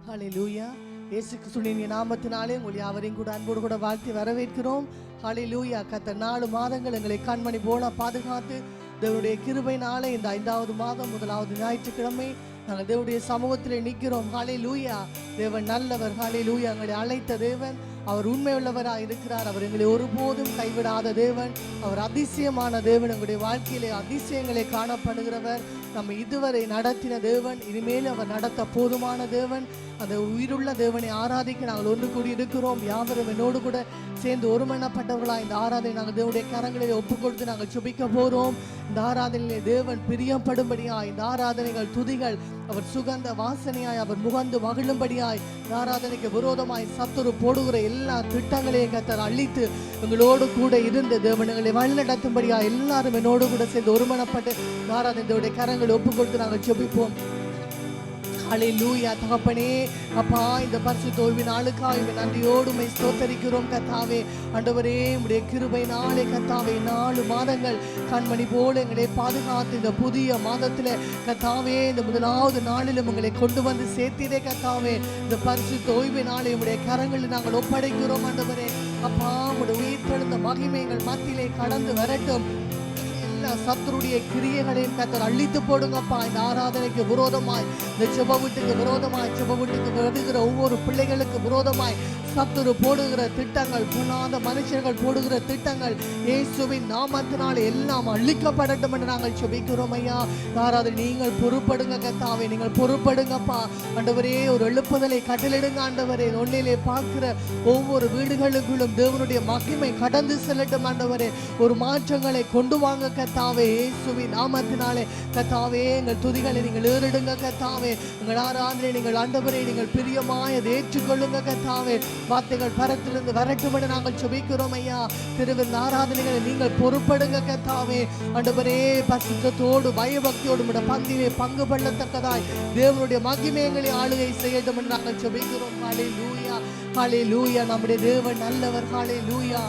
ஹல்லேலூயா. இயேசு கிறிஸ்துவின் நாமத்தினாலே உங்கள் யாவரையும் கூட அன்போடு கூட வாழ்த்தி வரவேற்கிறோம். ஹல்லேலூயா. கர்த்தர் 4 மாதங்கள் எங்களை கண்மணி போல பாதுகாத்து தேவனுடைய கிருபையினாலே இந்த 5வது மாதம் 1வது ஞாயிற்றுக்கிழமை நாங்கள் தேவனுடைய சமூகத்திலே நிற்கிறோம். ஹல்லேலூயா. தேவன் நல்லவர். ஹல்லேலூயா. எங்களை அழைத்த தேவன் அவர் உண்மை உள்ளவராக இருக்கிறார். அவர் எங்களை ஒருபோதும் கைவிடாத தேவன். அவர் அதிசயமான தேவன். எங்களுடைய வாழ்க்கையிலே அதிசயங்களை காணப்படுகிறவர். நம்ம இதுவரை நடத்தின தேவன், இனிமேல் அவர் நடத்த போதுமான தேவன். அந்த உயிருள்ள தேவனை ஆராதிக்க நாங்கள் ஒன்று கூடி இருக்கிறோம். யாவரும் என்னோடு கூட சேர்ந்து ஒருமனப்பட்டவர்களாக இந்த ஆராதனை நாங்கள் தேவனுடைய கரங்களிலே ஒப்புக் கொடுத்து நாங்கள் சுபிக்க போகிறோம். இந்த ஆராதனையிலே தேவன் பிரியப்படும்படியாய், இந்த ஆராதனைகள் துதிகள் அவர் சுகந்த வாசனையாய் அவர் முகந்து மகிழும்படியாய், இந்த ஆராதனைக்கு விரோதமாய் சத்துரு போடுகிற எல்லா திட்டங்களையும் கர்த்தர் அழித்து எங்களோடு கூட இருந்து தேவனங்களை வழிநடத்தும்படியாய் எல்லாரும் என்னோடு கூட சேர்ந்து ஒருமனப்பட்டு ஆராதனை தேவனுடைய கரங்களை ஒப்புக் கொடுத்து நாங்கள் சுபிப்போம். ஹல்லேலூயா. தகப்பனே அப்பா, இந்த பரிசுத்த ஓய்வு நாளுக்காக நன்றியோடு உம்மை ஸ்தோத்தரிக்கிறோம் கர்த்தாவே. ஆண்டவரே, உம்முடைய கிருபையினாலே கர்த்தாவே 4 மாதங்கள் கண்மணி போல எங்களை பாதுகாத்து இந்த புதிய மாதத்தில் கர்த்தாவே இந்த 1வது நாளிலும் உங்களை கொண்டு வந்து சேர்த்தீரே கர்த்தாவே. இந்த பரிசுத்த ஓய்வு நாளை உம்முடைய கரங்களில் நாங்கள் ஒப்படைக்கிறோம் ஆண்டவரே. அப்பா, உம்முடைய உயிர்த்தெழுந்த மகிமை எங்கள் மத்தியிலே கடந்து வரட்டும். சத்துருடைய கிரியைகளையும் கர்த்தர் அழித்து போடுங்கப்பா. இந்த ஆராதனைக்கு விரோதமாய், இந்த ஜெப வீட்டுக்கு விரோதமாய், ஜெப வீட்டுக்கு வருகிற ஒவ்வொரு பிள்ளைகளுக்கு விரோதமாய் சத்துரு போடுகிற திட்டங்கள், புனாத மனுஷர்கள் போடுகிற திட்டங்கள் இயேசுவின் நாமத்தினாலே எல்லாம் அழிக்கப்படட்டும் என்று நாங்கள் ஜெபிக்கிறோம் ஐயா. ஆராதனை நீங்கள் பொறுப்படுங்க கர்த்தாவே, நீங்கள் பொறுப்படுங்கப்பா ஆண்டவரே. ஒரு எழுப்புதலை கட்டளிடுங்க ஆண்டவரே. ஒன்னிலே பார்க்கிற ஒவ்வொரு வீடுகளுக்குள்ளும் தேவனுடைய மகிமை கடந்து செல்லட்டும் ஆண்டவரே. ஒரு மாற்றங்களை கொண்டு வாங்க கர்த்தாவே. இயேசுவின் நாமத்தினாலே கர்த்தாவே எங்கள் துதிகளை நீங்கள் ஏறிடுங்க கர்த்தாவே. எங்கள் ஆராதனை நீங்கள் ஆண்டவரே நீங்கள் பிரியமாய் அதை ஏற்றுக்கொள்ளுங்க கர்த்தாவே. வார்த்தைகள் பரத்திலிருந்து வரட்டும் என்று நாங்கள் ஜெபிக்கிறோம் ஐயா. திருவிருந்த ஆராதனைகளை நீங்கள் பொறுப்படுங்க கர்த்தாவே. ஆண்டவரே, பரிசுத்தத்தோடு பயபக்தியோடு உம்முடைய பந்தியிலே பங்கு கொள்ளத்தக்கதாய் தேவனுடைய மகிமைகளை ஆளுகை செய்யட்டும் என்று நாங்கள் ஜெபிக்கிறோம். ஹல்லேலூயா. ஹல்லேலூயா. நம்முடைய தேவன் நல்லவர். ஹல்லேலூயா.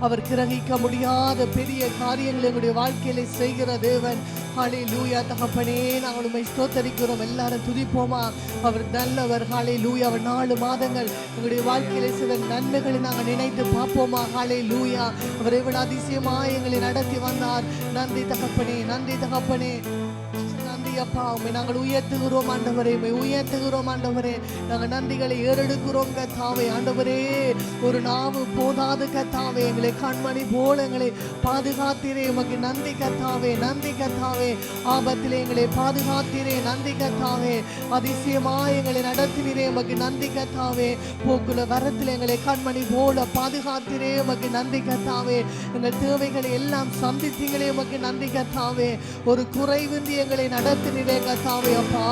அவர் கிரகிக்க முடியாத பெரிய காரியங்களை எங்களுடைய வாழ்க்கையில செய்கிற தேவன். ஹல்லேலூயா. தகப்பனே, நாங்கள் உம்மை ஸ்தோத்தரிக்கிறோம். எல்லாரும் துதிப்போமா? அவர் நல்லவர். ஹல்லேலூயா. அவர் 4 மாதங்கள் எங்களுடைய வாழ்க்கையில செய்த நன்மைகளை நாங்கள் நினைத்து பார்ப்போமா? ஹல்லேலூயா. அவர் எவ்வளவு அதிசயமாய் எங்களை நடத்தி வந்தார். நன்றி தகப்பனே, நன்றி தகப்பனே, அப்பா. உம்மை நாங்கள் உயர்த்துகிறோம் ஆண்டவரே, உம்மை உயர்த்துகிறோம் ஆண்டவரே. நாங்கள் நன்றிகளை ஏறெடுக்கிறோம் கர்த்தாவே. ஆண்டவரே, ஒரு நாவு போதாது கர்த்தாவே. எங்களை கண்மணி போல எங்களை பாதுகாத்தீரே, உமக்கு நன்றி கர்த்தாவே, நன்றி கர்த்தாவே. ஆபத்திலே எங்களை பாதுகாத்தீரே, நன்றி கர்த்தாவே. அதிசயமாய் எங்களை நடத்தினீரே, உமக்கு நன்றி கர்த்தாவே. போக்குல வரத்தில் எங்களை கண்மணி போல பாதுகாத்தீரே, உமக்கு நன்றி கர்த்தாவே. எங்கள் தேவைகளை எல்லாம் சந்தித்தீங்களே, உமக்கு நன்றி கர்த்தாவே. ஒரு குறைவின்றி எங்களை நடத்தினீரே கர்த்தாவே. அப்பா,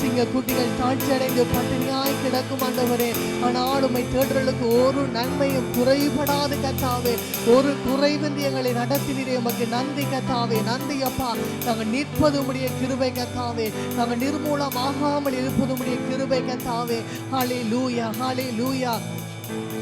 சிங்க குட்டிகள் தாழ்ச்சி அடைந்து பட்டினியாய் கிடக்கும் ஆண்டவரே. ஆனால் உம்மை தேடுறதுக்கு ஒரு நன்மையும் குறைபடாது கர்த்தாவே. ஒரு குறைவின்றி எங்களை நடத்தினீரே, உமக்கு நன்றி கர்த்தாவே, நன்றி அப்பா. நாங்கள் நிற்பது உம்முடைய கிருபை கர்த்தாவே. நாங்கள் நிர்மூலமாகாமல் இருப்பது உம்முடைய கிருபை கர்த்தாவே. ஹல்லேலூயா. ஹல்லேலூயா.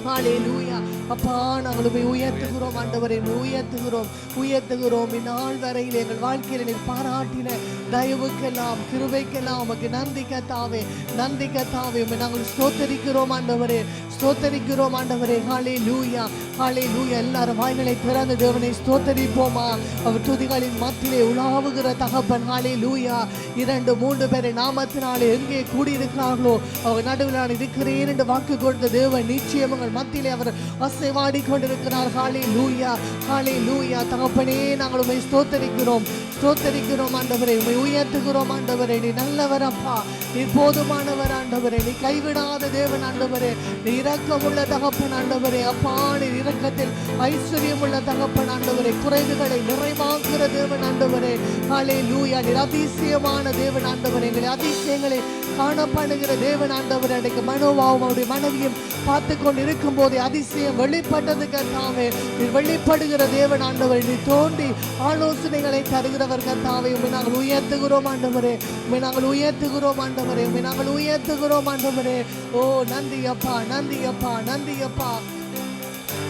ஹல்லேலூயா. அப்பா, நாங்கள் உம்மை உயர்த்துகிறோம் ஆண்டவரே, உயர்த்துகிறோம், உயர்த்துகிறோம். இந்நாள் வரையில் எங்கள் வாழ்க்கையில் நீர் பாராட்டின தயவுக்கெல்லாம் கிருபைக்கெல்லாம் உமக்கு நன்றி கர்த்தாவே, நன்றி கர்த்தாவே. உம்மை நாங்கள் ஸ்தோத்தரிக்கிறோம் ஆண்டவரே, ஸ்தோத்தரிக்கிறோம் ஆண்டவரே. ஹல்லேலூயா. ஹல்லேலூயா. எல்லாரும் வாய்களை திறந்து தேவனை ஸ்தோத்தரிப்போமா? அவர் துதிகளின் மத்தியிலே உலாவுகிற தகப்பன். ஹல்லேலூயா. 2-3 பேரை நாமத்தினாலே எங்கே கூடியிருக்கிறார்களோ அவர் நடுவில் நான் இருக்கிறேன் என்று வாக்கு கொடுத்த தேவன் நிச்சயம் உங்கள் மத்தியிலே அவர் அசைவாடி கொண்டிருக்கிறார். ஹல்லேலூயா. ஹல்லேலூயா. தகப்பனே, நாங்கள் உம்மை ஸ்தோத்தரிக்கிறோம், ஸ்தோத்தரிக்கிறோம் ஆண்டவரே. உம்மை உயர்த்துகிறோம் ஆண்டவரே. நீ நல்லவர் அப்பா, நீ போதுமானவர் ஆண்டவரே. நீ கைவிடாத தேவன் ஆண்டவரே. நீ இரக்கமுள்ள தகப்பன் ஆண்டவரே. அப்பா, நீ இரக்கத்தில் ஐஸ்வர்யம் உள்ள தகப்பன் ஆண்டவரே. குறைவுகளை நிறைவாக்குற தேவன் ஆண்டவரே. ஹல்லேலூயா. நீர் அதிசயமான தேவன் ஆண்டவரே. எங்களை அதிசயங்களை காணப்படுகிற தேவன் ஆண்டவரே. அன்றைக்கு மனோவாவும் அவருடைய மனைவியும் பார்த்து கொண்டு இருக்கும் போதே அதிசயம் வெளிப்பட்டது கர்த்தாவே. நீர் வெளிப்படுகிற தேவன் ஆண்டவரே. நீ தோண்டி ஆலோசனைகளை தருகிறவர் கர்த்தாவே. உம்மை நாங்கள் உயர்த்துகிறோம் ஆண்டவரே, உம்மை நாங்கள் உயர்த்துகிறோம் ஆண்டவரே, உம்மை நாங்கள் உயர்த்துகிறோம் ஆண்டவரே. ஓ, நன்றி அப்பா, நன்றி அப்பா, நன்றி அப்பா.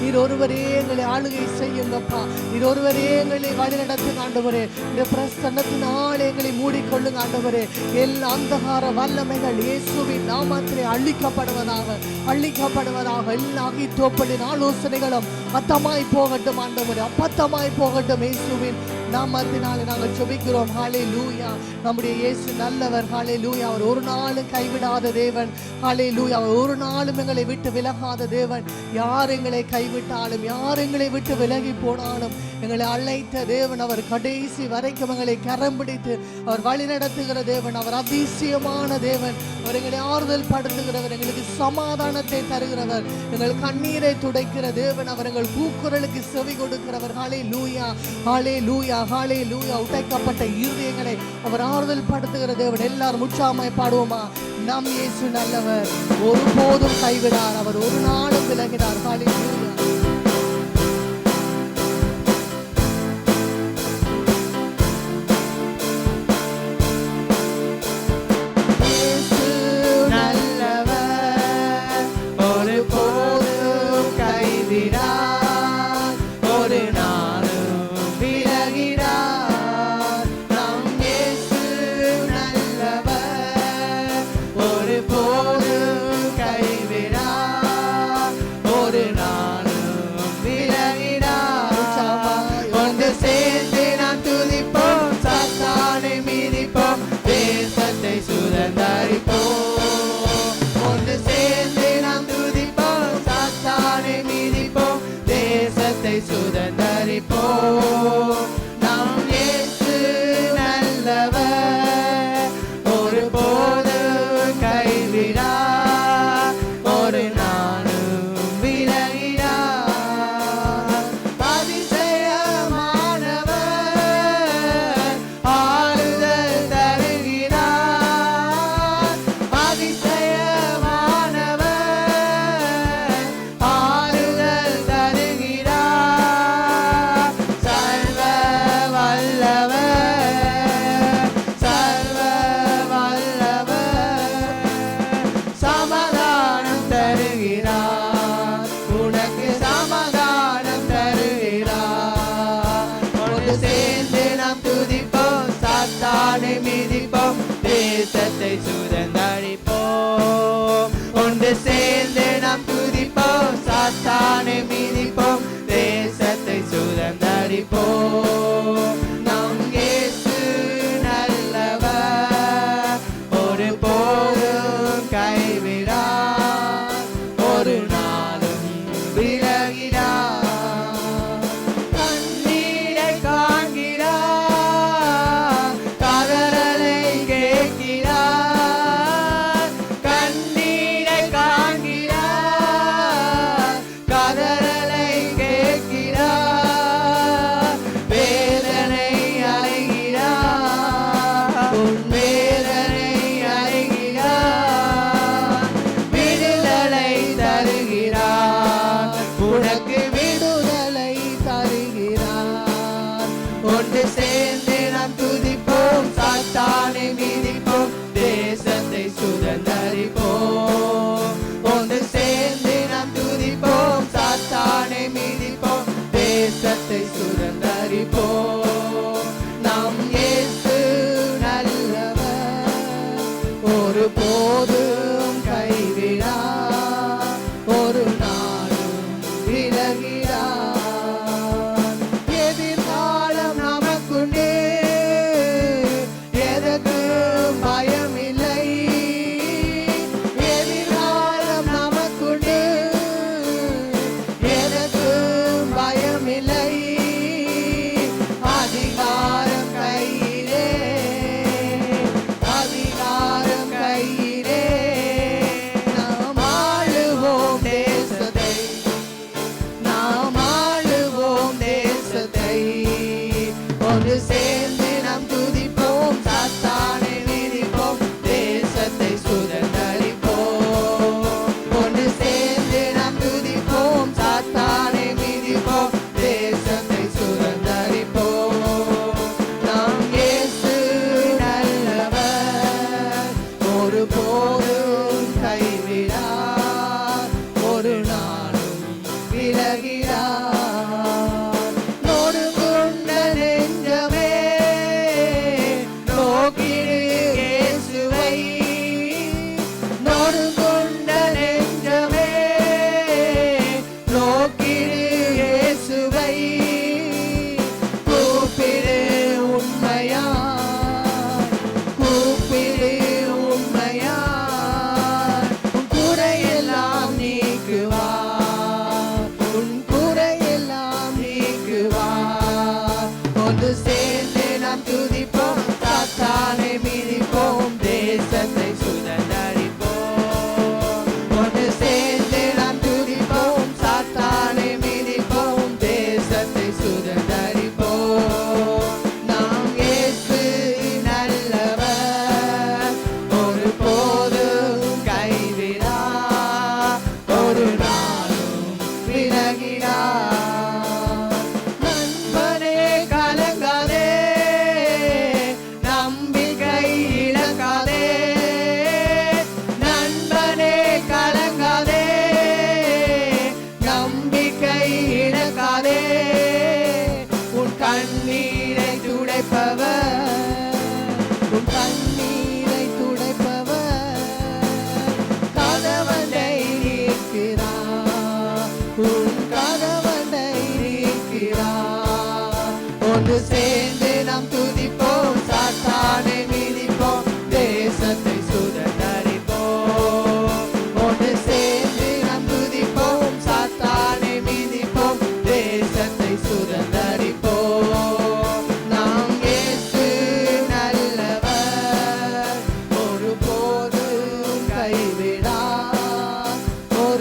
நீர் ஒருவரே எங்களை ஆளுகை செய்யுங்கப்பா. நீர் ஒருவரே எங்களை வழிநடத்துங்க ஆண்டவரே. இந்த பிரசன்னத்தினாலே எங்களை மூடிக்கொள்ளுங்க ஆண்டவரே. எல்லா அந்தகார வல்லமைகள் இயேசுவின் நாமத்திலே அழிக்கப்படுவதாக, அழிக்கப்படுவதாக. எல்லா அகித்தோப்பலின் ஆலோசனைகளும் அத்தமாய் போகட்டும் ஆண்டவரே, அப்பத்தமாய் போகட்டும். இயேசுவின் நாமத்தினாலே நாங்கள் ஜெபிக்கிறோம். ஹல்லேலூயா. நம்முடைய இயேசு நல்லவர். ஹல்லேலூயா. அவர் ஒரு நாளும் கைவிடாத தேவன். ஹல்லேலூயா. அவர் ஒரு நாளும் எங்களை விட்டு விலகாத தேவன். யார் எங்களை கைவிட்டாலும், யார் எங்களை விட்டு விலகி போனாலும் எங்களை அழைத்த தேவன். அவர் கடைசி வரைக்கும் எங்களை கரம் பிடித்து அவர் வழி நடத்துகிற தேவன். அவர் அதிசயமான தேவன். அவர் எங்களை ஆறுதல் படுத்துகிறவர், எங்களுக்கு சமாதானத்தை தருகிறவர், எங்கள் கண்ணீரை துடைக்கிற தேவன். அவர் எங்கள் கூக்குரலுக்கு செவி கொடுக்கிறவர். ஹல்லேலூயா, ஹல்லேலூயா, ஹல்லேலூயா. உடைக்கப்பட்ட இருதயங்களை அவர் ஆறுதல் படுத்துகிற தேவன். எல்லாரும் உற்சாகமாய் பாடுவோமா? நம் இயேசு நல்லவர், ஒருபோதும் கைவிடார், அவர் ஒரு நாளும் விலகினார். ஹல்லேலூயா.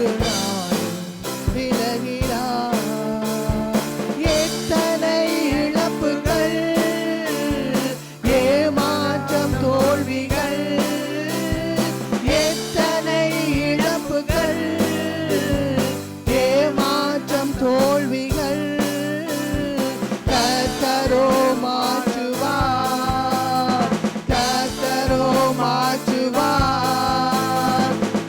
ஒரு நாளும் விலகிறார். எத்தனை இழப்புகள், ஏமாற்றம், தோல்விகள், எத்தனை இழப்புகள், ஏமாற்றம், தோல்விகள், கர்த்தரோ மாற்றுவார், கர்த்தரோ மாற்றுவார்,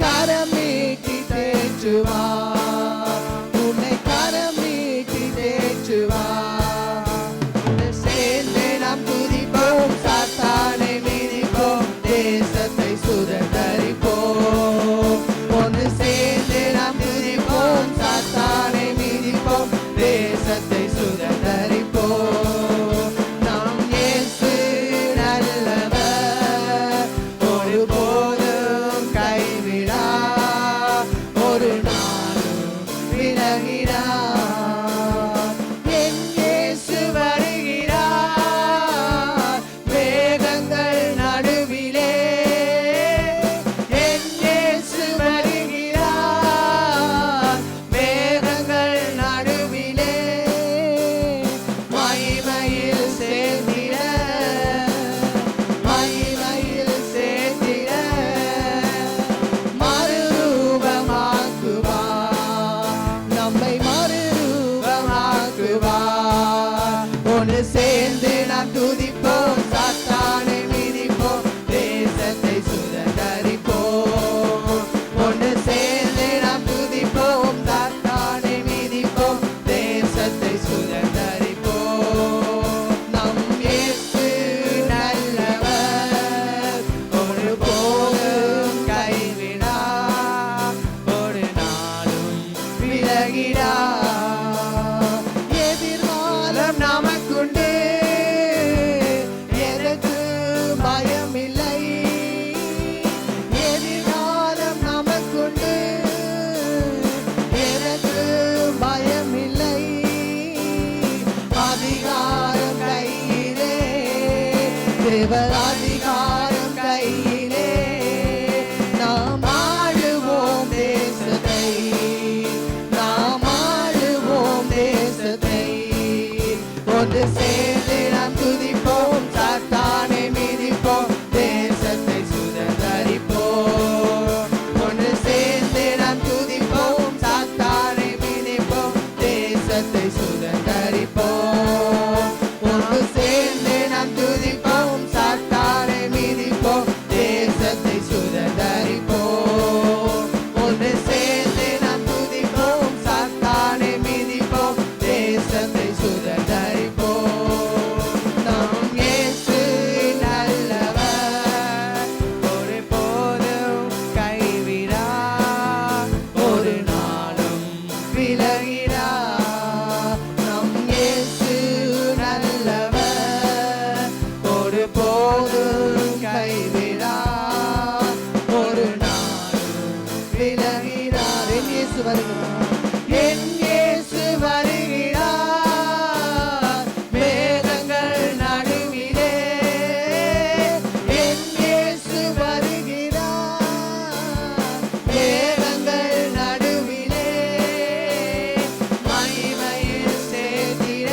கரம் நீட்டி தேற்றுவார், உன்னை கரம் நீட்டி தேற்றுவார். உன்னை சேர்ந்து நாம் துதிப்போம், சாத்தானை மிதிப்போம், தேசத்தை சுதந்தரிப்போம். ஒன்று சேர்ந்து நாம் துதிப்போம், சாத்தானை மிதிப்போம், தேசத்தை சுதந்தரிப்போம். நம் இயேசு நல்லவர், ஒருபோதும் கைவிடார், ஒரு நாளும் விலகிடார். என் இயேசு வருகிறார் மேகங்கள் நடுவிலே, என் இயேசு வருகிறார் மேகங்கள் நடுவிலே, மகிமையில் சேர்ந்திட, மகிமையில் சேர்ந்திட, மறுரூபமாக்குவார், நம்மை மறுரூபமாக்குவார். ஒன்று சேர்ந்து நாம் துதிப்போம், சாத்தானை மிதிப்போம், தேசத்தை சுதந்தரிப்போம். ஒன்று சேர்ந்து நாம் துதிப்போம், சாத்தானை மிதிப்போம், தேசத்தை சுதந்தரிப்போம். நம் இயேசு நல்லவர், ஒருபோதும் கைவிடார், ஒரு நாளும் விலகிடார். எதிர்காலம் நமக்குண்டு, எனக்கு பயமில்லை. எதிர்காலம் நமக்குண்டு, எனக்கு பயமில்லை. அதிகாரம் கையிலே, தேவ அதிகாரம் கையிலே, நாம் ஆளுவோம் தேசத்தை, நாம் ஆளுவோம் தேசத்தை. ஒன்று சேர்ந்து நாம் துதிப்போம், சாத்தானை மிதிப்போம், தேசத்தை சுதந்தரிப்போம். ஒன்று சேர்ந்து நாம் துதிப்போம், சாத்தானை மிதிப்போம், தேசத்தை சுதந்தரிப்போம். ஒன்று சேர்ந்து நாம் துதிப்போம், சாத்தானை மிதிப்போம், தேசத்தை சுதந்தரிப்போம். ஒன்று சேர்ந்து நாம் துதிப்போம், சாத்தானை மிதிப்போம், தேசத்தை சுதந்தரிப்போம். நம் இயேசு நல்லவர், ஒருபோதும் கைவிடார், ஒரு நாளும் விலகிடார். நம் இயேசு நல்லவர், ஒருபோதும் கைவிடார், ஒரு நாளும் விலகிடார். என் இயேசு வருகிறார், என் இயேசு வருகிறார் மேகங்கள் நடுவிலே, என் இயேசு வருகிறார் மேகங்கள் நடுவிலே, மகிமையில் சேர்ந்திட,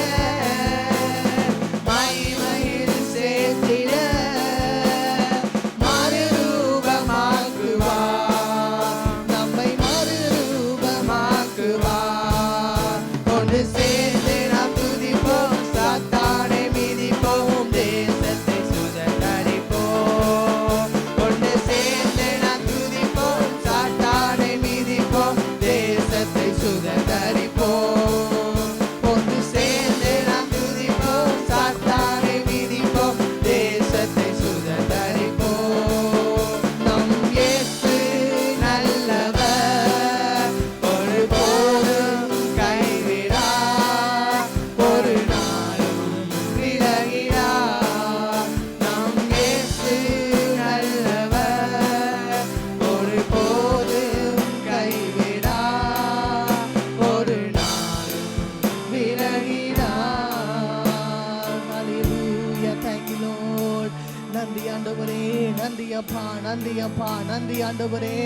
மகிமையில் சேர்ந்திட, மறுரூபமாக்குவார், நம்மை மறுரூபமாக்குவார். ஒன்று சேர்ந்து நாம் துதிப்போம், சாத்தானை மிதிப்போம், தேசத்தை சுதந்தரிப்போம். ஒன்று சேர்ந்து நாம் துதிப்போம், சாத்தானை மிதிப்போம், தேசத்தை சுதந்தரிப்போம். ஒன்று சேர்ந்து நாம் துதிப்போம், சாத்தானை மிதிப்போம், தேசத்தை சுதந்தரிப்போம். நம் இயேசு நல்லவர், ஒருபோதும் கைவிடார், ஒரு நாளும் விலகிடார். நம் இயேசு நல்லவர், ஒருபோதும் கைவிடார், ஒரு அப்பா, நன்றி அப்பா, நன்றி ஆண்டவரே,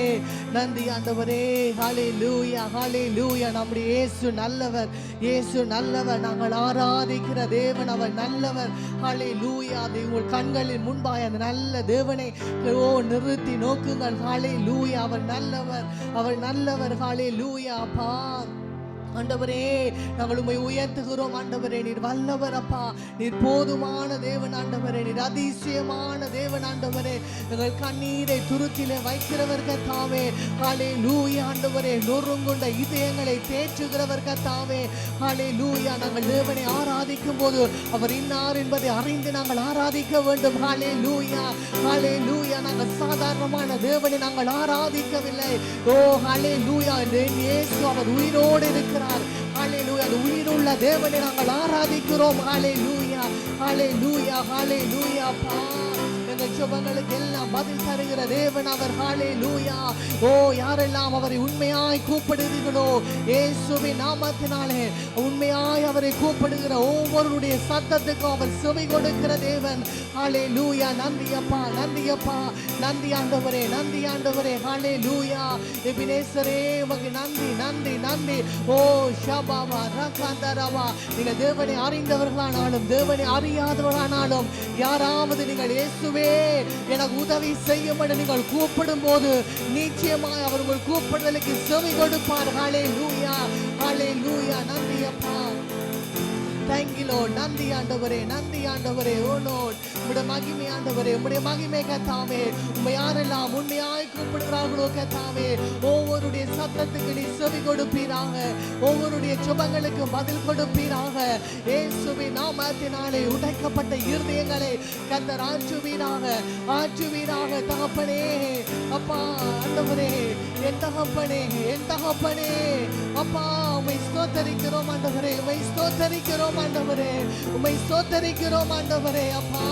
நன்றி ஆண்டவரே. ஹல்லேலூயா, ஹல்லேலூயா. நம்முடைய இயேசு நல்லவர், இயேசு நல்லவர். நாங்கள் ஆராதிக்கிற தேவன் அவர் நல்லவர். ஹல்லேலூயா. அதை உங்கள் கண்களின் முன்பாய் அந்த நல்ல தேவனை நிறுத்தி நோக்குங்கள். ஹல்லேலூயா. அவர் நல்லவர், அவர் நல்லவர். ஹல்லேலூயா. அப்பா ஆண்டவரே, நாங்கள் உம்மை உயர்த்துகிறோம் ஆண்டவரே. நீர் வல்லவர் அப்பா, நீர் போதுமான தேவன் ஆண்டவரே, நீர் அதிசயமான தேவன் ஆண்டவரே. எங்கள் கண்ணீரை துருத்திலே வைக்கிறவர் கர்த்தாவே. ஹல்லேலூயா ஆண்டவரே. நொறுங்குண்ட இதயங்களை தேற்றுகிறவர் கர்த்தாவே. ஹல்லேலூயா. நாங்கள் தேவனை ஆராதிக்கும் போது அவர் இன்னார் என்பதை அறிந்து நாங்கள் ஆராதிக்க வேண்டும். ஹல்லேலூயா, ஹல்லேலூயா. நாங்கள் சாதாரணமான தேவனை நாங்கள் ஆராதிக்கவில்லை. ஓ ஹல்லேலூயா. இயேசு அவர் உயிரோடு இருக்கிறார். ஹல்லேலூயா. அந்த உயிருள்ள தேவனை நாங்கள் ஆராதிக்கிறோம். ஹல்லேலூயா, ஹல்லேலூயா, ஹல்லேலூயா. அப்பா எங்கள் ஜெபங்களுக்கு எல்லாம் பதில் தருகிற தேவன் அவர். ஹல்லேலூயா. ஓ யாரெல்லாம் அவரை உண்மையாய் கூப்பிடுகிறீர்களோ, இயேசுவின் நாமத்தினாலே உண்மையாய் அவரை கூப்பிடுகிற ஒவ்வொருடைய சத்தத்துக்கும் அவர் செவி கொடுக்கிற தேவன். ஹல்லேலூயா. நன்றி அப்பா, நன்றி அப்பா, நன்றி ஆண்டவரே, நன்றி ஆண்டவரே. ஹல்லேலூயா. எபினேசரே உமக்கு நன்றி, நன்றி, நன்றி. ஓ ஷபாவா ரகாந்தரவா. நீங்கள் தேவனை அறிந்தவர்களானாலும் தேவனை அறியாதவர்களானாலும் யாராவது நீங்கள் இயேசுவே எனக்கு உதவி செய்யும்படி நீங்கள் கூப்பிடும் போது நிச்சயமாய் அவர் உங்கள் கூப்பிடுதலுக்கு செவி கொடுப்பார். ஹல்லேலூயா, ஹல்லேலூயா. நன்றி அப்பா, தேங்க் யூ லார்ட். நன்றி ஆண்டவரே, நன்றி ஆண்டவரே. ஓ லார்ட், உம்முடைய மகிமை ஆண்டவரே, உம்முடைய மகிமை கர்த்தாவே. உம்மை யாரெல்லாம் உண்மையாய் கூப்பிடுகிறார்களோ கர்த்தாவே, ஒவ்வொருடைய சத்தத்துக்கு நீ செவி கொடுப்பீராக, ஒவ்வொருடைய ஜெபங்களுக்கு பதில் கொடுப்பீராக. இயேசுவின் நாமத்தினாலே உடைக்கப்பட்ட இருதயங்களை கர்த்தர் ஆற்றுவீராக, ஆற்றுவீராக. தகப்பனே அப்பா ஆண்டவரே, என் தகப்பனே, என் தகப்பனே அப்பா, உம்மை ஸ்தோத்தரிக்கிறோம் ஆண்டவரே, உம்மை ஸ்தோத்தரிக்கிறோம் ஆண்டவரே, உம்மை ஸ்தோத்தரிக்கிறோம் ஆண்டவரே. அப்பா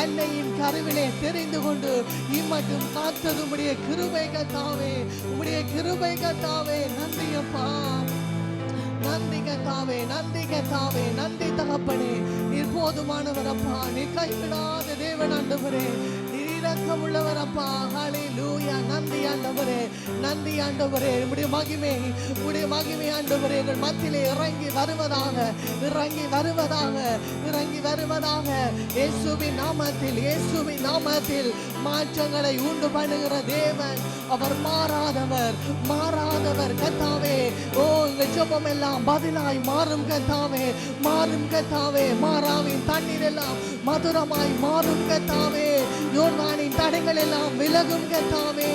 அன்னையின் கருவிலே தெரிந்து கொண்டு இம்மட்டும் காத்தது உம்முடைய கிருபை கர்த்தாவே, உம்முடைய கிருபை கர்த்தாவே. நன்றி அப்பா, நன்றி கர்த்தாவே, நன்றி கர்த்தாவே, நன்றி தகப்பனே. நீர் போதுமானவர் அப்பா, நீர் கைவிடாத தேவன் ஆண்டவரே, இரக்கம் உள்ளவர் அப்பா. ஹல்லேலூயா. நன்றி ஆண்டவரே, நன்றி ஆண்டவரே. உம்முடைய மகிமை, உம்முடைய மகிமை ஆண்டவரே எங்கள் மத்தியிலே இறங்கி வருவதாக, இறங்கி வருவதாக, இறங்கி வருவதாக. இயேசுவின் நாமத்தில், இயேசுவின் நாமத்தில் மாற்றங்களை உண்டு பண்ணுகிற தேவன் அவர். மாறாதவர், மாறாதவர் கர்த்தாவே. ஓ எங்கள் ஜெபம் எல்லாம் பதிலாய் மாறும் கர்த்தாவே, மாறும் கர்த்தாவே. மாறாவின் தண்ணீர் எல்லாம் மதுரமாய் மாறும் கர்த்தாவே. யோர்தானின் தடைகள் எல்லாம் விலகும் கர்த்தாவே.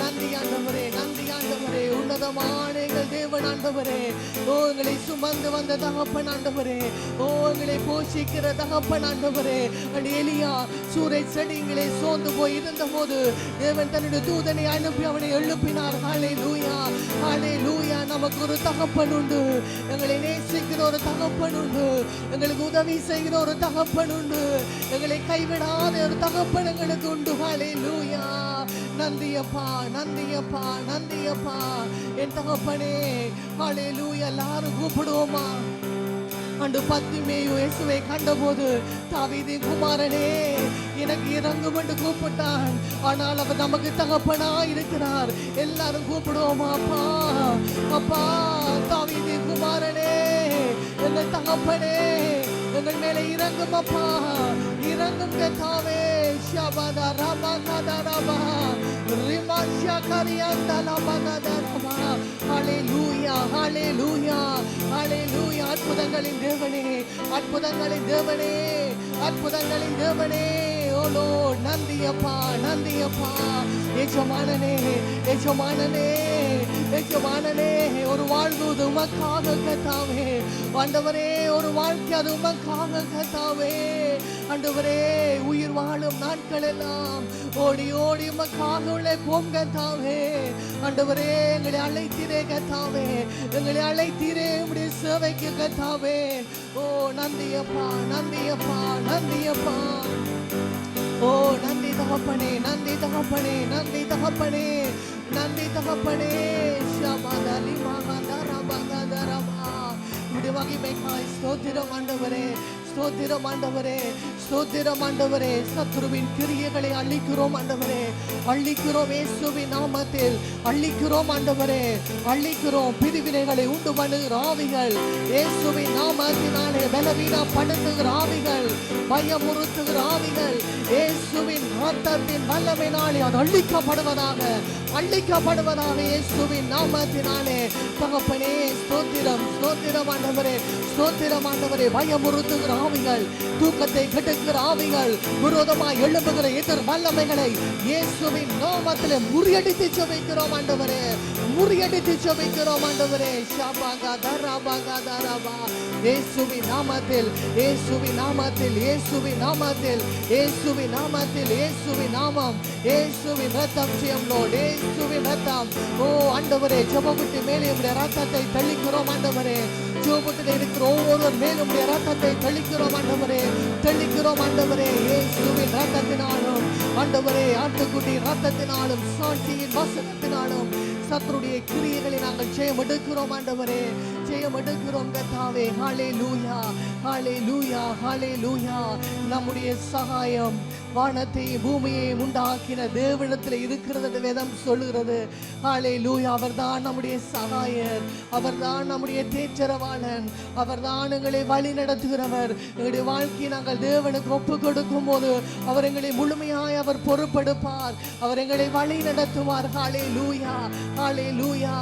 நன்றி ஆண்டவரே, நன்றி ஆண்டவரே. உன்னதமான எங்கள் தேவன் ஆண்டவரே. ஓ எங்களை சுமந்து வந்த தகப்பன் ஆண்டவரே, ஓ எங்களை போஷிக்கிற தகப்பன் ஆண்டவரே. எலியா சூறை செடிங்களே சோர்ந்து போய் இருந்த போது தேவன் தன்னுடைய தூதனை அனுப்பி அவனை எழுப்பினார். ஹல்லேலூயா, ஹல்லேலூயா. நமக்கு ஒரு தகப்பன் உண்டு, எங்களை நேசிக்கிற ஒரு தகப்பன் உண்டு, எங்களுக்கு உதவி செய்கிற ஒரு தகப்பன் உண்டு, எங்களை கைவிடாத ஒரு தகப்பன் எங்களுக்கு உண்டு. ஹல்லேலூயா. நன்றி அப்பா, நன்றி அப்பா, நன்றி அப்பா. என் தகப்பனே. ஹல்லேலூயா. எல்லாரும் கூப்பிடுவோமா? அன்று பத்திமேயு இயேசுவை கண்டபோது தாவீதின் குமாரனே எனக்கு இறங்கும் என்று கூப்பிட்டான். ஆனால் அவர் நமக்கு தகப்பனா இருக்கிறார். எல்லாரும் கூப்பிடுவோமா? அப்பா, அப்பா, தாவீதின் குமாரனே, எங்கள் தகப்பனே, எங்கள் மேலே இறங்கும் அப்பா, இறங்கும் கர்த்தாவே. ஷபதா ரபா கதா ரபா ரிமாஷா கரியாந்தா லபா கதா ரபா. ஹல்லேலூயா, ஹல்லேலூயா, ஹல்லேலூயா. அற்புதங்களின் தேவனே, அற்புதங்களின் தேவனே, அற்புதங்களின் தேவனே. ஓ லார்ட், நன்றி அப்பா, நன்றி அப்பா. எஜமானனே, எஜமானனே, எஜமானனே. ஒரு வாழ்வு உமக்காக கர்த்தாவே. ஆண்டவரே ஒரு வாழ்க்கை அது உமக்காக கர்த்தாவே. ஆண்டவரே உயிர் வாழும் நாட்கள் எல்லாம் ஓடி ஓடி உமக்காக உழைப்போம் கர்த்தாவே. ஆண்டவரே எங்களை அழைத்தீரே கர்த்தாவே, எங்களை அழைத்தீரே உம்முடைய சேவைக்கு கர்த்தாவே. ஓ நன்றி அப்பா, நன்றி அப்பா, நன்றி அப்பா. ஓ நன்றி தகப்பனே, நன்றி தகப்பனே, நன்றி தகப்பனே, நன்றி தகப்பனே. ஷபதலி மகதரபகதரபா. உம்முடைய மகிமைக்காய் ஸ்தோத்திரம் ஆண்டவரே, ஸ்தோத்திரம் ஆண்டவரே, ஸ்தோத்திரம் ஆண்டவரே. சத்ருவின் கிரியைகளை அழிக்கிறோம் ஆண்டவரே, அழிக்கிறோம் இயேசுவின் நாமத்தில், அழிக்கிறோம் ஆண்டவரே, அழிக்கிறோம். பிரிவினைகளை உண்டு பண்ணுகிற ஆவிகள் இயேசுவின் நாமத்தினாலே பலவீனப்படுத்துகிற ஆவிகள், பயமுறுத்துகிற ஆவிகள் இயேசுவின் இரத்தத்தின் வல்லமையினாலே அது அழிக்கப்படுவதாக, அழிக்கப்படுவதாக இயேசுவின் நாமத்தினாலே. தகப்பனே ஸ்தோத்திரம், ஸ்தோத்திரம் ஆண்டவரே, ஸ்தோத்திரம் ஆண்டவரே. பயமுறுத்துகிற ஆவிகள், தூக்கத்தை கெடுக்கிற ஆவிகள், விரோதமாய் எழும்புகிற எதிர் வல்லமைகளை இயேசுவின் நாமத்திலே முறியடித்து ஜெபிக்கிறோம் ஆண்டவரே, முறியடித்து ஜெபிக்கிறோம் ஆண்டவரே. ஷாபாகா தராபாகா தராபா. இயேசுவின் நாமத்தில், இயேசுவின் நாமத்தில், இயேசுவின் நாமத்தில், இயேசுவின் நாமத்தில், இயேசுவின் நாமம், இயேசுவின் ரத்தம் ஜெயம் லோர்ட், இயேசுவின் ரத்தம். ஓ ஆண்டவரே, ஜெபவிட்டு மேலே உம்முடைய ரத்தத்தை தெளிக்கிறோம் ஆண்டவரே. ஜெபவிட்டு இருக்கிற ஒவ்வொருவர் மேலும் உம்முடைய ரத்தத்தை தெளிக்கிறோம் ஆண்டவரே, தெளிக்கிறோம் ஆண்டவரே. இயேசுவின் ரத்தத்தினாலும் ஆண்டவரே, ஆட்டுக்குட்டி ரத்தத்தினாலும் சாட்சியின் வசனத்தினாலும் சத்துருடைய கிரியைகளை நாங்கள் ஜெயம் எடுக்கிறோம் ஆண்டவரே, ஜெயம் எடுக்கிறோம் கர்த்தாவே. ஹல்லேலூயா, ஹல்லேலூயா, ஹல்லேலூயா. நம்முடைய சகாயம் வானத்தை பூமியை உண்டாக்கின தேவனிடத்தில் இருக்கிறது என்று வேதம் சொல்லுகிறது. ஹல்லேலூயா. அவர்தான் நம்முடைய சகாயர், அவர்தான் நம்முடைய தேற்றரவாளன், அவர்தான் எங்களை வழி நடத்துகிறவர். எங்களுடைய வாழ்க்கையை நாங்கள் தேவனுக்கு ஒப்பு கொடுக்கும் போது அவர் எங்களை முழுமையாய் அவர் பொறுப்பெடுப்பார், அவர் எங்களை வழி நடத்துவார். ஹல்லேலூயா, ஹல்லேலூயா,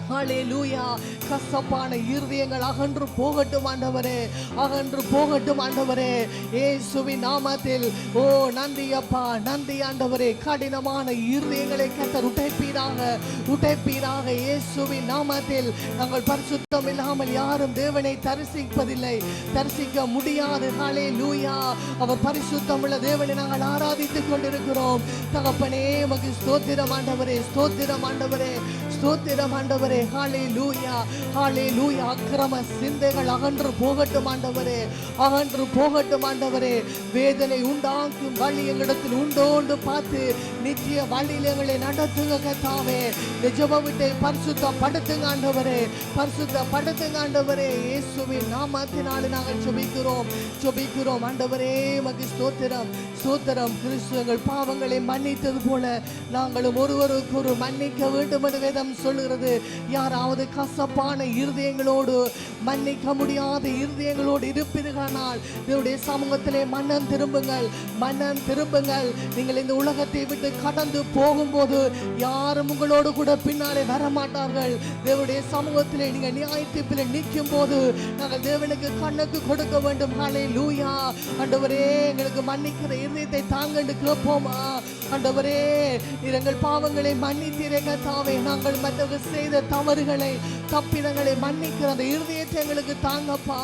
ஹல்லேலூயா. கசப்பான இருதயங்கள் அகன்று போகட்டும் ஆண்டவரே, அகன்று போகட்டும் ஆண்டவரே, இயேசுவின் நாமத்தில். ஓ நன்றி அப்பா, நன்றி ஆண்டவரே. கடினமான இருதயங்களை கர்த்தர் உடைப்பீராக, உடைப்பீராக இயேசுவின் நாமத்தில். நாங்கள் பரிசுத்தம் இல்லாமல் யாரும் தேவனை தரிசிப்பதில்லை, தரிசிக்க முடியாது. ஹல்லேலூயா. அவர் பரிசுத்தம் உள்ள தேவனை நாங்கள் ஆராதித்துக் கொண்டிருக்கிறோம். தகப்பனே உமக்கு ஸ்தோத்திரம் ஆண்டவரே, ஸ்தோத்திரம் ஆண்டவரே, ஸ்தோத்திரம் ஆண்டவரே. ஹல்லேலூயா, ஹல்லேலூயா. அக்கிரம சிந்தைகள் அகன்று போகட்டும் ஆண்டவரே, அகன்று போகட்டும் ஆண்டவரே. வேதனை உண்டாக்கும் வழி எங்களிடத்தில் உண்டோண்டு பார்த்து நித்திய வழியில் எங்களை நடத்துங்க கர்த்தாவே. ஜெபவிட்டை பரிசுத்தப்படுத்துங்க ஆண்டவரே, பரிசுத்தப்படுத்துங்க ஆண்டவரே. இயேசுவின் நாமத்தினாலே நாங்கள் ஜெபிக்கிறோம், ஜெபிக்கிறோம் ஆண்டவரே. உமக்கு ஸ்தோத்திரம், ஸ்தோத்திரம். கிறிஸ்து எங்கள் பாவங்களை மன்னித்தது போல நாங்களும் ஒருவருக்கு ஒரு மன்னிக்க வேண்டும் என்று வேதம் சொல்லுகிறது. யாராவது கசப்பான இருதயங்களோடு, மன்னிக்க முடியாத இருதயங்களோடு இருப்பீர்களானால் தேவனுடைய சமூகத்திலே மனம் திரும்புங்கள், மனம் திரும்புங்கள். நீங்கள் இந்த உலகத்தை விட்டு கடந்து போகும்போது யாரும் உங்களோடு கூட பின்னாலே வரமாட்டார்கள். தேவனுடைய சமூகத்திலே நீங்கள் நியாயத்தீர்ப்பிலே நிற்கும் போது நாங்கள் தேவனுக்கு கண்ணுக்கு கொடுக்க வேண்டும். ஹல்லேலூயா. ஆண்டவரே, எங்களுக்கு மன்னிக்கிற இருதயத்தை தாங்க என்று கேட்போமா? ஆண்டவரே, நீர் எங்கள் பாவங்களை மன்னித்தீரே கர்த்தாவே. நாங்கள் மற்றவர்கள் செய்த தவறுகளை, தப்பிதங்களை மன்னிக்கிற அந்த இருதயத்தை எங்களுக்கு தாங்கப்பா,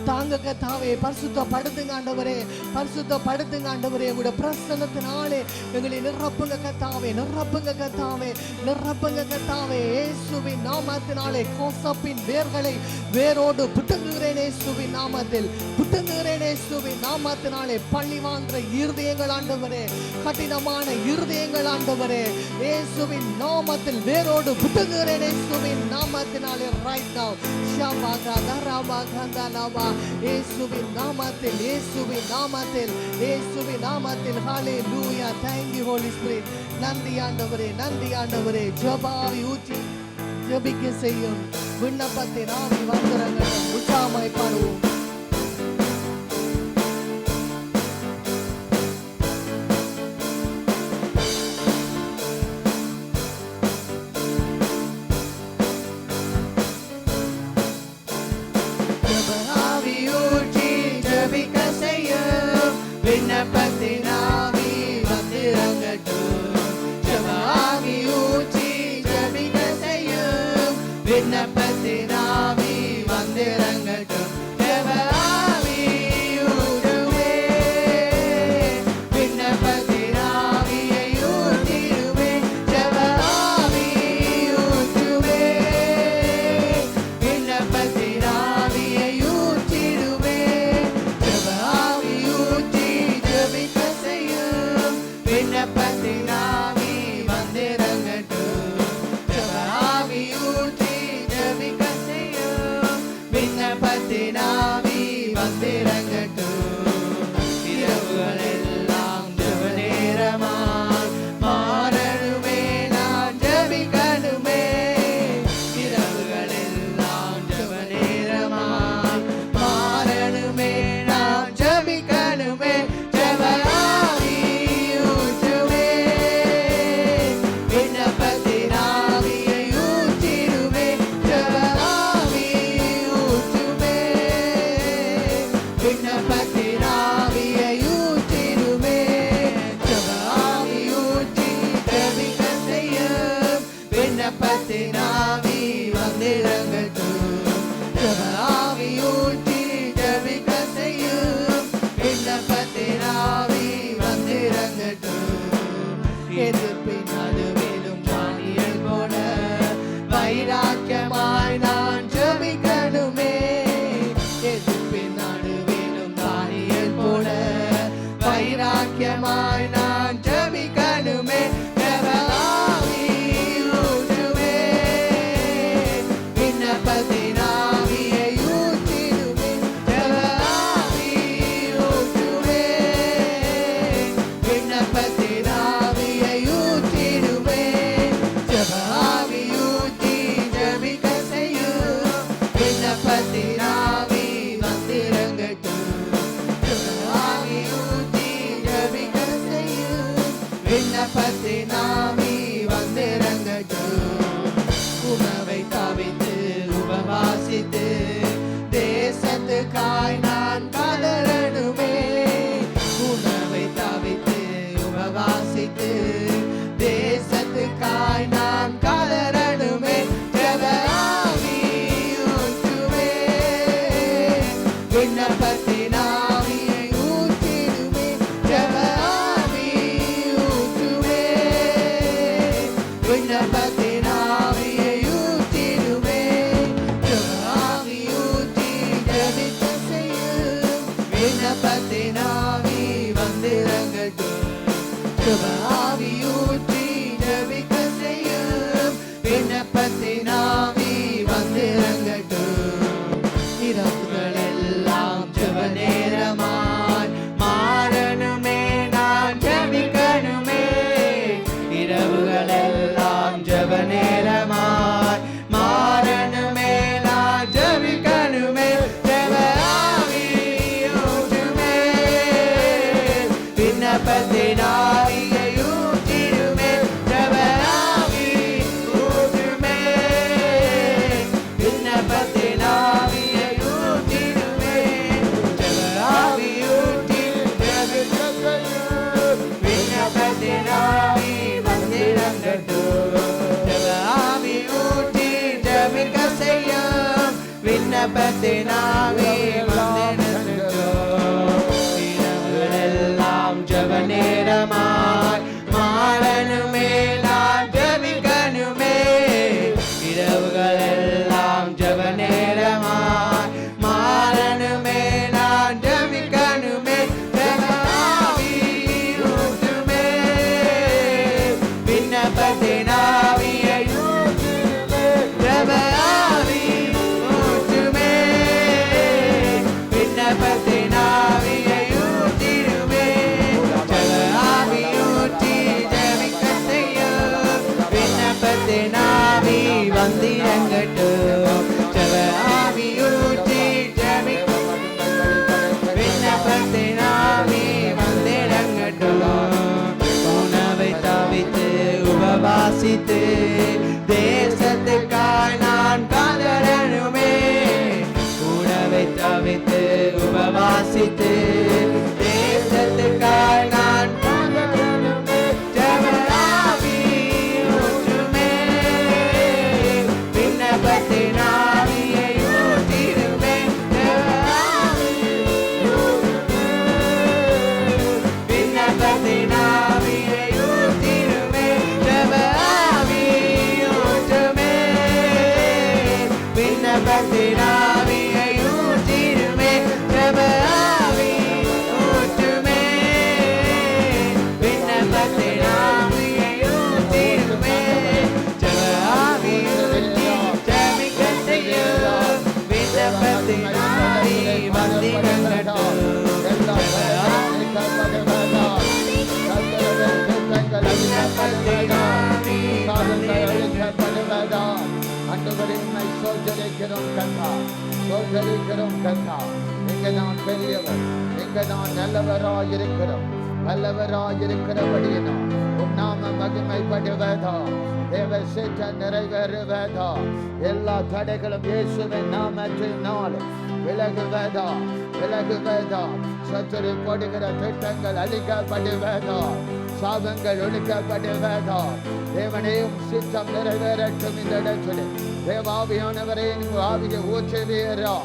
தாங்க கர்த்தாவே. பரிசுத்தப்படுத்துங்க ஆண்டவரே, பரிசுத்தப்படுத்துங்க ஆண்டவரே. உங்களுடைய பிரசன்னத்தினாலே எங்களை நிரப்புங்க கர்த்தாவே, நிரப்புங்க கர்த்தாவே, நிரப்புங்க கர்த்தாவே. இயேசுவின் நாமத்தினாலே கோசப்பின் வேர்களை வேரோடு புட்டுங்குகிறேன் இயேசுவின் நாமத்தில், புட்டுங்குகிறேன் இயேசுவின் நாமத்தினாலே. பள்ளி வாங்குற இருதயங்கள் ஆண்டவரே, கடினமான இருதயங்கள் ஆண்டவரே, இயேசுவின் நாமத்தில் வேரோடு புட்டுங்குகிறேன் இயேசுவின் நாமத்தினாலே. Right now ஷாபாகா தராபாகா தலாபா. இயேசுவின் நாமத்தில், இயேசுவின் நாமத்தில், இயேசுவின் நாமத்தில். ஹல்லேலூயா. Thank you Holy Spirit. நன்றி ஆண்டவரே, நன்றி ஆண்டவரே. ஜெபாவி ஊற்றி ஜெபிக்க செய்யும் விண்ணப்பத்தை நாவி வந்தரங்கள் உற்சாகமாய் பாடுவோம். ஆவியூற்றி ஜெபிக்க செய்யும் விண்ணப்பத்தின் ஆவி வந்திறங்கட்டும் ஆவியூற்றி ஜெபிக்க செய்யும் விண்ணப்பத்தின் ஆவி வந்திறங்கட்டும் உணவை தவித்து உபவாசித்து தேசத்துக்காய் நான் கதறணுமே உணவை தவித்து உபவாசித்து தேசத்துக்காய் நான் கதறணுமே ஜெப ஆவி ஊற்றுமே விண்ணப்பத்தின் ஆவியை ஊற்றிடுமே ஜெப ஆவி ஊற்றுமே விண்ணப்பத்தின் ஆவியை ஊற்றிடுமே ஜெப ஆவி ஊற்றி ஜெபிக்க செய்யும் விண்ணப்பத்தின் ஆவி வந்திறங்கட்டும் ஜெப ஆவி ஊற்றி ஜெபிக்க செய்யும் விண்ணப்பத்தின் ஆவி வந்திறங்கட்டும் இரவுகள் எல்லாம் ஜெப நேரமாய் மாறணுமே நான் ஜெபிக்கணுமே இரவுகள் எல்லாம் ஜெப நேரமாய் மாறணுமே நான் ஜெபிக்கணுமே ஜெப ஆவி ஊற்றுமே விண்ணப்பத்தின் ஆவியை ஊற்றிடுமே ஜெப ஆவி ஊற்றுமே விண்ணப்பத்தின் ஆவியை ஊற்றிடுமே ஜெப ஆவி ஊற்றி ஜெபிக்க செய்யும் விண்ணப்பத்தின் ஆவி வந்திறங்கட்டும் ஜெப ஆவி ஊற்றி ஜெபிக்க செய்யும் விண்ணப்பத்தின் ஆவி வந்திறங்கட்டும் இரவுகளெல்லாம் ஜெப நேரமாய் மாறணுமே நான் ஜெபிக்கணுமே இரவுகளெல்லாம் ஜெப நேரமாய் மாறணுமே நான் ஜெபிக்கணுமே ஜெப ஆவி ஊற்றுமே விண்ணப்பத்தின் ஆவியை ஊற்றுமே ஜெப ஆவி ஊற்றுமே விண்ணப்பத்தின் ஆவியை ஊற்றிடுமே ஜெப ஆவி ஊற்றி ஜெபிக்க செய்யும் விண்ணப்பத்தின் ஆவி வந்திறங்கட்டும் ஜெப ஆவி ஊற்றி ஜெபிக்க விண்ணப்பத்தின் ஆவி வந்திறங்கட்டும் உணவை தவித்து உபவாசித்து தேசத்துக்காய் நான் கதறணுமே உணவை தவித்து உபவாசித்து தேசத்துக்காய் நான் கதறணுமே ஜெப ஆவி ஊற்றுமே விண்ணப்பத்தின் ஆவியை ஊற்றிடுமே ஜெப ஆவி ஊற்றுமே விண்ணப்பத்தின் ஆவியை ஊற்றிடுமே ஜெப ஆவி ஊற்றுமே விண்ணப்பத்தின் ஆவியை ஊற்றிடுமே ஜெப ஆவி ஊற்றுமே விண்ணப்பத்தின் ஆவியை ஊற்றிடுமே ஜெப ஆவி ஊற்றி ஜெபிக்க செய்யும் விண்ணப்பத்தின் ஆவி வந்திறங்கட்டும் ஜெப ஆவி விண்ணப்பத்தின் ஆவி வந்திறங்கட்டும் அன்றுவரை உன்னை சோதரிக்கிறோம் கத்தா சோதரிக்கிறோம் கத்தா இங்க நான் பெரியவர் இங்க நான் நல்லவராயிருக்கிறோம் நல்லவராயிருக்கிறபடியினால் உன் நாம மகிமைப்படுவதா தேவ சித்தம் நிறைவேறுவதா எல்லா தடைகளும் இயேசுவின் நாமத்தினால் விலகுவதா விலகுவதா சத்துரு போடுகிற திட்டங்கள் அழிக்கப்படுவதா சாபங்கள் ஒழிக்கப்படுவதா தேவனையும் சித்தம் நிறைவேறட்டும் இந்த இடத்துல தேவாவியானவரே ஆவியை ஊற்றுவீரா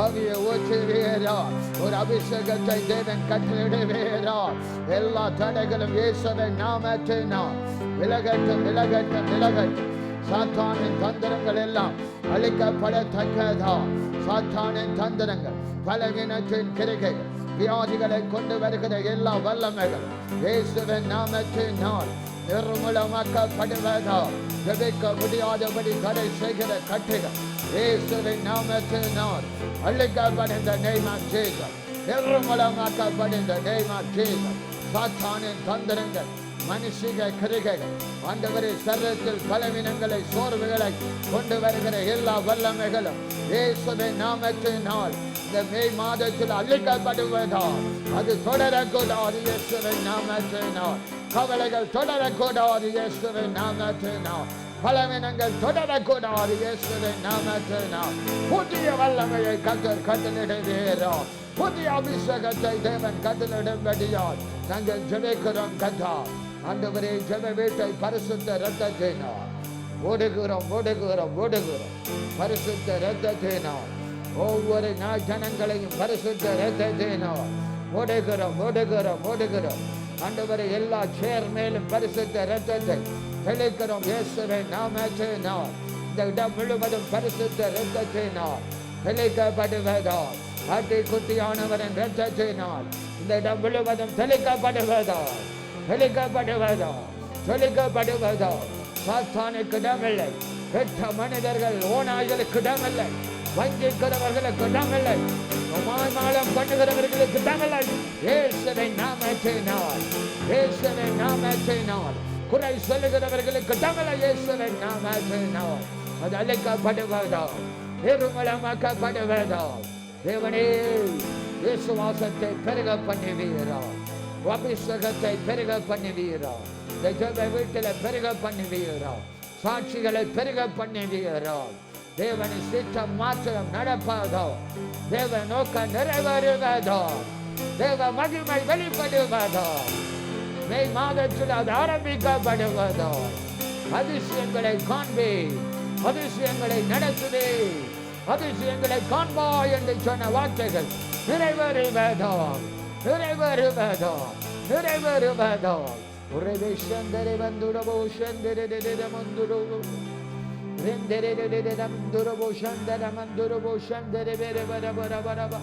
ஆவியை ஊற்றுவீரா ஒரு அபிஷேகத்தை தேவன் கட்டளையிடுவீரா எல்லா தடைகளும் இயேசுவின் நாமத்தினால் விலகட்டும் விலகட்டும் விலகட்டும் சாத்தானின் தந்திரங்கள் எல்லாம் அழிக்கப்படத்தக்கதா சாத்தானின் தந்திரங்கள் பலவீனத்தின் கிரிகைகள் வியாதிகளை கொண்டு வருகிற எல்லா வல்லமைகள் இயேசுவின் நாமத்தினால் நிர்மூலமாக்கப்படுவதா ஜெபிக்க முடியாதபடி தடை செய்கிற கட்டுகள் இயேசுவின் நாமத்தினால் அழிக்கப்படும் the name of Jesus நிர்மூலமாக்கப்படும் the name of Jesus சாத்தானின் தந்திரங்கள் மனுஷிக கிரிகைகள் ஆண்டவரே சரீரத்தில் பலவீனங்களை சோர்வுகளை கொண்டு வருகிற எல்லா வல்லமைகளும் இயேசுவின் நாமத்தினால் இந்த மே மாதத்தில் அழிக்கப்படுவதால் அது தொடரக்கூடாது இயேசுவின் நாமத்தினால். கவலைகள் தொடரக்கூடாது இயேசுவின் நாமத்தினால். பலவீனங்கள் தொடரக்கூடாது இயேசுவின் நாமத்தினால். புதிய வல்லமையை கர்த்தர் கட்டளையிடுகிறார். புதிய அபிஷேகத்தை தேவன் கட்டளையிடும்படியால் நாங்கள் ஜெபிக்கிறோம். கர்த்தா ஆண்டவரே ஜெப வீட்டை பரிசுத்த இரத்தத்தினால் ஓடுகிறோம் ஓடுகிறோம் ஓடுகிறோம். பரிசுத்த இரத்தத்தினால் ஒவ்வொரு ஜனங்களையும் பரிசுத்த இரத்தத்தினால் ஓடுகிறோம் ஓடுகிறோம் ஓடுகிறோம். ஆண்டவரே எல்லா சேர் மேலும் பரிசுத்த இரத்தத்தை தெளிக்கிறோம் இயேசுவின் நாமத்தினால். இந்த இடம் முழுவதும் பரிசுத்த இரத்தத்தினால் தெளிக்கப்படுவதால் ஆட்டுக்குட்டியானவரின் இரத்தத்தினால் இந்த இடம் முழுவதும் தெளிக்கப்படுவதால் தெளிக்கப்படுவதால் தெளிக்கப்படுவதால் சாத்தானுக்கு இடமில்லை. கெட்ட மனிதர்கள் ஓநாய்களுக்கு இடமில்லை. வஞ்சிக்கிறவர்களுக்கு இடமில்லை. மாயம் பண்ணுகிறவர்களுக்கு இடமில்லை. இயேசுவின் நாமத்தினால் இயேசுவின் நாமத்தினால் குறை சொல்லுகிறவர்களுக்கு இடமில்லை. இயேசுவின் நாமத்தினால் அது அழிக்கப்படுவதால் நிர்மலமாக்கப்படுவதால் தேவனே விசுவாசத்தை பெருக பண்ணுவீரால், அபிஷேகத்தை பெருக பண்ணுவீரால், வீட்டில் பெருக பண்ணுவீரால், சாட்சிகளை பெருக பண்ணுவீரால், தேவனை சித்தம் மாத்திரம் நடப்பதோ, தேவ நோக்க நிறைவேறுவதோ, தேவ மகிமை வெளிப்படுவதோ, மே மாதத்தில் அது ஆரம்பிக்கப்படுவதோ, அதிசயங்களை காண்பே, அதிசயங்களை நடத்துவே, அதிசயங்களை காண்பா என்று சொன்ன வார்த்தைகள் நிறைவேறுவதோ நிறைவேறுவதோ நிறைவேறுவதோ. ஒரு விஷந்தரை வந்துடவோ சந்தர மந்துடவோ ரெந்தரோ சந்தர மந்துரவோ சந்தர வேறு வர வர வரவா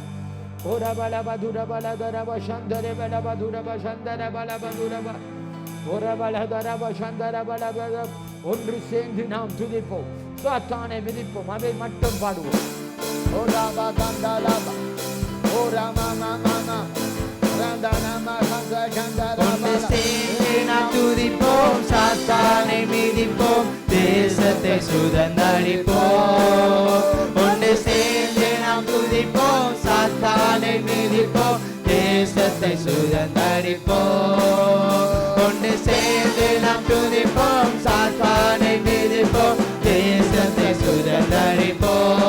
ஒரு பலபதுரபல தரவ சந்தர பலபதுரப சந்தர பலபதுரப ஒரு பலதரவ சந்தர பலபத. ஒன்று சேர்ந்து நாம் துதிப்போம், சாத்தானை மிதிப்போம், அதை மட்டும் பாடுவோம். ஓ ராபா கந்தாலாபா ஓ ராமா மாமா ரந்தனமா கந்தரபா. நாம் துதிப்போம், சாத்தானை மிதிப்போம், தேசத்தை சுதந்தரிப்போம். ஒன்று சேர்ந்து நாம் துதிப்போம், சாத்தானை மிதிப்போம், தேசத்தை சுதந்தரிப்போம். ஒன்று சேர்ந்து நாம் துதிப்போம், சாத்தானை மிதிப்போம், தேசத்தை சுதந்தரிப்போம்.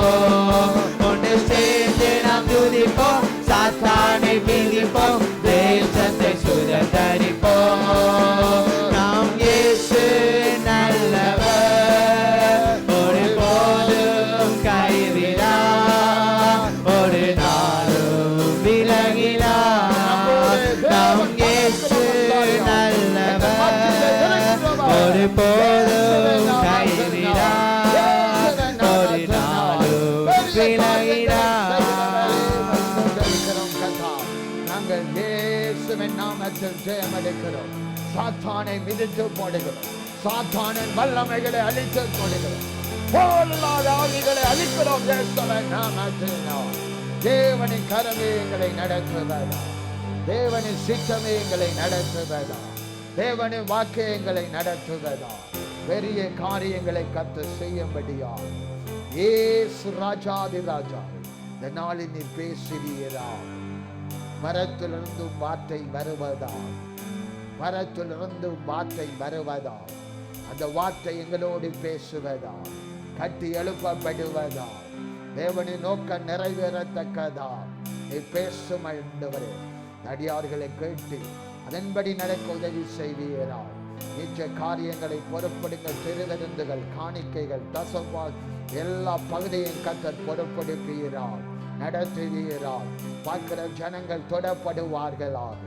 ஒன்று சேர்ந்து நாம் துதிப்போம், சாத்தானை மிதிப்போம், தேசத்தை சுதந்தரிப்போம். நாம் இயேசு நல்லவர், ஒரு போதும் கைவிடார், ஒரு நாளும் விலகினார். நாம் இயேசு நல்லவர், ஒரு போதும் கைவிடார், ஒரு நாளும் விலகினார். நாங்கள் இயேசுவின் நாமத்தில் ஜெயமளிக்கிறோம். சாத்தானை மிதித்து போடுகிறோம், சாத்தானின் வல்லமைகளை அழித்து போடுகிறோம், போலாத ஆவிகளை அழிக்கிறோம். இயேசுவின் நாமத்தினால் தேவனின் கரமே எங்களை நடத்துவதா, தேவனின் சித்தமே எங்களை நடத்துவதா, தேவனின் வாக்கே எங்களை நடத்துவதா, பெரிய காரியங்களை கத்து செய்யும்படியா இயேசு ராஜாதி ராஜா இந்த நாளில் நீர் பேசுவீரா. மரத்திலிருந்தும் வார்த்தை வருவதா, மரத்திலிருந்தும் வார்த்தை வருவதா, அந்த வார்த்தை எங்களோடு பேசுவதா, கட்டி எழுப்பப்படுவதா, தேவனின் நோக்கம் நிறைவேறத்தக்கதா நீ பேசும் ஆண்டவரே. அடியார்களை கேட்டு அதன்படி நடக்க உதவி செய்வீரா. நிச்ச காரியங்களை பொறுப்படுங்க. திருவிருந்துகள், காணிக்கைகள், தசவால் எல்லா பகுதியையும் கர்த்தர் பொறுப்படுப்பீரால் நடத்துவீரால். பார்க்கிற ஜனங்கள் தொடப்படுவார்களாக.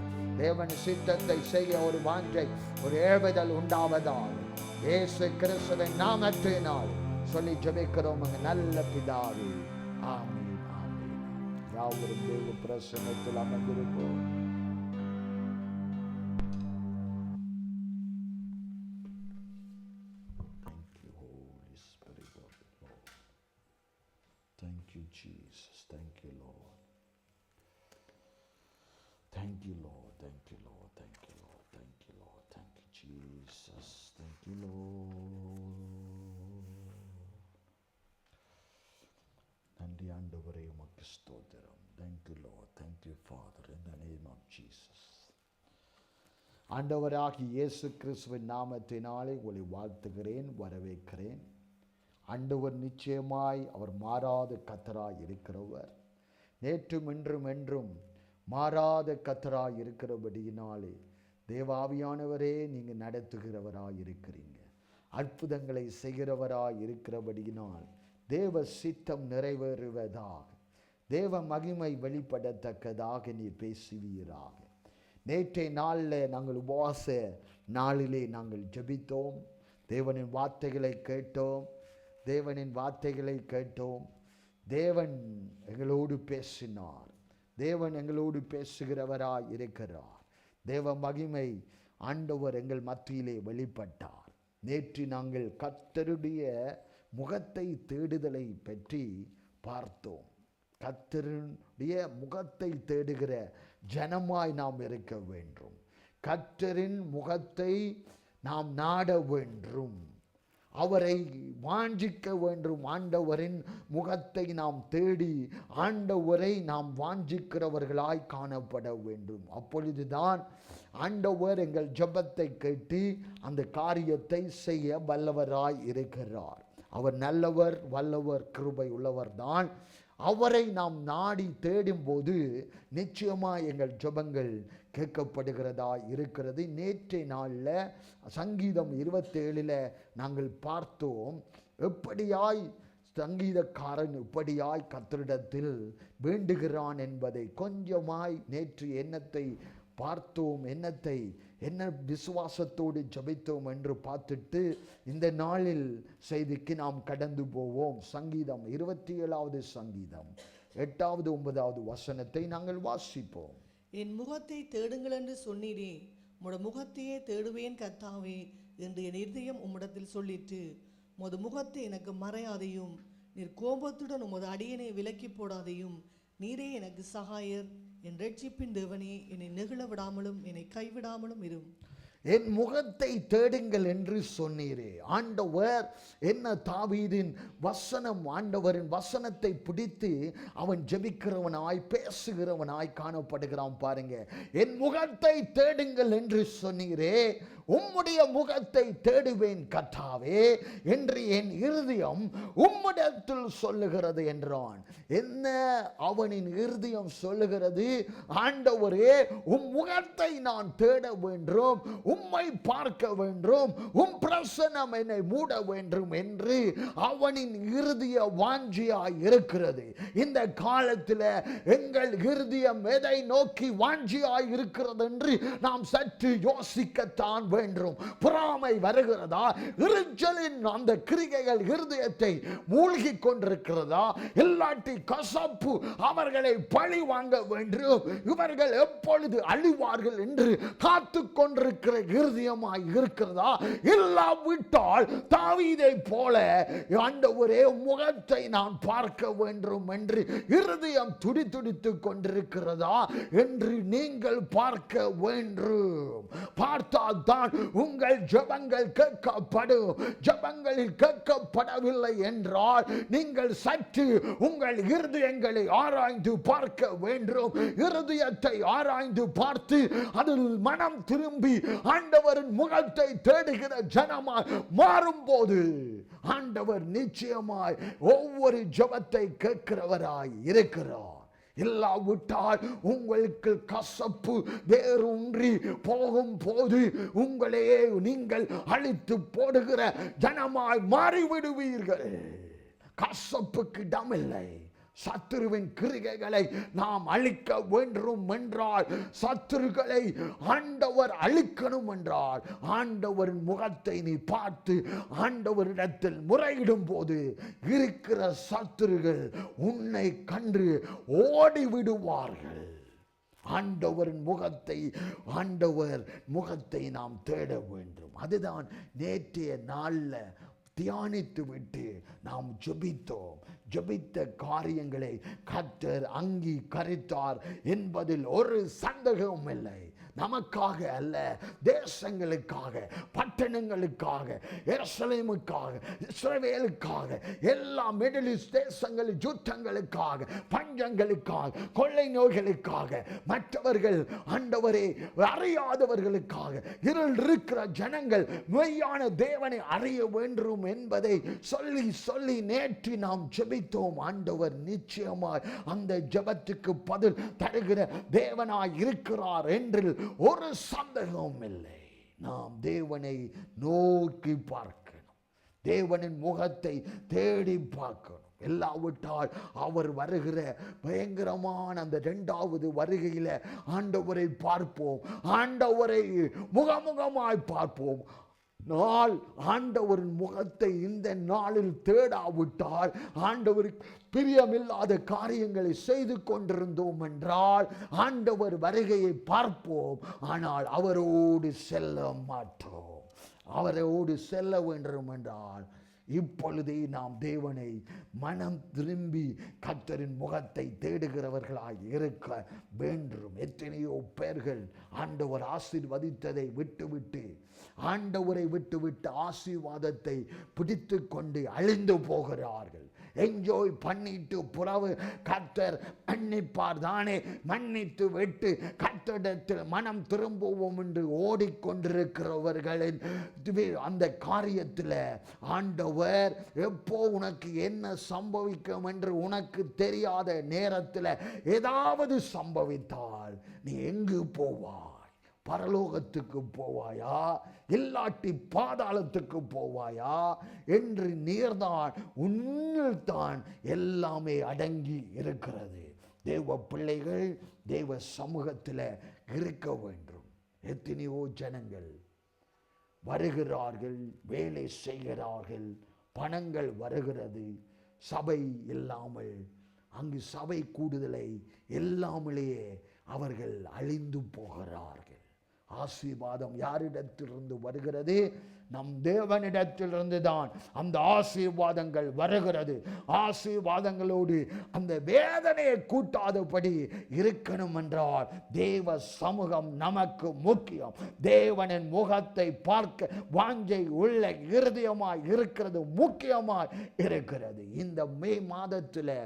தேவன் சித்தத்தை செய்ய ஒரு வாஞ்சை, ஒரு ஏவுதல் உண்டாவதால் இயேசு கிறிஸ்துவின் நாமத்தினால் சொல்லி ஜெபிக்கிறோம் நல்ல பிதாவே. ஆமென் ஆமென். யாவரும் தேவ பிரசன்னத்தில் அமர்ந்திருப்போம். Thank you, Jesus. Thank you, Lord. Thank you, Lord. Thank you, Lord. Thank you, Lord. Thank you, Lord. Thank you, Jesus. Jesus. Thank you, Lord. நன்றி ஆண்டவரே, உமக்கு ஸ்தோத்திரம். Thank you, Lord. Thank you, Father, in the name of Jesus. ஆண்டவராகிய இயேசு கிறிஸ்துவின் நாமத்தினாலே உங்களை வாழ்த்துகிறேன், வரவேற்கிறேன். ஆண்டவர் நிச்சயமாய் அவர் மாறாத கர்த்தராய் இருக்கிறவர். நேற்றும் இன்றும் என்றும் மாறாத கர்த்தராய் இருக்கிறபடியினாலே தேவாவியானவரே நீங்கள் நடத்துகிறவராய் இருக்கிறீங்க. அற்புதங்களை செய்கிறவராய் இருக்கிறபடியினால் தேவ சித்தம் நிறைவேறுவதாக, தேவ மகிமை வெளிப்படத்தக்கதாக நீ பேசுவீராக. நேற்றைய நாளில் நாங்கள் உபவாச நாளிலே நாங்கள் ஜெபித்தோம், தேவனின் வார்த்தைகளை கேட்டோம். தேவன் எங்களோடு பேசினார். தேவன் எங்களோடு பேசுகிறவராய் இருக்கிறார். தேவ மகிமை ஆண்டவர் எங்கள் மத்தியிலே வெளிப்பட்டார். நேற்று நாங்கள் கர்த்தருடைய முகத்தை தேடுதலை பற்றி பார்த்தோம். கர்த்தருடைய முகத்தை தேடுகிற ஜனமாய் நாம் இருக்க வேண்டும். கர்த்தரின் முகத்தை நாம் நாட வேண்டும், அவரை வாஞ்சிக்க வேண்டும். ஆண்டவரின் முகத்தை நாம் தேடி ஆண்டவரை நாம் வாஞ்சிக்கிறவர்களாய் காணப்பட வேண்டும். அப்பொழுதுதான் ஆண்டவர் எங்கள் ஜெபத்தை கேட்டு அந்த காரியத்தை செய்ய வல்லவராய் இருக்கிறார். அவர் நல்லவர், வல்லவர், கிருபை உள்ளவர் தான். அவரை நாம் நாடி தேடும்போது நிச்சயமாக எங்கள் ஜெபங்கள் கேட்கப்படுகிறதா இருக்கிறது. நேற்றைய நாளில் சங்கீதம் 27 நாங்கள் பார்த்தோம், எப்படியாய் சங்கீதக்காரன் எப்படியாய் கர்த்தரிடத்தில் வேண்டுகிறான் என்பதை கொஞ்சமாய் நேற்று எண்ணத்தை பார்த்தோம். என்ன விசுவாசத்தோடு ஜெபித்தோம் என்று பார்த்துட்டு இந்த நாளில் செய்திக்கு நாம் கடந்து போவோம். சங்கீதம் 27வது சங்கீதம் 8வது 9வது வசனத்தை நாங்கள் வாசிப்போம். என் முகத்தை தேடுங்கள் என்று சொன்னீரே, உமது முகத்தையே தேடுவேன் கர்த்தாவே என்று என் இருதயம் உம்மிடத்தில் சொல்லிட்டு, உமது முகத்தை எனக்கு மறையாதையும், நீர் கோபத்துடன் உமது அடியனை விலக்கி போடாதையும், நீரே எனக்கு சகாயர், என் ரட்சிப்பின் தேவனே, என்னை நெகிழ விடாமலும் என்னை கைவிடாமலும் இரும். என் முகத்தை தேடுங்கள் என்று சொன்னீரே. ஆண்டவர் என்ன தாவீதின் வசனம், ஆண்டவரின் வசனத்தை பிடித்து அவன் ஜெபிக்கிறவனாய் பேசுகிறவனாய் காணப்படுகிறான். பாருங்க, என் முகத்தை தேடுங்கள் என்று சொன்னீரே, உம்முடைய முகத்தை தேடுவேன் கர்த்தாவே என்று என் இருதயம் உம்மிடத்தில் சொல்லுகிறது என்றான். என்ன அவனின் இருதயம் சொல்லுகிறது? ஆண்டவரே, உம் முகத்தை நான் தேட வேண்டும், உம்மை பார்க்க வேண்டும், உம் பிரசன்னம் என்னை மூட வேண்டும் என்று அவனின் இருதய வாஞ்சியாய் இருக்கிறது. இந்த காலத்தில் எங்கள் இருதயம் எதை நோக்கி வாஞ்சியாய் இருக்கிறது என்று நாம் சற்று யோசிக்கத்தான் வேண்டும். பொறாமை வருகிறதா? எரிச்சலின் அந்த கிரிகைகள் இருதயத்தை மூழ்கி கொண்டிருக்கிறதா? இல்லாட்டி கசப்பு அவர்களை பழி வாங்க வேண்டும், இவர்கள் எப்பொழுது அழிவார்கள் என்று காத்து கொண்டிருக்கிற இருதயமாய் இருக்கிறதா? இல்லாவிட்டால் தாவீதை போல ஆண்டவரே முகத்தை நான் பார்க்க வேண்டும் என்று இருதயம் துடித்துடித்துக் கொண்டிருக்கிறதா என்று நீங்கள் பார்க்க வேண்டும். பார்த்தால் தான் உங்கள் ஜெபங்கள் கேட்கப்படும். ஜெபங்களில் கேட்கப்படவில்லை என்றால் நீங்கள் சற்று உங்கள் இருதயங்களை ஆராய்ந்து பார்க்க வேண்டும். இருதயத்தை ஆராய்ந்து பார்த்து அதில் மனம் திரும்பி ஆண்டவரின் முகத்தை தேடுகிற ஜனமாய் மாறும்போது ஆண்டவர் நிச்சயமாய் ஒவ்வொரு ஜெபத்தை கேட்கிறவராய் இருக்கிறார். இல்லாவிட்டால் உங்களுக்கு கசப்பு வேரூன்றி போகும் போது உங்களையே நீங்கள் அழித்து போடுகிற ஜனமாய் மாறிவிடுவீர்கள். கசப்புக்கு இடமில்லை. சத்துருவின் கிரிகைகளை நாம் அழிக்க வேண்டும் என்றால், சத்துருக்களை ஆண்டவர் அழிக்கணும் என்றால், ஆண்டவரின் முகத்தை நீ பார்த்து ஆண்டவரிடத்தில் முறையிடும் போது இருக்கிற சத்துருகள் உன்னை கண்டு ஓடிவிடுவார்கள். ஆண்டவரின் முகத்தை நாம் தேட வேண்டும். அதுதான் நேற்றைய நாளில் தியானித்து விட்டு நாம் ஜெபித்தோம். ஜெபித்த காரியங்களை கர்த்தர் அங்கீகரித்தார் என்பதில் ஒரு சந்தேகமும் இல்லை. நமக்காக அல்ல, தேசங்களுக்காக, பட்டணங்களுக்காக, எருசலேமுக்காக, இஸ்ரவேலுக்காக, எல்லா மிடில் ஈஸ்ட் தேசங்களில் யுத்தங்களுக்காக, பஞ்சங்களுக்காக, கொள்ளை நோய்களுக்காக, மற்றவர்கள் ஆண்டவரே அறியாதவர்களுக்காக, இருள் இருக்கிற ஜனங்கள் மெய்யான தேவனை அறிய வேண்டும் என்பதை சொல்லி சொல்லி நேற்று நாம் ஜெபித்தோம். ஆண்டவர் நிச்சயமாய் அந்த ஜெபத்துக்கு பதில் தருகிற தேவனாய் இருக்கிறார் என்று ஒரு சந்தேகமும் இல்லை. நாம் தேவனை நோக்கி பார்க்கணும், தேவனின் முகத்தை தேடி பார்க்கணும். எல்லாவிட்டால் அவர் வருகிற பயங்கரமான அந்த 2வது வருகையில ஆண்டவரை பார்ப்போம், ஆண்டவரை முகமுகமாய் பார்ப்போம். ஆண்டவரின் முகத்தை இந்த நாளில் தேடாவிட்டால், ஆண்டவருக்கு பிரியமில்லாத காரியங்களை செய்து கொண்டிருந்தோம் என்றால் ஆண்டவர் வருகையை பார்ப்போம், ஆனால் அவரோடு செல்ல மாட்டோம். அவரோடு செல்ல வேண்டும் என்றால் இப்பொழுதே நாம் தேவனை மனம் திரும்பி கர்த்தரின் முகத்தை தேடுகிறவர்களாய் இருக்க வேண்டும். எத்தனையோ பேர்கள் ஆண்டவர் ஆசீர்வதித்ததை விட்டுவிட்டு, ஆண்டவரை விட்டுவிட்டு ஆசீர்வாதத்தை பிடித்து கொண்டு அழிந்து போகிறார்கள். என்ஜாய் பண்ணிட்டு புறவு கர்த்தர் மன்னிப்பார் தானே, மன்னித்து விட்டு கர்த்தரிடத்தில் மனம் திரும்புவோம் என்று ஓடிக்கொண்டிருக்கிறவர்களின் அந்த காரியத்தில் ஆண்டவர் எப்போ உனக்கு என்ன சம்பவிக்கும் என்று உனக்கு தெரியாத நேரத்தில் ஏதாவது சம்பவித்தால் நீ எங்கு போவாய்? பரலோகத்துக்கு போவாயா, இல்லாட்டி பாதாளத்துக்கு போவாயா என்று நீர்தான், உன்னில் தான் எல்லாமே அடங்கி இருக்கிறது. தேவ பிள்ளைகள் தேவ சமூகத்தில் இருக்க வேண்டும். எத்தனையோ ஜனங்கள் வருகிறார்கள், வேலை செய்கிறார்கள், பணங்கள் வருகிறது, சபை இல்லாமல், அங்கு சபை கூடுதலை இல்லாமலேயே அவர்கள் அழிந்து போகிறார்கள். ஆசீர்வாதம் யாரிடத்திலிருந்து வருகிறது? நம் தேவனிடத்திலிருந்து தான் அந்த ஆசீர்வாதங்கள் வருகிறது. ஆசீர்வாதங்களோடு அந்த வேதனையை கூட்டாதபடி இருக்கணும் என்றால் தேவ சமூகம் நமக்கு முக்கியம். தேவனின் முகத்தை பார்க்க வாஞ்சை உள்ள இருதயமாய் இருக்கிறது முக்கியமாய் இருக்கிறது. இந்த மே மாதத்தில்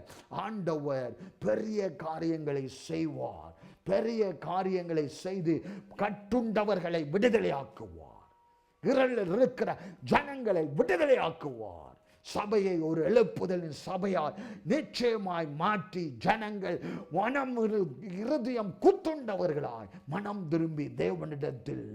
ஆண்டவர் பெரிய காரியங்களை செய்வார். பெரிய காரியங்களை செய்து கட்டுண்டவர்களை விடுதலையாக்குவார். இருளில் இருக்கிற ஜனங்களை விடுதலையாக்குவார். சபையை ஒரு எழுப்புதலின் சபையால் நிச்சயமாய் மாற்றி ஜனங்கள் மனம் இருதயம் குத்துண்டவர்களாய் மனம் திரும்பி தேவனிடத்தில்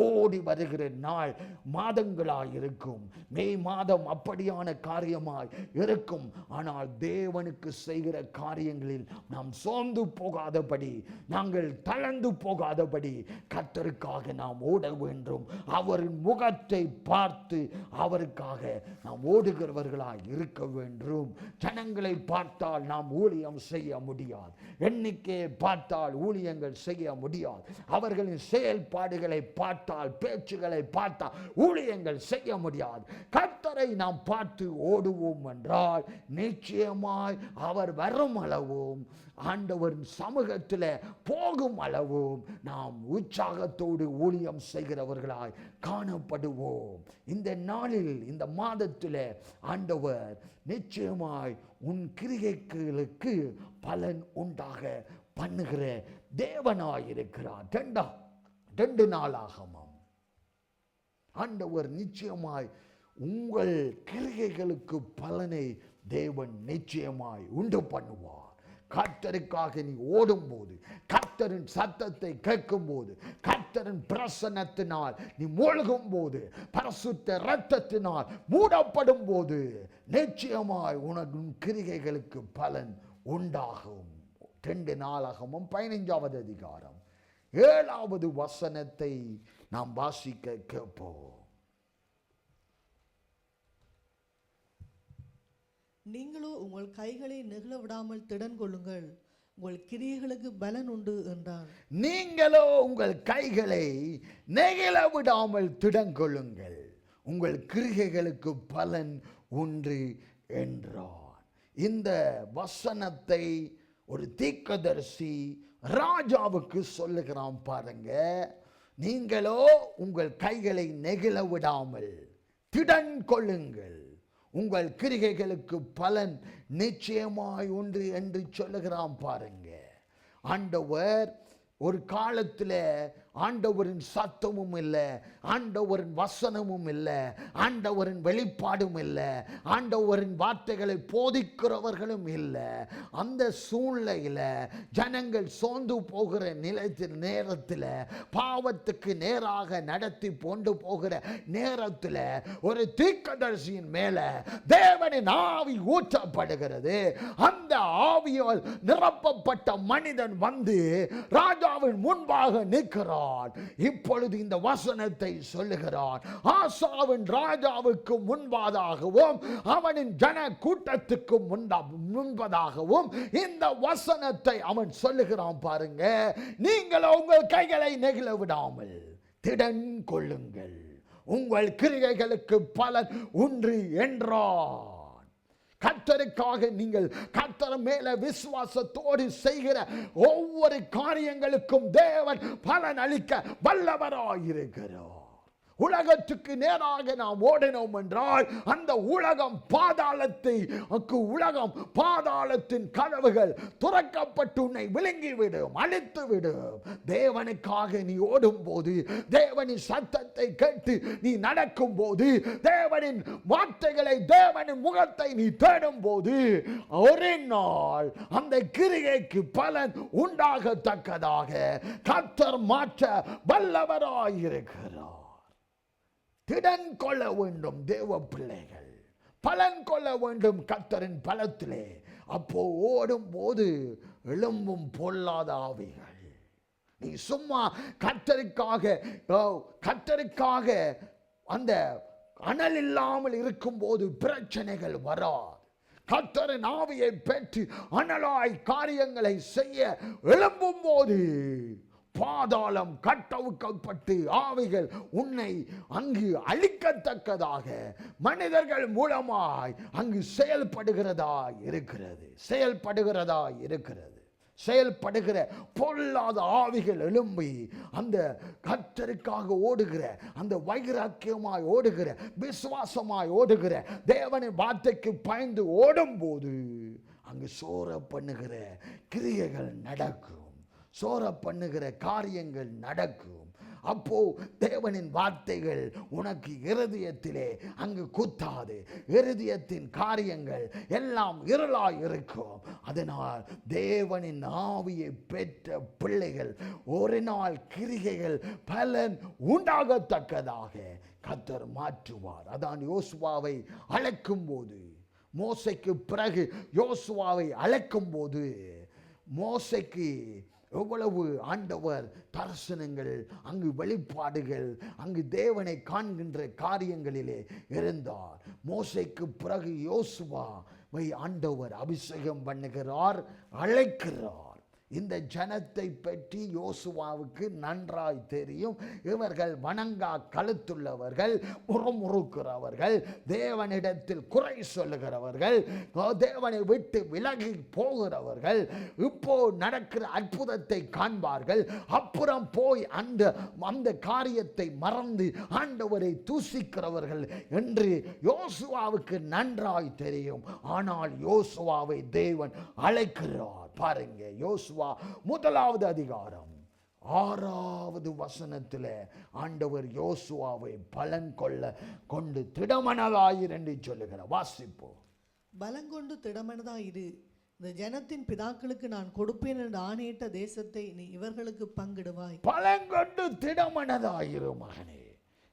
ஓடி வருகிற நாள் மாதங்களாய் இருக்கும். மே மாதம் அப்படியான காரியமாய் இருக்கும். ஆனால் தேவனுக்கு செய்கிற காரியங்களில் நாம் சோர்ந்து போகாதபடி, நாங்கள் தளர்ந்து போகாதபடி கர்த்தருக்காக நாம் ஓட வேண்டும். அவரின் முகத்தை பார்த்து அவருக்காக நாம் ஓடுகிறவர் இருக்க வேண்டும். ஜனங்களை பார்த்தால் நாம் ஊழியம் செய்ய முடியாது. எண்ணிக்கையை பார்த்தால் ஊழியங்கள் செய்ய முடியாது. அவர்களின் செயல்பாடுகளை பார்த்தால், பேச்சுகளை பார்த்தால் ஊழியங்கள் செய்ய முடியாது. கர்த்தரை நாம் பார்த்து ஓடுவோம் என்றால் நிச்சயமாய் அவர் வரும் அளவும், ஆண்டவரின் சமூகத்தில் போகும் அளவும் நாம் உற்சாகத்தோடு ஊழியம் செய்கிறவர்களாய் காணப்படுவோம். இந்த நாளில், இந்த மாதத்தில் ஆண்டவர் நிச்சயமாய் உன் கிரியைகளுக்கு பலன் உண்டாக பண்ணுகிற தேவனாயிருக்கிறார். 2 நாளாகமம் ஆண்டவர் நிச்சயமாய் உங்கள் கிரியைகளுக்கு பலனை தேவன் நிச்சயமாய் உண்டு பண்ணுவார். கர்த்தருக்காக நீ ஓடும் போது, கர்த்தரின் சத்தத்தை கேட்கும் போது, கர்த்தரின் பிரசன்னத்தினால் நீ மூழ்கும் போது, பரிசுத்த இரத்தத்தினால் மூடப்படும் போது நிச்சயமாய் உனக்கு கிரிகைகளுக்கு பலன் உண்டாகும். 2 நாளாகமம் 15வது அதிகாரம் 7வது வசனத்தை நாம் வாசிக்க கேட்போம். நீங்களோ உங்கள் கைகளை நெகிழ விடாமல் திடன் கொள்ளுங்கள், உங்கள் கிரியைகளுக்கு பலன் உண்டு என்றார். நீங்களோ உங்கள் கைகளை நெகிழ விடாமல் திடன் கொள்ளுங்கள், உங்கள் கிரியைகளுக்கு பலன் உண்டு என்றார். இந்த வசனத்தை ஒரு தீர்க்கதரிசி ராஜாவுக்கு சொல்லுகிறான் பாருங்க, நீங்களோ உங்கள் கைகளை நெகிழ விடாமல் திடன் கொள்ளுங்கள், உங்கள் கிரிகைகளுக்கு பலன் நிச்சயமாய் உண்டு என்று சொல்லுகிறான் பாருங்க. ஆண்டவர் ஒரு காலத்தில் ஆண்டவரின் சத்தமும் இல்லை, ஆண்டவரின் வசனமும் இல்லை, ஆண்டவரின் வெளிப்பாடும் இல்லை, ஆண்டவரின் வார்த்தைகளை போதிக்கிறவர்களும் இல்லை. அந்த சூழ்நிலையில் ஜனங்கள் சோர்ந்து போகிற நேரத்தில், பாவத்துக்கு நேராக நடத்தி கொண்டு போகிற நேரத்தில் ஒரு தீர்க்கதரிசியின் மேலே தேவனின் ஆவி ஊற்றப்படுகிறது. அந்த ஆவியால் நிரப்பப்பட்ட மனிதன் வந்து ராஜாவின் முன்பாக நிற்கிறான். இப்பொழுது இந்த வசனத்தை சொல்லுகிறான். ஆசாவின் ராஜாவுக்கு முன்பாகவும் அவனின் ஜன கூட்டத்துக்கு முன்பதாகவும் இந்த வசனத்தை அவன் சொல்லுகிறான் பாருங்க. நீங்கள் உங்கள் கைகளை நெகிழ விடாமல் திடன் கொள்ளுங்கள், உங்கள் கிரியைகளுக்கு பலன் உண்டு என்றான். கர்த்தருக்காக நீங்கள் கர்த்தர் மேல விசுவாசத்தோடு செய்கிற ஒவ்வொரு காரியங்களுக்கும் தேவன் பலன் அளிக்க வல்லவராயிருக்கிறார். உலகத்துக்கு நேராக நாம் ஓடினோம் என்றால் அந்த உலகம் பாதாளத்தின் கதவுகள் துறக்கப்பட்டு உன்னை விழுங்கிவிடும், அழித்துவிடும். தேவனுக்காக நீ ஓடும் போது, தேவனின் சத்தத்தை கேட்டு நீ நடக்கும் போது, தேவனின் வார்த்தைகளை, தேவனின் முகத்தை நீ தேடும் போது, ஒரு நாள் அந்த கிரியைக்கு பலன் உண்டாகத்தக்கதாக கர்த்தர் மாற்ற வல்லவராயிருக்கிறார். திடன் கொள்ள வேண்டும் தேவ பிள்ளைகள், பலன் கொள்ள வேண்டும் கர்த்தரின் பலத்திலே. அப்போ ஓடும் போது எழும்பும் பொல்லாத ஆவிகள். நீ சும்மா கர்த்தருக்காக அந்த அனல் இல்லாமல் இருக்கும் போது பிரச்சனைகள் வராது. கர்த்தரின் ஆவியை பெற்று அனலாய் காரியங்களை செய்ய எழும்பும் போது பாதாளம் கட்டவுக்கப்பட்டு ஆவிகள் உன்னை அங்கு அழிக்கத்தக்கதாக மனிதர்கள் மூலமாய் அங்கு செயல்படுகிறதா இருக்கிறது. செயல்படுகிற பொல்லாத ஆவிகள் எழும்பி அந்த கர்த்தருக்காக ஓடுகிற, அந்த வைராக்கியமாய் ஓடுகிற, விசுவாசமாய் ஓடுகிற, தேவனின் வார்த்தைக்கு பயந்து ஓடும் போது அங்கு சோர பண்ணுகிற கிரியைகள் நடக்கும், சோர பண்ணுகிற காரியங்கள் நடக்கும். அப்போ தேவனின் வார்த்தைகள் உனக்கு இருதயத்திலே அங்கு குத்தாது. இருதயத்தின் காரியங்கள் எல்லாம் இருளாய் இருக்கும். அதனால் தேவனின் ஆவியை பெற்ற பிள்ளைகள் ஒரு நாள் கிரிகைகள் பலன் உண்டாகத்தக்கதாக கர்த்தர் மாற்றுவார். அதான் யோசுவாவை அழைக்கும் போது, மோசைக்கு பிறகு யோசுவாவை அழைக்கும் போது, மோசைக்கு எவ்வளவு ஆண்டவர் தரிசனங்கள், அங்கு வெளிப்பாடுகள், அங்கு தேவனை காண்கின்ற காரியங்களிலே இருந்தார். மோசைக்கு பிறகு யோசுவாவை ஆண்டவர் அபிஷேகம் பண்ணுகிறார், அழைக்கிறார். இந்த ஜனத்தை பற்றி யோசுவாவுக்கு நன்றாய் தெரியும். இவர்கள் வணங்கா கழுத்துள்ளவர்கள், முறுமுறுக்கிறவர்கள், தேவனிடத்தில் குறை சொல்லுகிறவர்கள், தேவனை விட்டு விலகி போகிறவர்கள். இப்போ நடக்கிற அற்புதத்தை காண்பார்கள், அப்புறம் போய் அந்த காரியத்தை மறந்து ஆண்டவரை தூசிக்கிறவர்கள் என்று யோசுவாவுக்கு நன்றாய் தெரியும். ஆனால் யோசுவாவை தேவன் அழைக்கிறார். பாருங்க, யோசுவா 1வது அதிகாரம் 6வது வசனத்தில் ஆண்டவர் யோசுவாவை பலன் கொண்டு திடமனதாயிரு என்று சொல்லுகிறார். வாசிப்போம். பலங்கொண்டு திடமனதாயிரு, இந்த ஜனத்தின் பிதாக்களுக்கு நான் கொடுப்பேன் என்று ஆணையிட்ட தேசத்தை நீ இவர்களுக்கு பங்கிடுவாய். பலங்கொண்டு திடமனதாயிரு மகனே,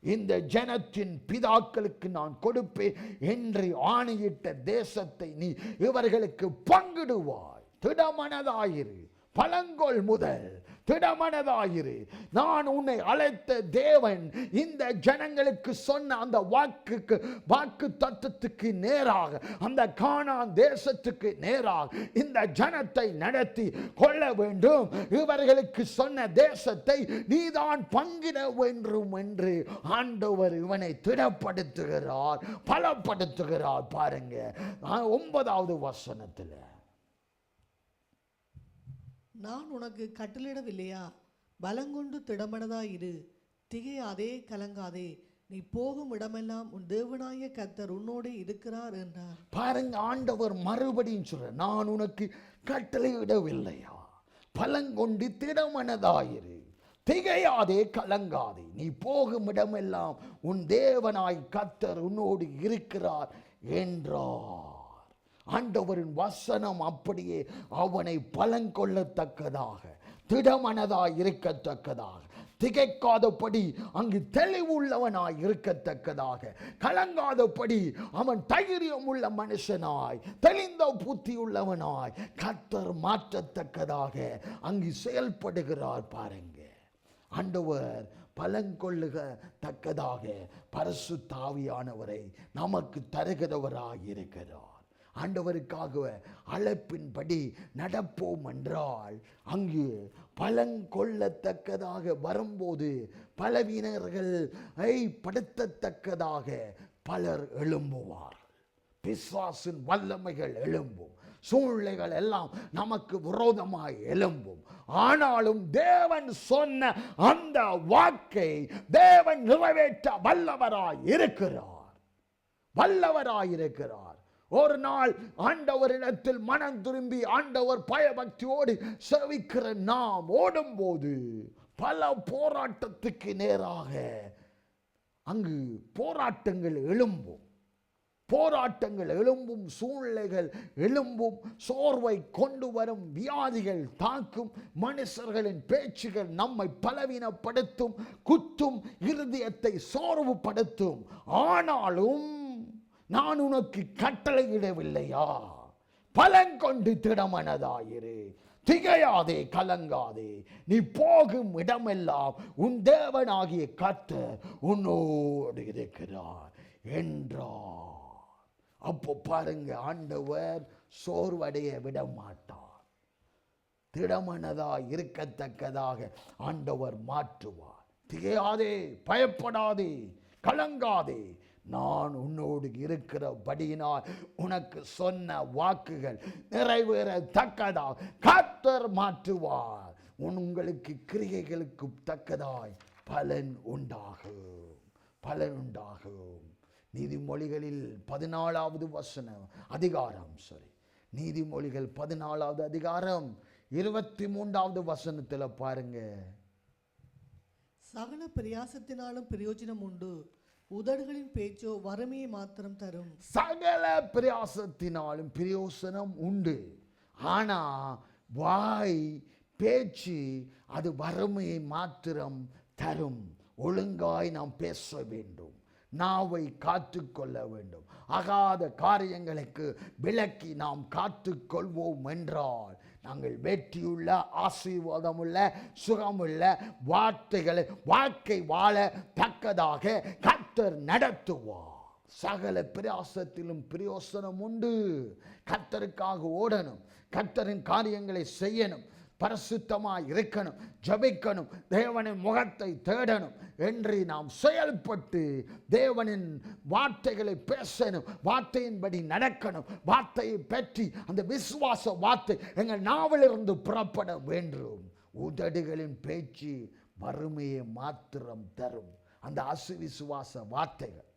இந்த ஜனத்தின் பிதாக்களுக்கு நான் கொடுப்பேன் என்று ஆணையிட்ட தேசத்தை நீ இவர்களுக்கு பங்கிடுவாய். திடமனதாயிரு, பலங்கொள் முதல் திடமனதாயிரு. நான் உன்னை அழைத்த தேவன் இந்த ஜனங்களுக்கு சொன்ன அந்த வாக்கு தத்துவத்துக்கு நேராக, அந்த கானான் தேசத்துக்கு நேராக இந்த ஜனத்தை நடத்தி கொள்ள வேண்டும். இவர்களுக்கு சொன்ன தேசத்தை நீதான் பங்கிட வேண்டும் என்று ஆண்டவர் இவனை திடப்படுத்துகிறார், பலப்படுத்துகிறார். பாருங்க 9வது வசனத்தில், நான் உனக்கு கட்டளிடவில்லையா? பலங்கொண்டு திடமனதாயிரு, திகையாதே, கலங்காதே, நீ போகும் இடமெல்லாம் உன் தேவனாய கர்த்தர் உன்னோடு இருக்கிறார் என்றார். பாருங்க, ஆண்டவர் மறுபடியும் சொல்ற, நான் உனக்கு கட்டளையிடவில்லையா? பலங்கொண்டு திடமனதாயிரு, திகையாதே, கலங்காதே, நீ போகும் இடமெல்லாம் உன் தேவனாய் கர்த்தர் உன்னோடு இருக்கிறார் என்றார். ஆண்டவரின் வசனம் அப்படியே அவனை பலங்கொள்ளத்தக்கதாக, திடமனதாய் இருக்கத்தக்கதாக, திகைக்காதபடி அங்கு தெளிவுள்ளவனாய் இருக்கத்தக்கதாக, கலங்காதபடி அவன் தைரியம் உள்ள மனுஷனாய், தெளிந்த புத்தி உள்ளவனாய் கர்த்தர் மாற்றத்தக்கதாக அங்கு செயல்படுகிறார். பாருங்க, ஆண்டவர் பலங்கொள்ளுகத்தக்கதாக பரிசுத்த ஆவியானவரை நமக்கு தருகிறவராய் இருக்கிறார். ஆண்டவருக்காக அழைப்பின்படி நடப்போம் என்றால் அங்கு பலங்கொள்ளத்தக்கதாக வரும்போது பலவீனர்களை படுத்தத்தக்கதாக பலர் எழும்புவார்கள். பிசாசின் வல்லமைகள் எழும்பும், சூழ்நிலைகள் எல்லாம் நமக்கு விரோதமாய் எழும்பும். ஆனாலும் தேவன் சொன்ன அந்த வாக்கை தேவன் நிறைவேற்ற வல்லவராய் இருக்கிறார். ஒரு நாள் ஆண்டவரிடத்தில் மனம் திரும்பி ஆண்டவர் பயபக்தியோடு சேவிக்கிற நாம் ஓடும்போது பல போராட்டத்துக்கு நேராக அங்கு போராட்டங்கள் எழும்பும், சூழ்நிலைகள் எழும்பும், சோர்வை கொண்டு வரும், வியாதிகள் தாக்கும், மனுஷர்களின் பேச்சுகள் நம்மை பலவீனப்படுத்தும், குத்தும், இருதயத்தை சோர்வுபடுத்தும். ஆனாலும் நான் உனக்கு கட்டளையிடவில்லையா? பலங்கொண்டு திடமனதாயிரு, திகையாதே, கலங்காதே, நீ போகும் இடமெல்லாம் உன் தேவனாகிய கர்த்தர் உன்னோடு இருக்கிறார் என்றார். அப்போ பாருங்க, ஆண்டவர் சோர்வடைய விட மாட்டார். திடமனதாய் இருக்கத்தக்கதாக ஆண்டவர் மாற்றுவார். திகையாதே, பயப்படாதே, கலங்காதே, நான் உன்னோடு இருக்கிறபடியினால் உனக்கு சொன்ன வாக்குகள் நிறைவேறத்தக்கதாக கர்த்தர் மாற்றுவார். உங்களுக்கு கிரியைகளுக்கு தக்கதாய் பலன் உண்டாகும். நீதிமொழிகளில் 14வது அதிகாரம், நீதிமொழிகள் 14வது அதிகாரம் 23வது வசனத்தில் பாருங்க, சகல பிரயாசத்தினாலும் பிரயோஜனம் உண்டு, உதடுகளின் பேச்சோ வறுமையை மாத்திரம் தரும். சகல பிரயாசத்தினாலும் பிரயோசனம் உண்டு, ஆனா வாய் பேச்சு அது வறுமையை மாத்திரம் தரும். ஒழுங்காய் நாம் பேச வேண்டும், நாவை காத்து கொள்ள வேண்டும். ஆகாத காரியங்களுக்கு விலக்கி நாம் காத்து கொள்வோம் என்றால் நாங்கள் வெற்றியுள்ள, ஆசீர்வாதமுள்ள, சுகமுள்ள வார்த்தைகளை வாழ்க்கை வாழ தக்கதாக கர்த்தர் நடத்துவார். சகல பிரயாசத்திலும் பிரயோசனம் உண்டு. கர்த்தருக்காக ஓடணும், கர்த்தரின் காரியங்களை செய்யணும், பரிசுத்தமாய் இருக்கணும், ஜெபிக்கணும், தேவனின் முகத்தை தேடணும் என்று நாம் செயல்பட்டு தேவனின் வார்த்தைகளை பேசணும், வார்த்தையின்படி நடக்கணும். வார்த்தையை பற்றி அந்த விசுவாச வார்த்தை எங்கள் நாவிலிருந்து புறப்பட வேண்டும். உதடுகளின் பேச்சு வறுமையை மாத்திரம் தரும். அந்த அசுவிசுவாச வார்த்தைகள்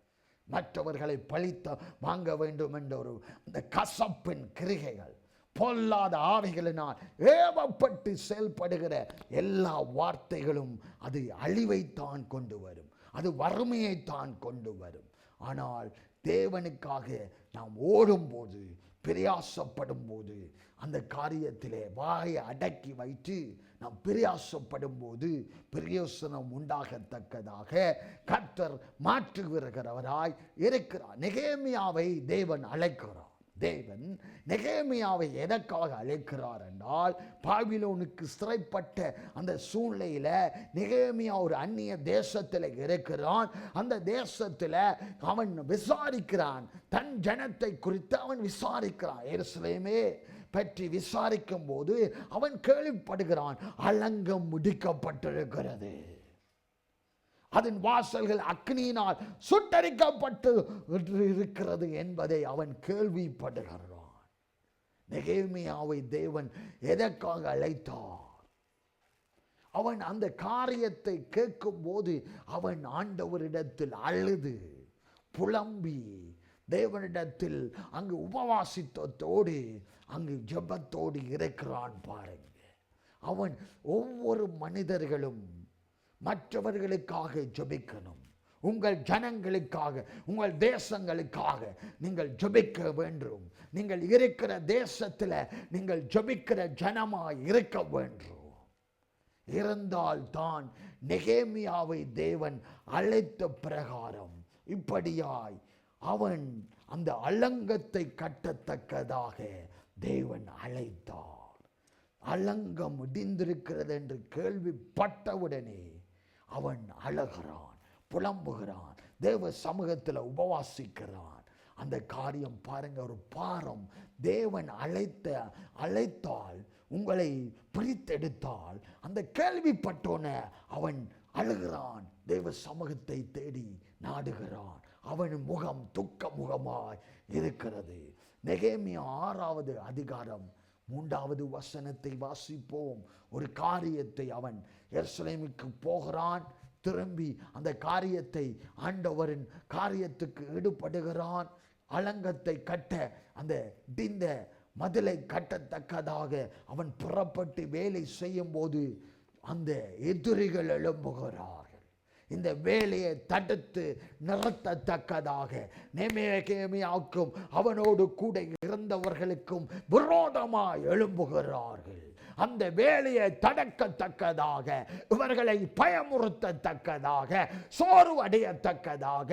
மற்றவர்களை பழித்த வாங்க வேண்டும் என்ற ஒரு அந்த கசப்பின் கிரிகைகள், பொல்லாத ஆவிகளினால் ஏவப்பட்டு செயல்படுகிற எல்லா வார்த்தைகளும் அது அழிவைத்தான் கொண்டு வரும், அது வறுமையைத்தான் கொண்டு வரும். ஆனால் தேவனுக்காக நாம் ஓடும்போது, பிரயாசப்படும் போது, அந்த காரியத்திலே வாயை அடக்கி வைத்து நாம் பிரயாசப்படும் போது பிரயோசனம் உண்டாகத்தக்கதாக கர்த்தர் மாற்றுகிறவராய் இருக்கிறார். நெகேமியாவை தேவன் அழைக்கிறார். தேவன் நெகேமியாவை எதற்காக அழைக்கிறார் என்றால், பாபிலோனுக்கு சிறைப்பட்ட அந்த சூழ்நிலையில நெகேமியா ஒரு அந்நிய தேசத்தில் இருக்கிறான். அந்த தேசத்தில் அவன் விசாரிக்கிறான், தன் ஜனத்தை குறித்து அவன் விசாரிக்கிறான். எருசலேமே பற்றி விசாரிக்கும் போது அவன் கேள்விப்படுகிறான், அலங்கம் முடிக்கப்பட்டிருக்கிறது, அதன் வாசல்கள் அக்னியினால் சுட்டரிக்கப்பட்டு இருக்கிறது என்பதை அவன் கேள்விப்படுகிறான். நெகேமியாவை தேவன் எதற்காக அழைத்தார்? அவன் அந்த காரியத்தை கேட்கும் போது அவன் ஆண்டவரிடத்தில் அழுது புலம்பி தேவனிடத்தில் அங்கு உபவாசித்தோடு அங்கு ஜெபத்தோடு இருக்கிறான் பாருங்க. அவன் ஒவ்வொரு மனிதர்களும் மற்றவர்களுக்காக ஜெபிக்கணும். உங்கள் ஜனங்களுக்காக, உங்கள் தேசங்களுக்காக நீங்கள் ஜெபிக்க வேண்டும். நீங்கள் இருக்கிற தேசத்தில் நீங்கள் ஜெபிக்கிற ஜனமாய் இருக்க வேண்டும். இருந்தால் தான் நெகேமியாவை தேவன் அழைத்த பிரகாரம் இப்படியாய் அவன் அந்த அலங்கத்தை கட்டத்தக்கதாக தேவன் அழைத்தார். அலங்கம் இடிந்திருக்கிறது என்று கேள்விப்பட்டவுடனே அவன் அழுகிறான், புலம்புகிறான், தேவ சமூகத்தில் உபவாசிக்கிறான். அந்த காரியம் பாருங்க, ஒரு பாரம். தேவன் அழைத்தால், உங்களை பிரித்தெடுத்தால், அந்த கேள்விப்பட்டோன அவன் அழுகிறான், தேவ சமூகத்தை தேடி நாடுகிறான். அவன் முகம் துக்க முகமாய் இருக்கிறது. நெகேமியா 6வது அதிகாரம் 3வது வசனத்தை வாசிப்போம். ஒரு காரியத்தை அவன் எருசலேமுக்கு போகிறான், திரும்பி அந்த காரியத்தை ஆண்டவரின் காரியத்துக்கு ஈடுபடுகிறான். அலங்கத்தை கட்ட, அந்த இந்த மதிலை கட்டத்தக்கதாக அவன் புறப்பட்டு வேலை செய்யும் போது அந்த எதிரிகள் எழும்புகிறார்கள். இந்த வேலையை தடுத்து நிறுத்தத்தக்கதாக நெகேமியாவுக்கும் அவனோடு கூட இருந்தவர்களுக்கும் விரோதமாய் எழும்புகிறார்கள். அந்த வேலையை தடுக்கத்தக்கதாக, இவர்களை பயமுறுத்தத்தக்கதாக, சோர்வடையத்தக்கதாக,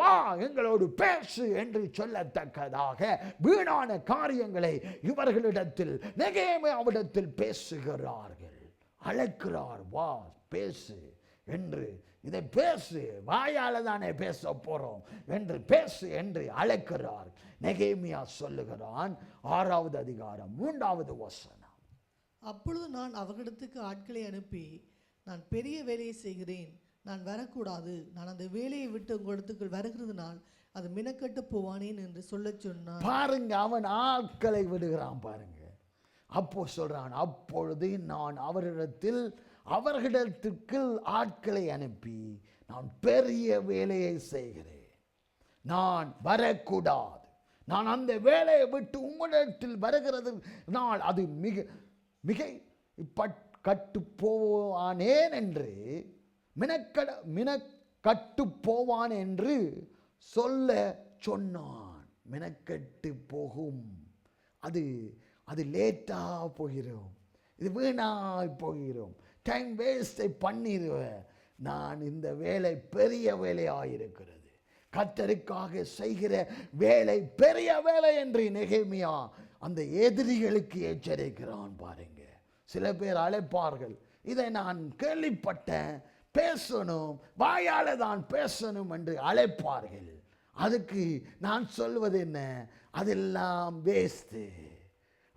வா எங்களோடு பேசு என்று சொல்லத்தக்கதாக வீணான காரியங்களை இவர்களிடத்தில் நெகேமியாவிடத்தில் பேசுகிறார்கள். அழைக்கிறார், வா பேசு என்று. இதை பேசு, வாயால தானே பேச போறோம் என்று பேசு என்று அழைக்கிறார். நெகேமியா சொல்லுகிறான் 6வது அதிகாரம் 3வது வசனம். அப்பொழுது நான் அவர்களிடத்துக்கு ஆட்களை அனுப்பி, நான் பெரிய வேலையை செய்கிறேன், நான் வரக்கூடாது, நான் அந்த வேலையை விட்டு உங்களிடத்துக்குள் வருகிறதுனால் அது மினக்கட்டு போவானேன் என்று சொல்ல சொன்னான். பாருங்க, அவன் ஆட்களை விடுகிறான் பாருங்க. அப்போ சொல்றான், அப்பொழுது நான் அவர்களிடத்திற்கு ஆட்களை அனுப்பி நான் பெரிய வேலையை செய்கிறேன், நான் வரக்கூடாது, நான் அந்த வேலையை விட்டு உங்களிடத்தில் வருகிறது நாள் அது மிக கட்டு போவானேன் என்று மினக்கட்டு போவான் என்று சொல்ல சொன்னான். மினக்கட்டு போகும், அது லேட்டாக போகிறோம், இது வீணாய் போகிறோம், டைம் வேஸ்டை பண்ணிடுவேன். நான் இந்த வேலை பெரிய வேலையாயிருக்கிறது, கர்த்தருக்காக செய்கிற வேலை பெரிய வேலை என்று நெகேமியா அந்த எதிரிகளுக்கு எச்சரிக்கிறான் பாருங்க. சில பேர் அழைப்பார்கள், இதை நான் கேள்விப்பட்டேன், பேசணும், வாயால தான் பேசணும் என்று அழைப்பார்கள். அதுக்கு நான் சொல்வது என்ன, அதெல்லாம் வேஸ்ட்,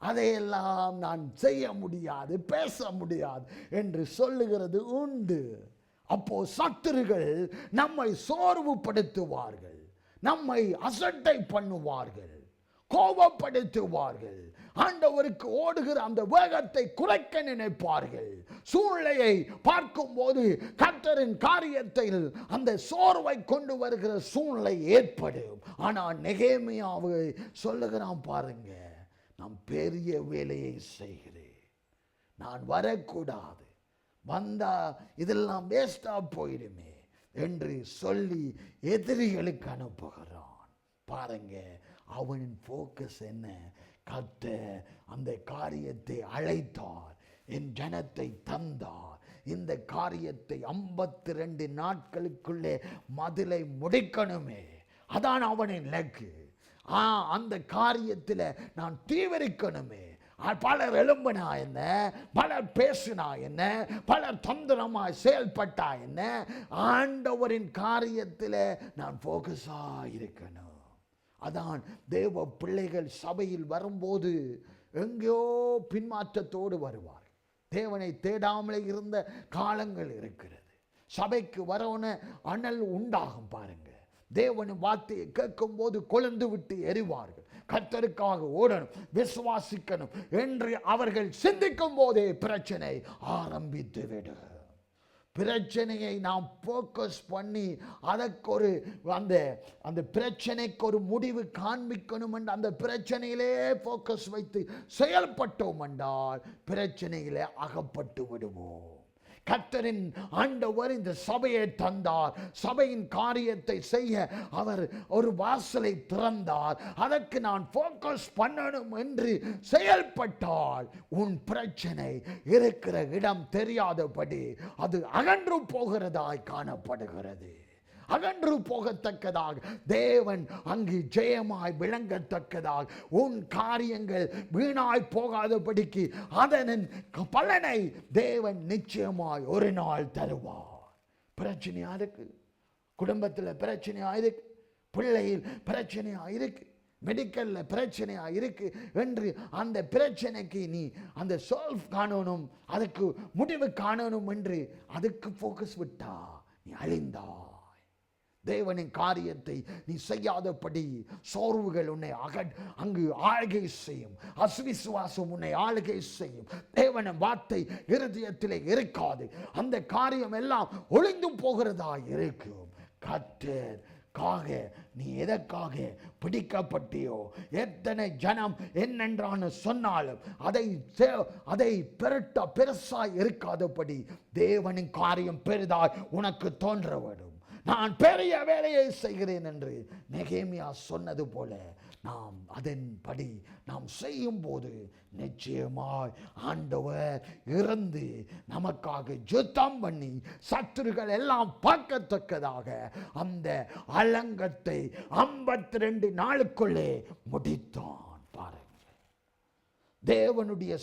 அதையெல்லாம் நான் செய்ய முடியாது, பேச முடியாது என்று சொல்லுகிறது உண்டு. அப்போ சத்துருகள் நம்மை சோர்வுபடுத்துவார்கள், நம்மை அசட்டை பண்ணுவார்கள், கோபப்படுத்துவார்கள், ஆண்டவருக்கு ஓடுகிற அந்த வேகத்தை குறைக்க நினைப்பார்கள். சூழ்நிலையை பார்க்கும் போது கர்த்தரின் காரியத்தில் அந்த சோர்வை கொண்டு வருகிற சூழ்நிலை ஏற்படும். ஆனால் நெகேமியாவை சொல்லுகிறான் பாருங்க, நான் பெரிய வேலையை செய்கிறேன், நான் வரக்கூடாது, வந்தா இதெல்லாம் வேஸ்டா போயிடுமே என்று சொல்லி எதிரிகளுக்கு அனுப்புகிறான் பாருங்க. அவனின் போக்கஸ் என்ன, கர்த்தர் அந்த காரியத்தை அழைத்தார், என் ஜனத்தை தந்தார், இந்த காரியத்தை 52 நாட்களுக்குள்ளே மதிலை முடிக்கணுமே, அதான் அவனின் இலக்கு. அந்த காரியத்தில் நான் தீவிரிக்கணுமே. பலர் எழும்பினா என்ன, பலர் பேசினா என்ன, பலர் தந்திரமாய் செயல்பட்டா என்ன, ஆண்டவரின் காரியத்தில் நான் போக்கஸாக இருக்கணும். அதான் தேவ பிள்ளைகள் சபையில் வரும்போது எங்கேயோ பின்மாற்றத்தோடு வருவார். தேவனை தேடாமலே இருந்த காலங்கள் இருக்கிறது. சபைக்கு வரவன அனல் உண்டாகும் பாருங்க, தேவனின் வார்த்தையை கேட்கும் போது கொழுந்து விட்டு எறிவார்கள். கர்த்தருக்காக ஓடணும், விசுவாசிக்கணும் என்று அவர்கள் சிந்திக்கும் போதே பிரச்சனை ஆரம்பித்து விடும். பிரச்சனையை நாம் போக்கஸ் பண்ணி அதற்கு ஒரு அந்த பிரச்சனைக்கு ஒரு முடிவு காண்பிக்கணும் என்று அந்த பிரச்சனையிலே போக்கஸ் வைத்து செயல்பட்டோம் என்றால் பிரச்சனையிலே அகப்பட்டு விடுவோம். கர்த்தரின் ஆண்டவர் இந்த சபையை தந்தார். சபையின் காரியத்தை செய்ய அவர் ஒரு வாசலை திறந்தார். அதற்கு நான் போக்கஸ் பண்ணணும் என்று செயல்பட்டால் உன் பிரச்சனை இருக்கிற இடம் தெரியாதபடி அது அகன்று போகிறதாய் காணப்படுகிறது. அகன்று போகத்தக்கதாக தேவன் அங்கு ஜெயமாய் விளங்கத்தக்கதாக உன் காரியங்கள் வீணாய் போகாதபடிக்கு அதனின் பலனை தேவன் நிச்சயமாய் ஒரு நாள் தருவார். பிரச்சனையா இருக்கு, குடும்பத்தில் பிரச்சனையா இருக்கு, பிள்ளையில் பிரச்சனையா இருக்கு, மெடிக்கல்ல பிரச்சனையா இருக்கு என்று அந்த பிரச்சனைக்கு நீ அந்த சால்வ் காணணும், அதுக்கு முடிவு காணணும் என்று அதுக்கு போக்கஸ் விட்டா நீ அழிந்தா. தேவனின் காரியத்தை நீ செய்யாதபடி சோர்வுகள் உன்னை அங்கு ஆளுகை செய்யும், அஸ்விசுவாசம் உன்னை ஆளுகை செய்யும். தேவனின் வார்த்தை இருதயத்திலே இருக்காது, அந்த காரியம் எல்லாம் ஒளிந்து போகிறதா இருக்கும். கர்த்தருக்காக நீ எதற்காக பிடிக்கப்பட்டியோ, எத்தனை ஜனம் என்னென்றான்னு சொன்னாலும் அதை பெருசாய் இருக்காதபடி தேவனின் காரியம் பெரிதாய் உனக்கு தோன்ற வேண்டும். நான் பெரிய வேலையை செய்கிறேன் என்று நெகேமியா சொன்னது போல நாம் அதன்படி நாம் செய்யும் போது நிச்சயமாய் ஆண்டவர் இருந்து நமக்காக யுத்தம் பண்ணி சத்துருக்கள் எல்லாம் பார்க்கத்தக்கதாக அந்த அலங்கத்தை 52 நாளுக்குள்ளே முடித்தான். பாருங்கள், தேவனுடைய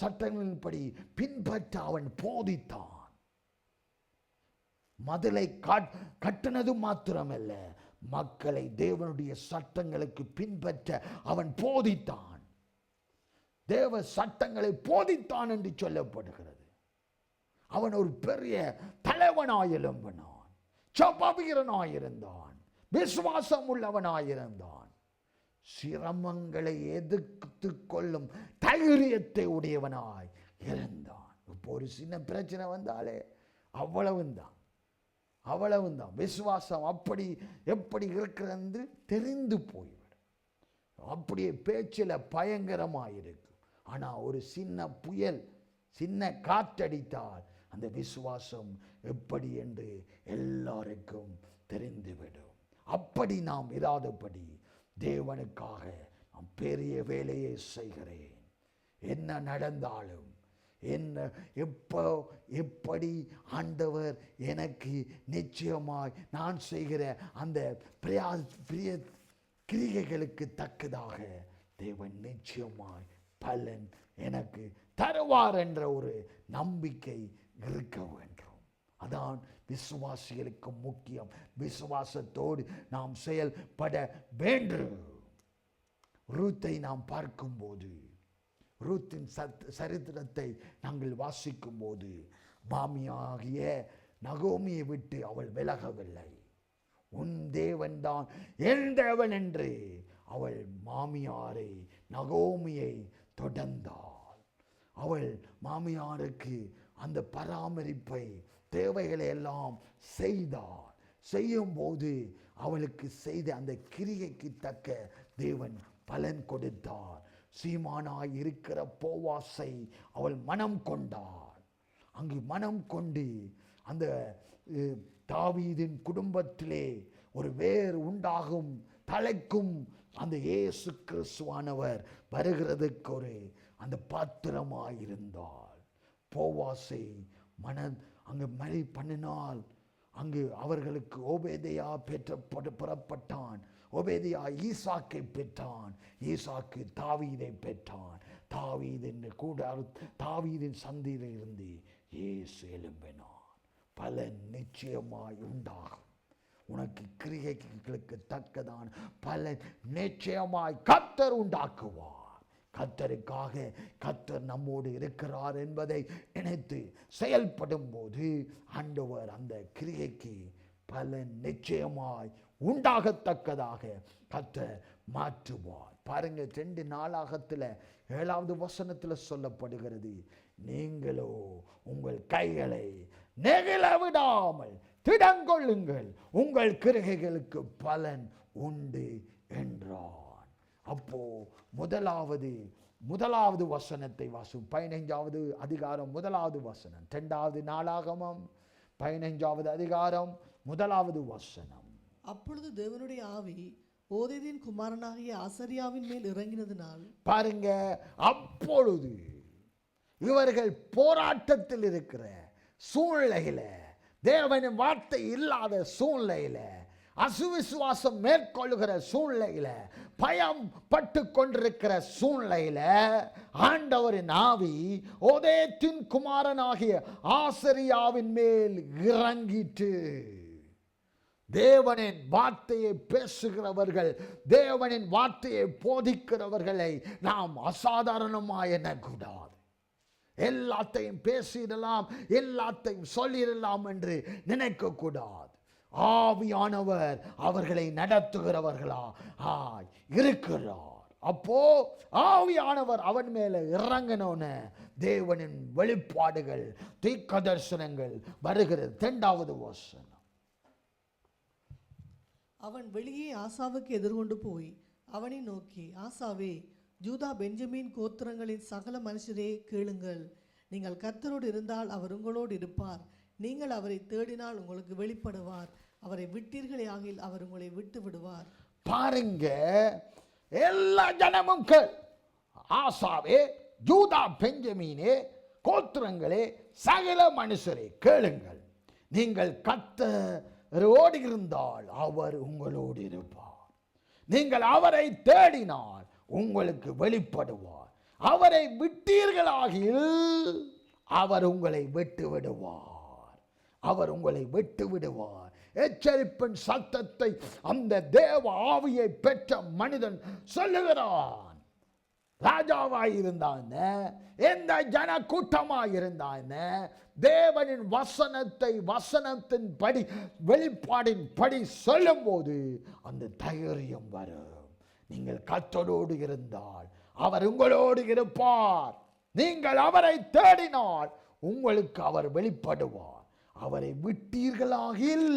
சட்டங்களின்படி பின்பற்ற அவன் போதித்தான். மதிலை கட்டினது மாத்திரமல்ல, மக்களை தேவனுடைய சட்டங்களுக்கு பின்பற்ற அவன் போதித்தான். தேவ சட்டங்களை போதித்தான் என்று சொல்லப்படுகிறது. அவன் ஒரு பெரிய தலைவனாய் எழும்பினான், ஜெபவீரனாயிருந்தான், விசுவாசம் உள்ளவனாயிருந்தான், சிரமங்களை எதிர்த்து கொள்ளும் தைரியத்தை உடையவனாய் இருந்தான். இப்போ ஒரு சின்ன பிரச்சனை வந்தாலே அவ்வளவுதான். விசுவாசம் எப்படி இருக்கிறது தெரிந்து போய்விடும். அப்படியே பேச்சில் பயங்கரமாயிருக்கும். ஆனால் ஒரு சின்ன புயல், சின்ன காற்றடித்தால் அந்த விசுவாசம் எப்படி என்று எல்லாருக்கும் தெரிந்துவிடும். அப்படி நாம் இராதபடி தேவனுக்காக நாம் பெரிய வேலையை செய்கிறேன், என்ன நடந்தாலும் எப்படி ஆண்டவர் எனக்கு நிச்சயமாய் நான் செய்கிற அந்த பிரிய கிரியைகளுக்கு தக்கதாக தேவன் நிச்சயமாய் பலன் எனக்கு தருவார் என்ற ஒரு நம்பிக்கை இருக்க வேண்டும். அதான் விசுவாசிகளுக்கு முக்கியம். விசுவாசத்தோடு நாம் செயல்பட வேண்டும். ரூத்தை நாம் பார்க்கும்போது, ரூத்தின் சரித்திரத்தை நாங்கள் வாசிக்கும் போது, மாமியாகிய நகோமியை விட்டு அவள் விலகவில்லை. உன் தேவன் தான் என் தேவன் என்று அவள் மாமியாரை நகோமியை தொடர்ந்தாள். அவள் மாமியாருக்கு அந்த பராமரிப்பை, தேவைகளை எல்லாம் செய்தாள். செய்யும் போது அவளுக்கு செய்த அந்த கிரியைக்கு தக்க தேவன் பலன் கொடுத்தார். சீமானாய் இருக்கிற போவாசை அவள் மனம் கொண்டாள். அங்கு மனம் கொண்டு அந்த தாவீதின் குடும்பத்திலே ஒரு வேர் உண்டாகும், தலைக்கும் அந்த இயேசு கிறிஸ்துவானவர் வருகிறதுக்கு ஒரு அந்த பாத்திரமாயிருந்தாள். போவாசை அங்கு மழை பண்ணினால் அங்கு அவர்களுக்கு ஓபேதையா புறப்பட்டான். ஓபேதியா ஈசாக்கை பெற்றான். ஈசாக்கு தாவீதை பெற்றான். தாவீதின் சந்தியில் இருந்து இயேசு எழும்பினான். பலன் நிச்சயமாய் உண்டாகும். உனக்கு கிரியைகளுக்கு தக்கதான் பலன் நிச்சயமாய் கர்த்தர் உண்டாக்குவார். கர்த்தருக்காக கர்த்தர் நம்மோடு இருக்கிறார் என்பதை நினைத்து செயல்படும் போது ஆண்டவர் அந்த கிரியைக்கு பலன் நிச்சயமாய் உண்டாகத்தக்கதாக கர்த்தர் மாற்றுவார். பாருங்க, 2 நாளாகத்தில் 7வது வசனத்தில் சொல்லப்படுகிறது, நீங்களோ உங்கள் கைகளை நெகிழ விடாமல் திடங்கொள்ளுங்கள், உங்கள் கிரிகைகளுக்கு பலன் உண்டு என்றான். அப்போ முதலாவது வசனத்தை வாசி. 15வது அதிகாரம் 1வது வசனம். 2வது நாளாகமம் 15வது அதிகாரம் 1வது வசனம். அப்பொழுது தேவனுடைய ஆவி ஓதேதின் குமாரனாகிய ஆசரியாவின் மேல் இறங்கினதினால், பாருங்க, அப்பொழுது இவர்கள் போராட்டத்தில் இருக்கிற சூழ்நிலையில, தேவனின் வார்த்தை இல்லாத சூழ்நிலையில, அசுவிசுவாசம் மேற்கொள்ளுகிற சூழ்நிலையில, பயம் பட்டு கொண்டிருக்கிற சூழ்நிலையில, ஆண்டவரின் ஆவி ஓதேதின் குமாரனாகிய ஆசரியாவின் மேல் இறங்கிட்டு, தேவனின் வார்த்தையை பேசுகிறவர்கள், தேவனின் வார்த்தையை போதிக்கிறவர்களை நாம் அசாதாரணமாய் எண்ணக்கூடாது. எல்லாத்தையும் பேசிடலாம், எல்லாத்தையும் சொல்லிடலாம் என்று நினைக்க கூடாது. ஆவியானவர் அவர்களை நடத்துகிறவர்களா இருக்கிறார். அப்போ ஆவியானவர் அவன் மேல இறங்கணும்னு தேவனின் வெளிப்பாடுகள், தீர்க்க தரிசனங்கள் வருகிறது. 2வது வசனம். அவன் வெளியே ஆசாவுக்கு எதிர்கொண்டு போய் அவனை நோக்கி, ஆசாவே, யூதா பெஞ்சமின் கோத்திரங்களின் சகல மனுஷரே கேளுங்கள், நீங்கள் கர்த்தரோடு இருந்தால் அவர் உங்களோடு இருப்பார், நீங்கள் அவரை தேடினால் உங்களுக்கு வெளிப்படுவார், அவரை விட்டீர்களே ஆகில் அவர் உங்களை விட்டு விடுவார். பாருங்க, எல்லா ஜனமும் ஆசாவே, யூதா பெஞ்சமீனே கோத்திரங்களே சகல மனுஷரே கேளுங்கள், நீங்கள் கர்த்தரோடு இருந்தால் அவர் உங்களோடு இருப்பார், நீங்கள் அவரை தேடினால் உங்களுக்கு வெளிப்படுவார், அவரை விட்டீர்களாகில் அவர் உங்களை விட்டு விடுவார், அவர் உங்களை விட்டு விடுவார். எச்சரிப்பின் சத்தத்தை அந்த தேவ ஆவியை பெற்ற மனிதன் சொல்லுகிறான். ராஜாவாய் இருந்தான், எந்த ஜன கூட்டமாய் இருந்தான், தேவனின் வசனத்தின் படி, வெளிப்பாடின் படி சொல்லும் போது அந்த தைரியம் வரும். நீங்கள் கர்த்தரோடு இருந்தால் அவர் உங்களோடு இருப்பார், நீங்கள் அவரை தேடினால் உங்களுக்கு அவர் வெளிப்படுவார், அவரை விட்டீர்களாகில்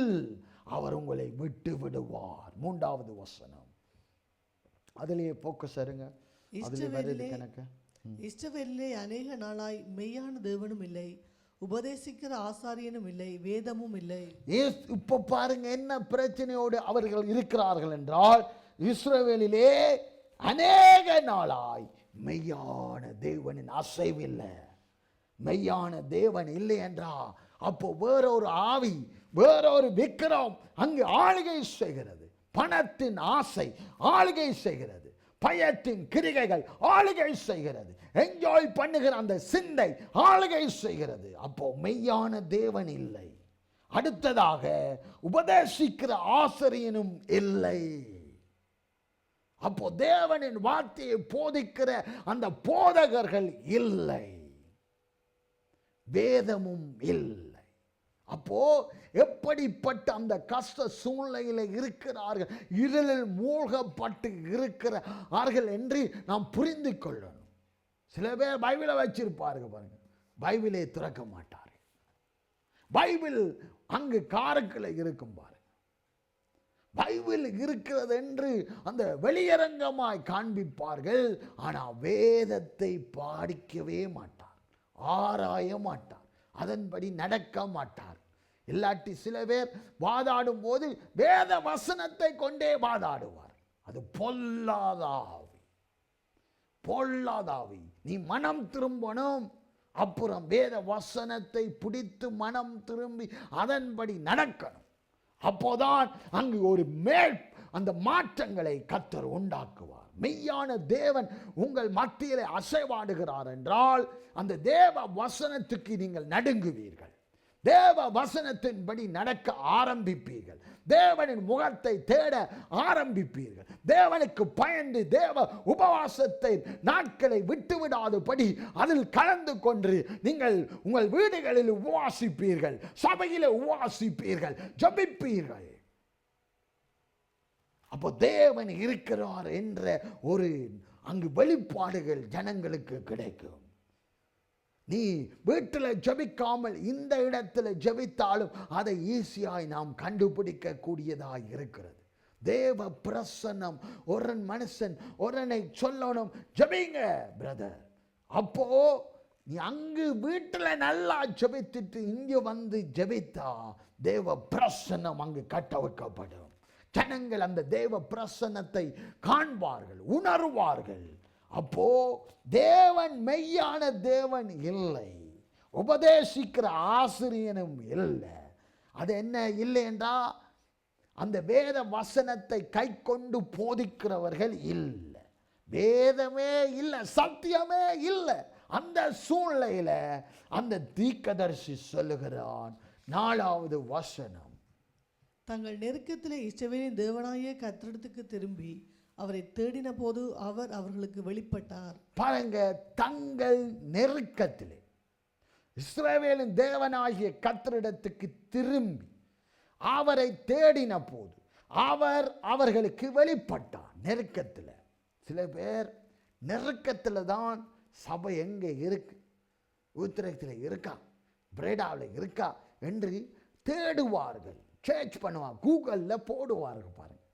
அவர் உங்களை விட்டு விடுவார். 3வது வசனம். அதிலேயே போக்கஸ் இருங்க. இஸ்ரவேலிலே அநேக நாளாய் மெய்யான தேவனும் இல்லை, உபதேசிக்கிற ஆசாரியனும் இல்லை, வேதமும் இல்லை. இப்ப பாருங்க என்ன பிரச்சனையோடு அவர்கள் இருக்கிறார்கள் என்றால், இஸ்ரவேலிலே அநேக நாளாய் மெய்யான தேவனின் அசைவில்லை. மெய்யான தேவன் இல்லை என்றா அப்போ வேறொரு ஆவி, வேறொரு விக்கிரம் அங்கு ஆளுகை செய்கிறது. பணத்தின் ஆசை ஆளுகை செய்கிறது, பயத்தின் கிரிகைகள் ஆளுகை செய்கிறது, என்ஜாய் பண்ணுகிற அந்த சிந்தை ஆளுகை செய்கிறது. அப்போ மெய்யான தேவன் இல்லை. அடுத்ததாக உபதேசிக்கிற ஆசிரியனும் இல்லை. அப்போ தேவனின் வார்த்தையை போதிக்கிற அந்த போதகர்கள் இல்லை, வேதமும் இல்லை. அப்போ எப்படிப்பட்ட அந்த கஷ்ட சூழ்நிலையில் இருக்கிறார்கள், இருளில் மூழ்கப்பட்டு இருக்கிறார்கள் என்று நாம் புரிந்து கொள்ளணும். சில பேர் பைபிளை வச்சிருப்பார்கள், பாருங்க, பைபிளை திறக்க மாட்டார்கள். பைபிள் அங்கு காருக்குள்ள இருக்கும் பாருங்க, பைபிள் இருக்கிறது என்று அந்த வெளியரங்கமாய் காண்பிப்பார்கள். ஆனால் வேதத்தை படிக்கவே மாட்டார், ஆராய மாட்டார், அதன்படி நடக்க மாட்டார். இல்லாட்டி சில பேர் வாதாடும் போது வேத வசனத்தை கொண்டே வாதாடுவார். அது பொல்லாதாவி, பொல்லாதாவி. நீ மனம் திரும்பணும், அப்புறம் வேத வசனத்தை பிடித்து மனம் திரும்பி அதன்படி நடக்கணும். அப்போதான் அங்கு ஒரு அந்த மாற்றங்களை கர்த்தர் உண்டாக்குவார். மெய்யான தேவன் உங்கள் மத்தியிலே அசைவாடுகிறார் என்றால் அந்த தேவ வசனத்துக்கு நீங்கள் நடுங்குவீர்கள், தேவ வசனத்தின்படி நடக்க ஆரம்பிப்பீர்கள், தேவனின் முகத்தை தேட ஆரம்பிப்பீர்கள். தேவனுக்கு பயந்து தேவ உபவாசத்தை நாட்களை விட்டுவிடாதபடி அதில் கலந்து கொண்டு நீங்கள் உங்கள் வீடுகளில் உபவாசிப்பீர்கள், சபையில் உபவாசிப்பீர்கள், ஜெபிப்பீர்கள். அப்போ தேவன் இருக்கிறார் என்ற ஒரு அங்கு வெளிப்பாடுகள் ஜனங்களுக்கு கிடைக்கும். நீ வீட்டில் ஜெபிக்காமல் இந்த இடத்துல ஜெபித்தாலும் அதை ஈஸியாய் நாம் கண்டுபிடிக்க கூடியதாய் இருக்கிறது. தேவ பிரசன்னம் ஒரு மனுஷன் ஒருனை சொல்லணும், ஜெபிங்க பிரதர். அப்போ நீ அங்கு வீட்டில் நல்லா ஜெபித்துட்டு இங்கு வந்து ஜெபித்தா தேவ பிரசன்னம் அங்கு கட்ட வைக்கப்படும். ஜனங்கள் அந்த தேவ பிரசன்னத்தை காண்பார்கள், உணர்வார்கள். அப்போ தேவன் மெய்யான தேவன் இல்லை, உபதேசிக்கிற ஆசிரியனும் இல்லை. அது என்ன இல்லை என்றா அந்த வேத வசனத்தை கை கொண்டு போதிக்கிறவர்கள் இல்லை, வேதமே இல்லை, சத்தியமே இல்லை. அந்த சூழ்நிலையில அந்த தீர்க்கதரிசி சொல்லுகிறான், 4வது வசனம், தங்கள் நெருக்கத்திலே இஸ்ரவேலின் தேவனாகிய கர்த்தரிடத்துக்கு திரும்பி அவரை தேடின போது அவர் அவர்களுக்கு வெளிப்பட்டார். பாருங்க, தங்கள் நெருக்கத்திலே இஸ்ரவேலின் தேவனாகிய கர்த்தரிடத்துக்கு திரும்பி அவரை தேடின போது அவர் அவர்களுக்கு வெளிப்பட்டார். நெருக்கத்தில் சில பேர் நெருக்கத்தில் தான் சபை எங்கே இருக்கு, உத்திரத்தில் இருக்கா, பிரேடாவில் இருக்கா என்று தேடுவார்கள், சர்ச் பண்ணுவாங்க, கூகுளில் போடுவார்கள். பாருங்க,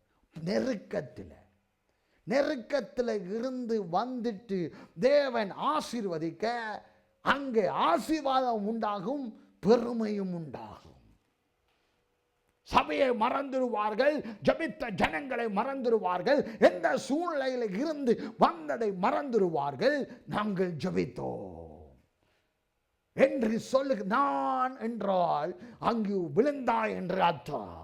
நெருக்கத்தில் இருந்து வந்துட்டு தேவன் ஆசீர்வதிக்க அங்கே ஆசீர்வாதம் உண்டாகும், பெருமையும் உண்டாகும். சபையை மறந்துடுவார்கள், ஜெபித்த ஜனங்களை மறந்துடுவார்கள், எந்த சூழ்நிலையில் இருந்து வந்ததை மறந்துடுவார்கள். நாங்கள் ஜெபித்தோம் என்று சொல்லு. நான் என்றால் அங்கு விழுந்தாய் என்று அர்த்தம்.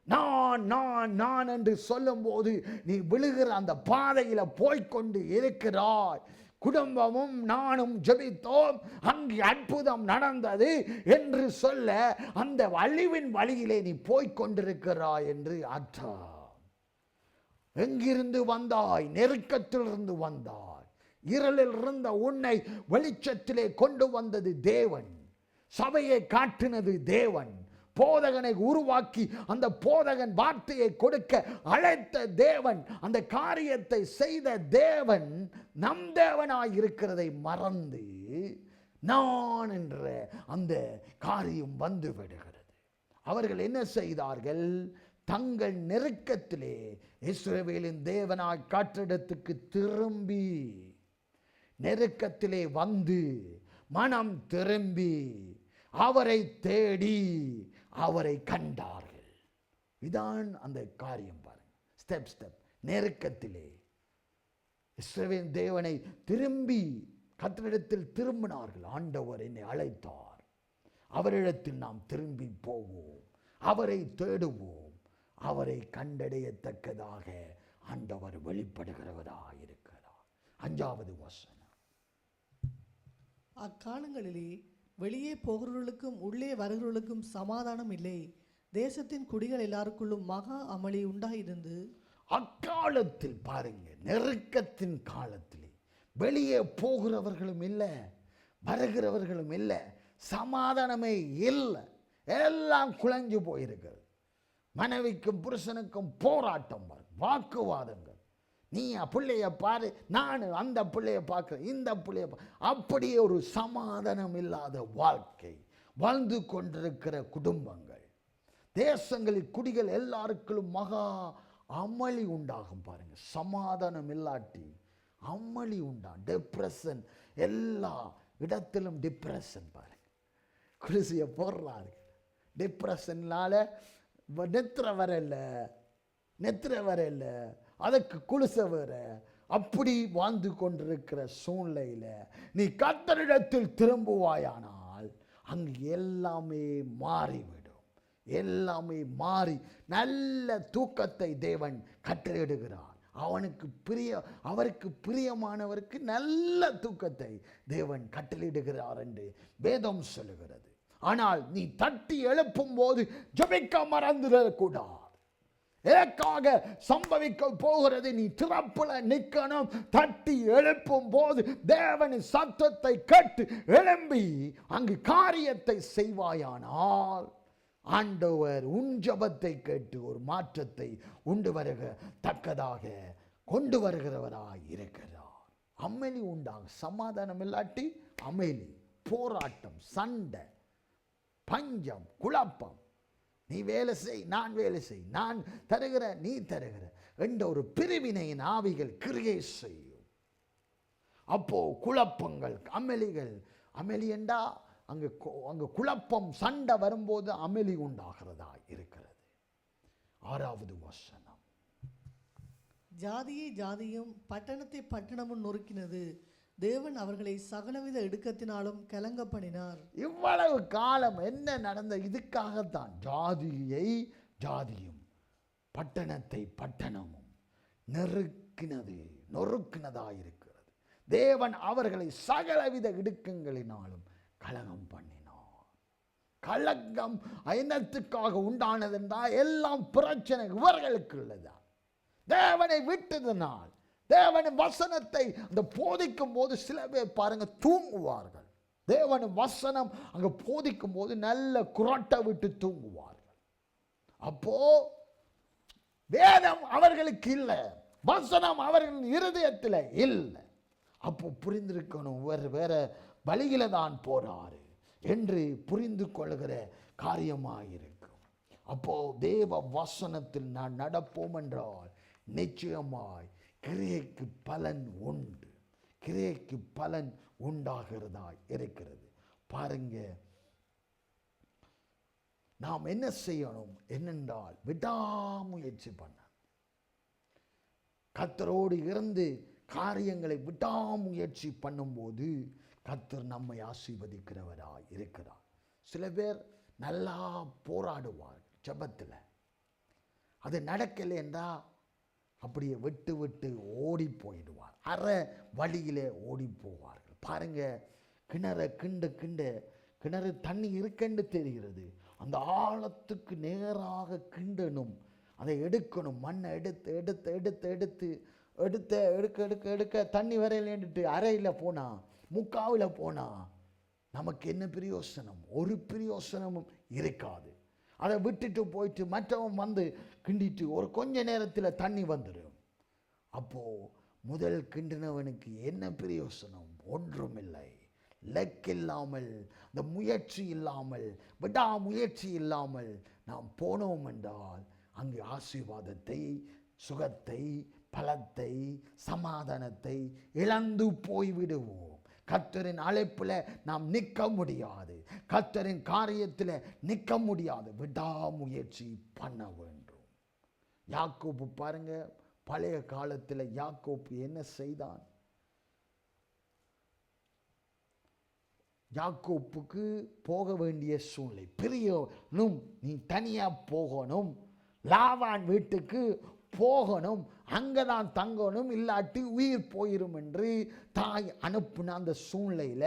நான் நான் நான் என்று சொல்லும் போது நீ விழுகிற அந்த பாதையில போய்கொண்டு இருக்கிறாய். குடும்பமும் நானும் ஜெபித்தோம், அங்கு அற்புதம் நடந்தது என்று சொல்ல அந்த அழிவின் வழியிலே நீ போய்கொண்டிருக்கிறாய் என்று அர்த்தம். எங்கிருந்து வந்தாய்? நெருக்கத்திலிருந்து வந்தாய். இருளில் இருந்த உன்னை வெளிச்சத்திலே கொண்டு வந்தது தேவன். சபையை காட்டினது தேவன். போதகனை உருவாக்கி அந்த போதகன் வார்த்தையை கொடுக்க அழைத்த தேவன், அந்த காரியத்தை செய்த தேவன் நம் தேவனாய் இருக்கிறதை மறந்து நான் என்ற அந்த காரியம் வந்து விடுகிறது. அவர்கள் என்ன செய்தார்கள்? தங்கள் நெருக்கத்திலே இஸ்ரவேலின் தேவனாய் கர்த்தரிடத்துக்கு திரும்பி, நெருக்கத்திலே வந்து மனம் திரும்பி அவரை தேடி அவரை கண்டார்கள். இதான் அந்த காரியம். பாருங்க, ஸ்டெப் ஸ்டெப். நெருக்கத்திலே இஸ்ரவேல் தேவனை திரும்பி கர்த்தரிடத்தில் திரும்பினார்கள். ஆண்டவர் என்னை அழைத்தார், அவரிடத்தில் நாம் திரும்பி போவோம், அவரை தேடுவோம், அவரை கண்டடையத்தக்கதாக ஆண்டவர் வெளிப்படுகிறவராக இருக்கிறார். 5வது வசனம், அக்காலங்களிலே வெளியே போகிறவர்களுக்கும் உள்ளே வருகிறவர்களுக்கும் சமாதானம் இல்லை, தேசத்தின் குடிகள் எல்லாருக்குள்ளும் மகா அமளி உண்டாயிருந்து. அக்காலத்தில் பாருங்க, நெருக்கத்தின் காலத்திலே வெளியே போகிறவர்களும் இல்லை, வருகிறவர்களும் இல்லை, சமாதானமே இல்லை, எல்லாம் குழஞ்சு போயிருக்கிறது. மனைவிக்கும் புருஷனுக்கும் போராட்டம், வாக்குவாதங்கள். நீ பிள்ளைய பாரு, நான் அந்த பிள்ளைய பார்க்குறேன், இந்த பிள்ளைய அப்படியே ஒரு சமாதானம் இல்லாத வாழ்க்கை வாழ்ந்து கொண்டிருக்கிற குடும்பங்கள், தேசங்களில் குடிகள் எல்லாருக்கும் மகா அமளி உண்டாகும். பாருங்க, சமாதானம் இல்லாட்டி அமளி உண்டாகும். டிப்ரெஷன், எல்லா இடத்திலும் டிப்ரெஷன். பாருங்க, குடிசைய போடுறாரு, டிப்ரெஷன்னால நெத்திர வரல, அதுக்கு குளிச வேற, அப்படி வாழ்ந்து கொண்டிருக்கிற சூழ்நிலையில நீ கர்த்தரிடத்தில் திரும்புவாயானால் அங்கு எல்லாமே மாறிவிடும். எல்லாமே மாறி நல்ல தூக்கத்தை தேவன் கட்டளையிடுகிறார். அவருக்கு பிரியமானவருக்கு நல்ல தூக்கத்தை தேவன் கட்டளையிடுகிறார் என்று வேதம் சொல்லுகிறது. ஆனால் நீ தட்டி எழுப்பும் போது ஜெபிக்க மறந்துடக்கூடாது. ஏக்காக சம்பவிக்க போகிறது, நீ திறப்புல நிற்கணும். தட்டி எழுப்பும் போது தேவனின் சத்தத்தை கேட்டு எழும்பி அங்கு காரியத்தை செய்வாயானால் ஆண்டவர் உன் ஜெபத்தை கேட்டு ஒரு மாற்றத்தை உண்டு வருக தக்கதாக கொண்டு வருகிறவராய் இருக்கிறார். அமைதி உண்டாகும். சமாதானம் இல்லாட்டி அமைதி, போராட்டம், சண்டை, பஞ்சம், குழப்பம். நீ வேலை செய், நான் வேலை செய், நான் தருகிற, நீ தருகிற என்ற ஒரு பிரிவினையின் ஆவிகள் கிரியை செய்யும். அப்போ குழப்பங்கள், அமளிகள், அமளி என்றா அங்கு குழப்பம், சண்டை வரும்போது அமளி உண்டாகிறதா இருக்கிறது. 6வது வசனம், ஜாதியை ஜாதியும் பட்டணத்தை பட்டணமும் நொறுக்கினது. தேவன் அவர்களை சகலவித இடுக்கத்தினாலும் கலங்க பண்ணினார். இவ்வளவு காலம் என்ன நடந்த? இதுக்காகத்தான் ஜாதியை ஜாதியும் பட்டணத்தை பட்டணமும் நொறுக்கினதா இருக்கிறது. தேவன் அவர்களை சகலவித இடுக்கங்களினாலும் கலகம் பண்ணினார். கலகம் ஐநத்துக்காக உண்டானதென்றால் எல்லாம் பிரச்சனை இவர்களுக்கு உள்ளதா. தேவனை விட்டதனால், தேவனின் வசனத்தை அந்த போதிக்கும் போது சில பேர் பாருங்க தூங்குவார்கள். தேவனின் வசனம் அங்க போதிக்கும் போது நல்ல குரட்டை விட்டு தூங்குவார்கள். அப்போ வேதம் அவர்களுக்கு இல்லை, வசனம் அவர்களின் இருதயத்தில் இல்லை. அப்போ புரிந்திருக்கணும், வேற வழியில தான் போறாரு என்று புரிந்து கொள்கிற காரியமாயிருக்கும். அப்போ தேவ வசனத்தில் நான் நடப்போம் என்றால் நிச்சயமாய் கிரியைக்கு பலன் உண்டு, கிரியைக்கு பலன் உண்டாகிறதா இருக்கிறது. பாருங்க, நாம் என்ன செய்யணும் என்னென்றால் விடாமுயற்சி பண்ண, கர்த்தரோடு இருந்து காரியங்களை விடாமுயற்சி பண்ணும்போது கர்த்தர் நம்மை ஆசீர்வதிக்கிறவராய் இருக்கிறார். சில பேர் நல்லா போராடுவார் ஜெபத்தில், அது நடக்கலை என்றால் அப்படியே விட்டு விட்டு ஓடி போயிடுவார், அரை வழியிலே ஓடி போவார்கள். பாருங்க, கிணறு தண்ணி இருக்குன்னு தெரிகிறது, அந்த ஆழத்துக்கு நேராக கிண்டணும், அதை எடுக்கணும், மண்ணை எடுக்க தண்ணி வரையிலேன்ட்டு அறையில் போனா, முக்காவில் போனா நமக்கு என்ன பிரயோசனம்? ஒரு பிரயோசனமும் இருக்காது. அதை விட்டுட்டு போயிட்டு மற்றவன் வந்து கிண்டிட்டு ஒரு கொஞ்ச நேரத்தில் தண்ணி வந்துடும். அப்போ முதல் கிண்டினவனுக்கு என்ன பிரயோசனம்? ஒன்றுமில்லை. லக்கில்லாமல், இந்த முயற்சி இல்லாமல், விடாமுயற்சி இல்லாமல் நாம் போனோம் என்றால் அங்கு ஆசீர்வாதத்தை, சுகத்தை, பலத்தை, சமாதானத்தை இழந்து போய்விடுவோம். கர்த்தரின் அழைப்பில் நாம் நிற்க முடியாது, கர்த்தரின் காரியத்தில் நிற்க முடியாது. விடாமுயற்சி பண்ண வேண்டும். யாக்கோபு பாருங்க, பழைய காலத்தில் யாக்கோபு என்ன செய்தான்? யாக்கோப்புக்கு போக வேண்டிய சூழ்நிலை, பிரியனும் நீ தனியா போகணும், லாபான் வீட்டுக்கு போகணும், அங்கதான் தங்கணும், இல்லாட்டி உயிர் போயிரும் என்று தாய் அனுப்பின அந்த சூழ்நிலையில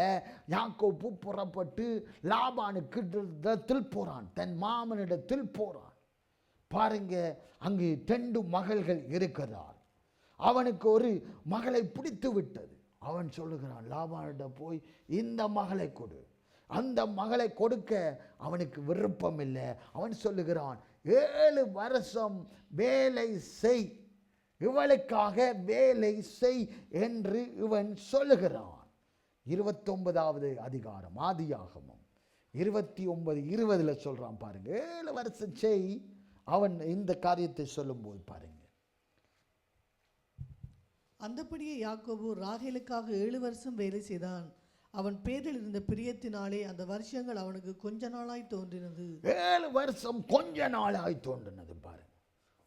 யாக்கோப்பு புறப்பட்டு லாபானுக்கு இடத்தில் போறான், தன் மாமனிடத்தில் போறான். பாருங்க, அங்கு 2 மகள்கள் இருக்கிறார். அவனுக்கு ஒரு மகளை பிடித்து விட்டது. அவன் சொல்லுகிறான், லாபானிடம் போய் இந்த மகளை கொடு. அந்த மகளை கொடுக்க அவனுக்கு விருப்பம் இல்லை. அவன் சொல்லுகிறான், 7 வருஷம் வேலை செய், இவளுக்காக வேலை செய் என்று இவன் சொல்லுகிறான். 29வது அதிகாரம் ஆதியாகமம் 29:20 சொல்றான் பாருங்க. 7 வருஷம் செய். அவன் இந்த காரியத்தை சொல்லும் போது பாருங்க, அந்தபடியே யாக்கோபு ராகேலுக்காக 7 வருஷம் வேலை செய்தான். அவன் பேரில் இருந்த பிரியத்தினாலே அந்த வருஷங்கள் அவனுக்கு கொஞ்ச நாளாய் தோன்றினது. 7 வருஷம் கொஞ்ச நாளாய் தோன்றினது. பாருங்க,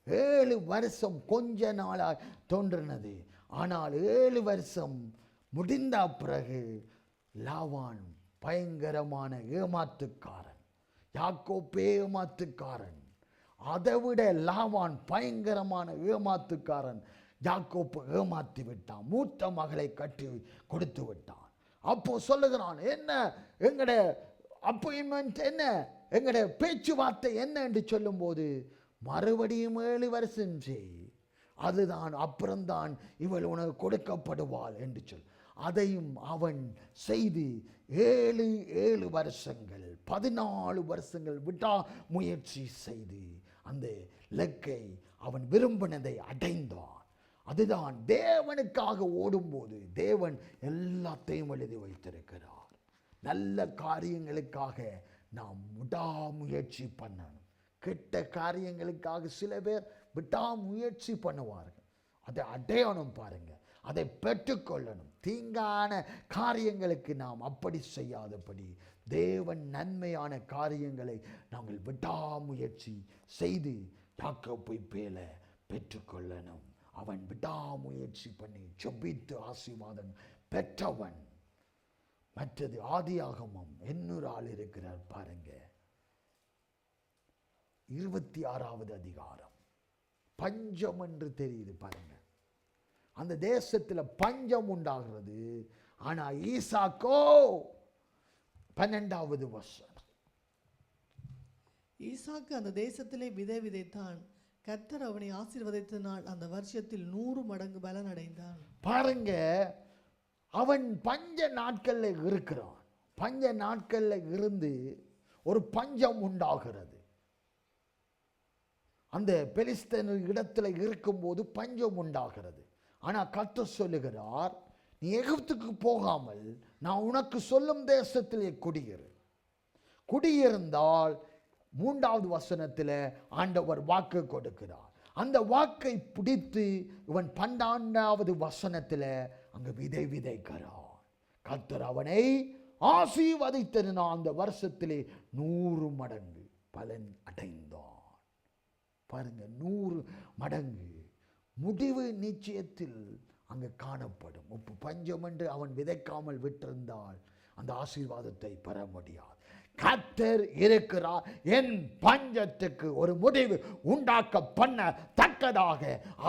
7 வருஷம் கொஞ்ச நாளாய் தோன்றினது. ஆனால் 7 வருஷம் முடிந்த பிறகு லாபான் பயங்கரமான ஏமாத்துக்காரன், யாக்கோபே ஏமாத்துக்காரன், அதைவிட லாபான் பயங்கரமான ஏமாத்துக்காரன். யாக்கோப்பு ஏமாத்தி விட்டான், மூத்த மகளை கட்டி கொடுத்து விட்டான். அப்போ சொல்லுகிறான், என்ன எங்கட அப்பாயின்மெண்ட் என்ன, எங்களுடைய பேச்சுவார்த்தை என்ன என்று சொல்லும்போது மறுபடியும் 7 வருஷம் செய், அதுதான் அப்புறம்தான் இவள் உனக்கு கொடுக்கப்படுவாள் என்று சொல். அதையும் அவன் செய்து 7 வருஷங்கள் 14 வருஷங்கள் விடா முயற்சி செய்து அந்த இலக்கை அவன் விரும்பினதை அடைந்தான். அதுதான் தேவனுக்காக ஓடும்போது தேவன் எல்லாத்தையும் எழுதி வைத்திருக்கிறார். நல்ல காரியங்களுக்காக நாம் விடாமுயற்சி பண்ணணும். கெட்ட காரியங்களுக்காக சில பேர் விடாமுயற்சி பண்ணுவார்கள். அதை அடையணும் பாருங்க, அதை பெற்றுக்கொள்ளணும். தீங்கான காரியங்களுக்கு நாம் அப்படி செய்யாதபடி தேவன் நன்மையான காரியங்களை நாங்கள் விடாமுயற்சி செய்து யாக்கோபை போல பெற்றுக்கொள்ளணும். அவன் விடாமுயற்சி பண்ணி ஜெபித்து ஆசீர்வாதம் பெற்றவன். மற்றது ஆதியாகமம் 800 ஆள் இருக்கிறார் பாருங்க, 26வது அதிகாரம். பஞ்சம் என்று தெரியுது பாருங்க, அந்த தேசத்தில் பஞ்சம் உண்டாகிறது. ஆனா ஈசாக்கோ 12வது வசனம், ஈசாக்கு அந்த தேசத்திலே விதை விதைத்தான், கர்த்தர் அவனை ஆசீர்வதித்தனால் அந்த வருஷத்தில் 100 மடங்கு பலன் அடைந்தான். பாருங்க, அவன் பஞ்ச நாட்கள்ல இருக்கிறான். பஞ்ச நாட்கள்ல இருந்து ஒரு பஞ்சம் உண்டாகிறது. அந்த பெலிஸ்தீன் இடத்துல இருக்கும்போது பஞ்சம் உண்டாகிறது. ஆனா கர்த்தர் சொல்லுகிறார், நீ எகிப்துக்கு போகாமல் நான் உனக்கு சொல்லும் தேசத்திலே குடியிரு. குடியிருந்தால் 3வது வசனத்தில் ஆண்டவர் வாக்கு கொடுக்கிறார். அந்த வாக்கை பிடித்து இவன் 12வது வசனத்தில் அங்கு விதை விதைக்கிறான். கர்த்தர் அவனை ஆசீர்வதித்தனா அந்த வருஷத்திலே 100 மடங்கு பலன் அடைந்தான். பாருங்க, 100 மடங்கு முடிவு நிச்சயத்தில் அங்கு காணப்படும். பஞ்சம் என்று அவன் விதைக்காமல் விட்டிருந்தால் அந்த ஆசீர்வாதத்தை பெற முடியாது. கர்த்தர் இருக்கிறார், என் பஞ்சத்துக்கு ஒரு முடிவு உண்டாக்க பண்ண தக்கதாக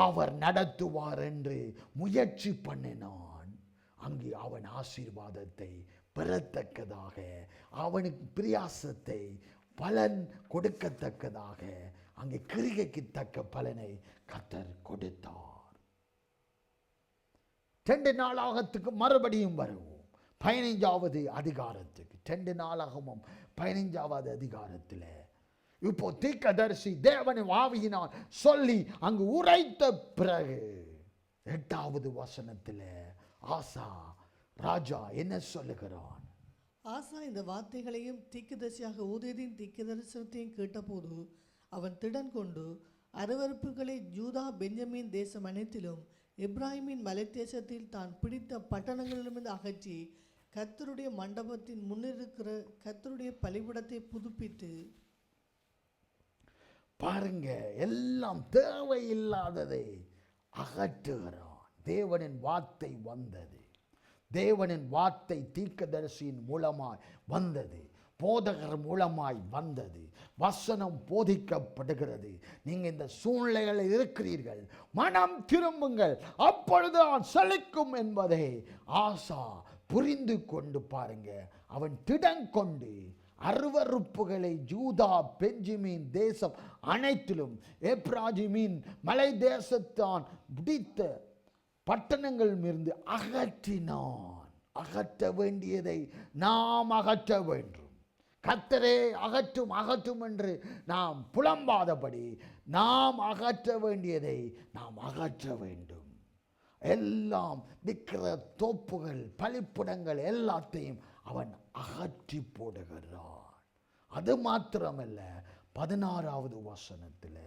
அவர் நடத்துவார் என்று முயற்சி பண்ணினான். அங்கு அவன் ஆசீர்வாதத்தை பெறத்தக்கதாக, அவனுக்கு பிரியாசத்தை பலன் கொடுக்கத்தக்கதாக, அங்கே கிரிகைக்கு தக்க பலனை கர்த்தர் கொடுத்தார். 2 நாளாகத்துக்கு மறுபடியும் வருவோம் 15வது அதிகாரத்துக்கு. 2 நாளாகமும் 15வது அதிகாரத்தில் இப்போ தீர்க்கதரிசி தேவனின் ஆவியினால் சொல்லி அங்கு உரைத்த பிறகு 8வது வசனத்தில் ஆசா ராஜா என்ன சொல்லுகிறான்? ஆசா இந்த வார்த்தைகளையும் தீர்க்கதரிசியாக ஊதியதின் தீர்க்கதரிசனத்தையும் கேட்டபோது அவன் திடன் கொண்டு அருவருப்புகளை யூதா பென்யமீன் தேசம் அனைத்திலும் எப்ராஹிமின் மலைத்தேசத்தில் தான் பிடித்த பட்டணங்களிலிருந்து அகற்றி கர்த்தருடைய மண்டபத்தின் முன்னிருக்கிற கர்த்தருடைய பலிபீடத்தை புதுப்பித்து, பாருங்க, எல்லாம் தேவையில்லாததை அகற்றுகிறான். தேவனின் வார்த்தை வந்தது. தேவனின் வார்த்தை தீர்க்கதரிசியின் மூலமாய் வந்தது, போதகர் மூலமாய் வந்தது. வசனம் போதிக்கப்படுகிறது. நீங்க இந்த சூழ்நிலைகளில் இருக்கிறீர்கள், மனம் திரும்புங்கள், அப்பொழுது செழிக்கும் என்பதை ஆசா புரிந்து கொண்டு பாருங்க, அவன் திடன் கொண்டு அருவருப்புகளை யூதா பென்ஜமின் தேசம் அனைத்திலும் எப்ராஹிமின் மலை தேசத்தான் பிடித்த பட்டணங்கள் இருந்து அகற்றினான். அகற்ற வேண்டியதை நாம் அகற்ற வேண்டும். கர்த்தரே அகற்றும் அகற்றும் என்று நாம் புலம்பாதபடி நாம் அகற்ற வேண்டியதை நாம் அகற்ற வேண்டும். எல்லாம் விக்கிர தோப்புகள் பலிப்பிடங்கள் எல்லாத்தையும் அவன் அகற்றி போடுகிறான். அது மாத்திரமல்ல, 16வது வசனத்தில்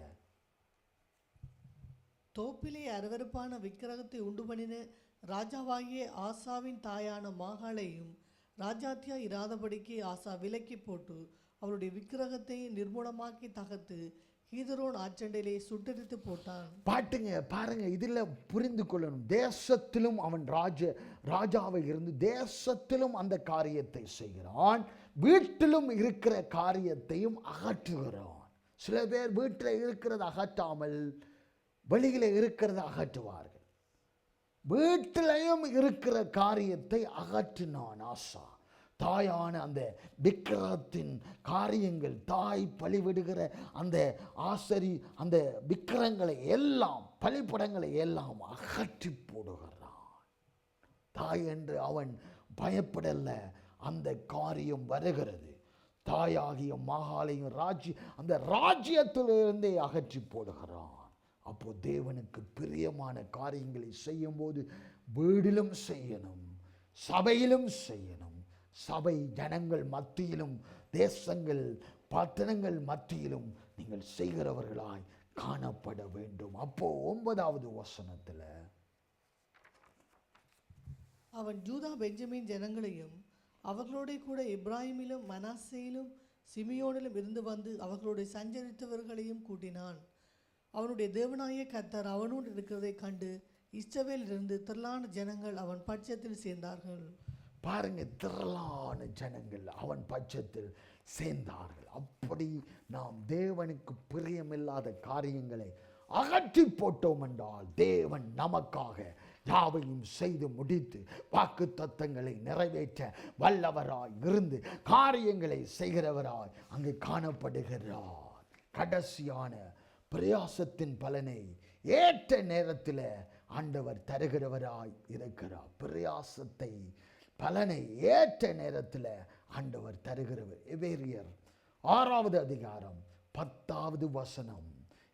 தோப்பிலே அருவருப்பான விக்கிரகத்தை உண்டு பண்ணின ராஜாவாகிய ஆசாவின் தாயான மாகாளையும் ராஜாத்தியா இராதபடிக்கு ஆசா விலக்கி போட்டு அவருடைய விக்கிரகத்தை நிர்மூலமாக்கி தகர்த்து கீதரோன் ஆற்றண்டிலே சுட்டெரித்து போட்டான். பாருங்க, இதில் புரிந்து கொள்ளணும். தேசத்திலும் அவன் ராஜாவை இருந்து தேசத்திலும் அந்த காரியத்தை செய்கிறான், வீட்டிலும் இருக்கிற காரியத்தையும் அகற்றுகிறான். சில பேர் வீட்டில் இருக்கிறத அகற்றாமல் வெளியில இருக்கிறத அகற்றுவார்கள். வீட்டிலையும் இருக்கிற காரியத்தை அகற்றினான் ஆசா. தாயான அந்த விக்கிரகத்தின் காரியங்கள், தாய் பலிவிடுகிற அந்த ஆசரி அந்த விக்கிரகங்களை எல்லாம், பலிப்படங்களை எல்லாம் அகற்றி போடுகிறான். தாய் என்று அவன் பயப்படல. அந்த காரியம் வருகிறது. தாயாகிய மகாலையும் அந்த ராஜ்யத்திலிருந்தே அகற்றி போடுகிறான். அப்போ தேவனுக்கு பிரியமான காரியங்களை செய்யும் போது வீடிலும் செய்யணும், சபையிலும் செய்யணும். சபை ஜனங்கள் மத்தியிலும், தேசங்கள் பட்டணங்கள் மத்தியிலும் நீங்கள் செய்கிறவர்களாய் காணப்பட வேண்டும். அப்போ 9வது வசனத்தில், அவன் யூதா பெஞ்சமின் ஜனங்களையும் அவர்களோட கூட இப்ராஹிமிலும் மனாசேயிலும் சிமியோனிலும் இருந்து வந்து அவர்களோட சஞ்சரித்தவர்களையும் கூட்டினான். அவனுடைய தேவனாய கர்த்தர் அவனோடு இருக்கிறதை கண்டு இஸ்ரவேலிலிருந்து திரளான ஜனங்கள் அவன் பட்சத்தில் சேர்ந்தார்கள். பாருங்க, திரளான ஜனங்கள் அவன் பட்சத்தில் சேர்ந்தார்கள். அப்படி நாம் தேவனுக்கு பிரியமில்லாத காரியங்களை அகற்றி போட்டோம் என்றால் தேவன் நமக்காக யாவையும் செய்து முடித்து வாக்கு தத்தங்களை நிறைவேற்ற வல்லவராய் இருந்து காரியங்களை செய்கிறவராய் அங்கு காணப்படுகிறார். கடைசியான பிரயாசத்தின் பலனை ஏற்ற நேரத்தில் ஆண்டவர் தருகிறவராய் இருக்கிறார். பிரயாசத்தை பலனை ஏற்ற நேரத்தில் ஆண்டவர் தருகிறவர். எபேரியர் 6வது அதிகாரம் 10வது வசனம்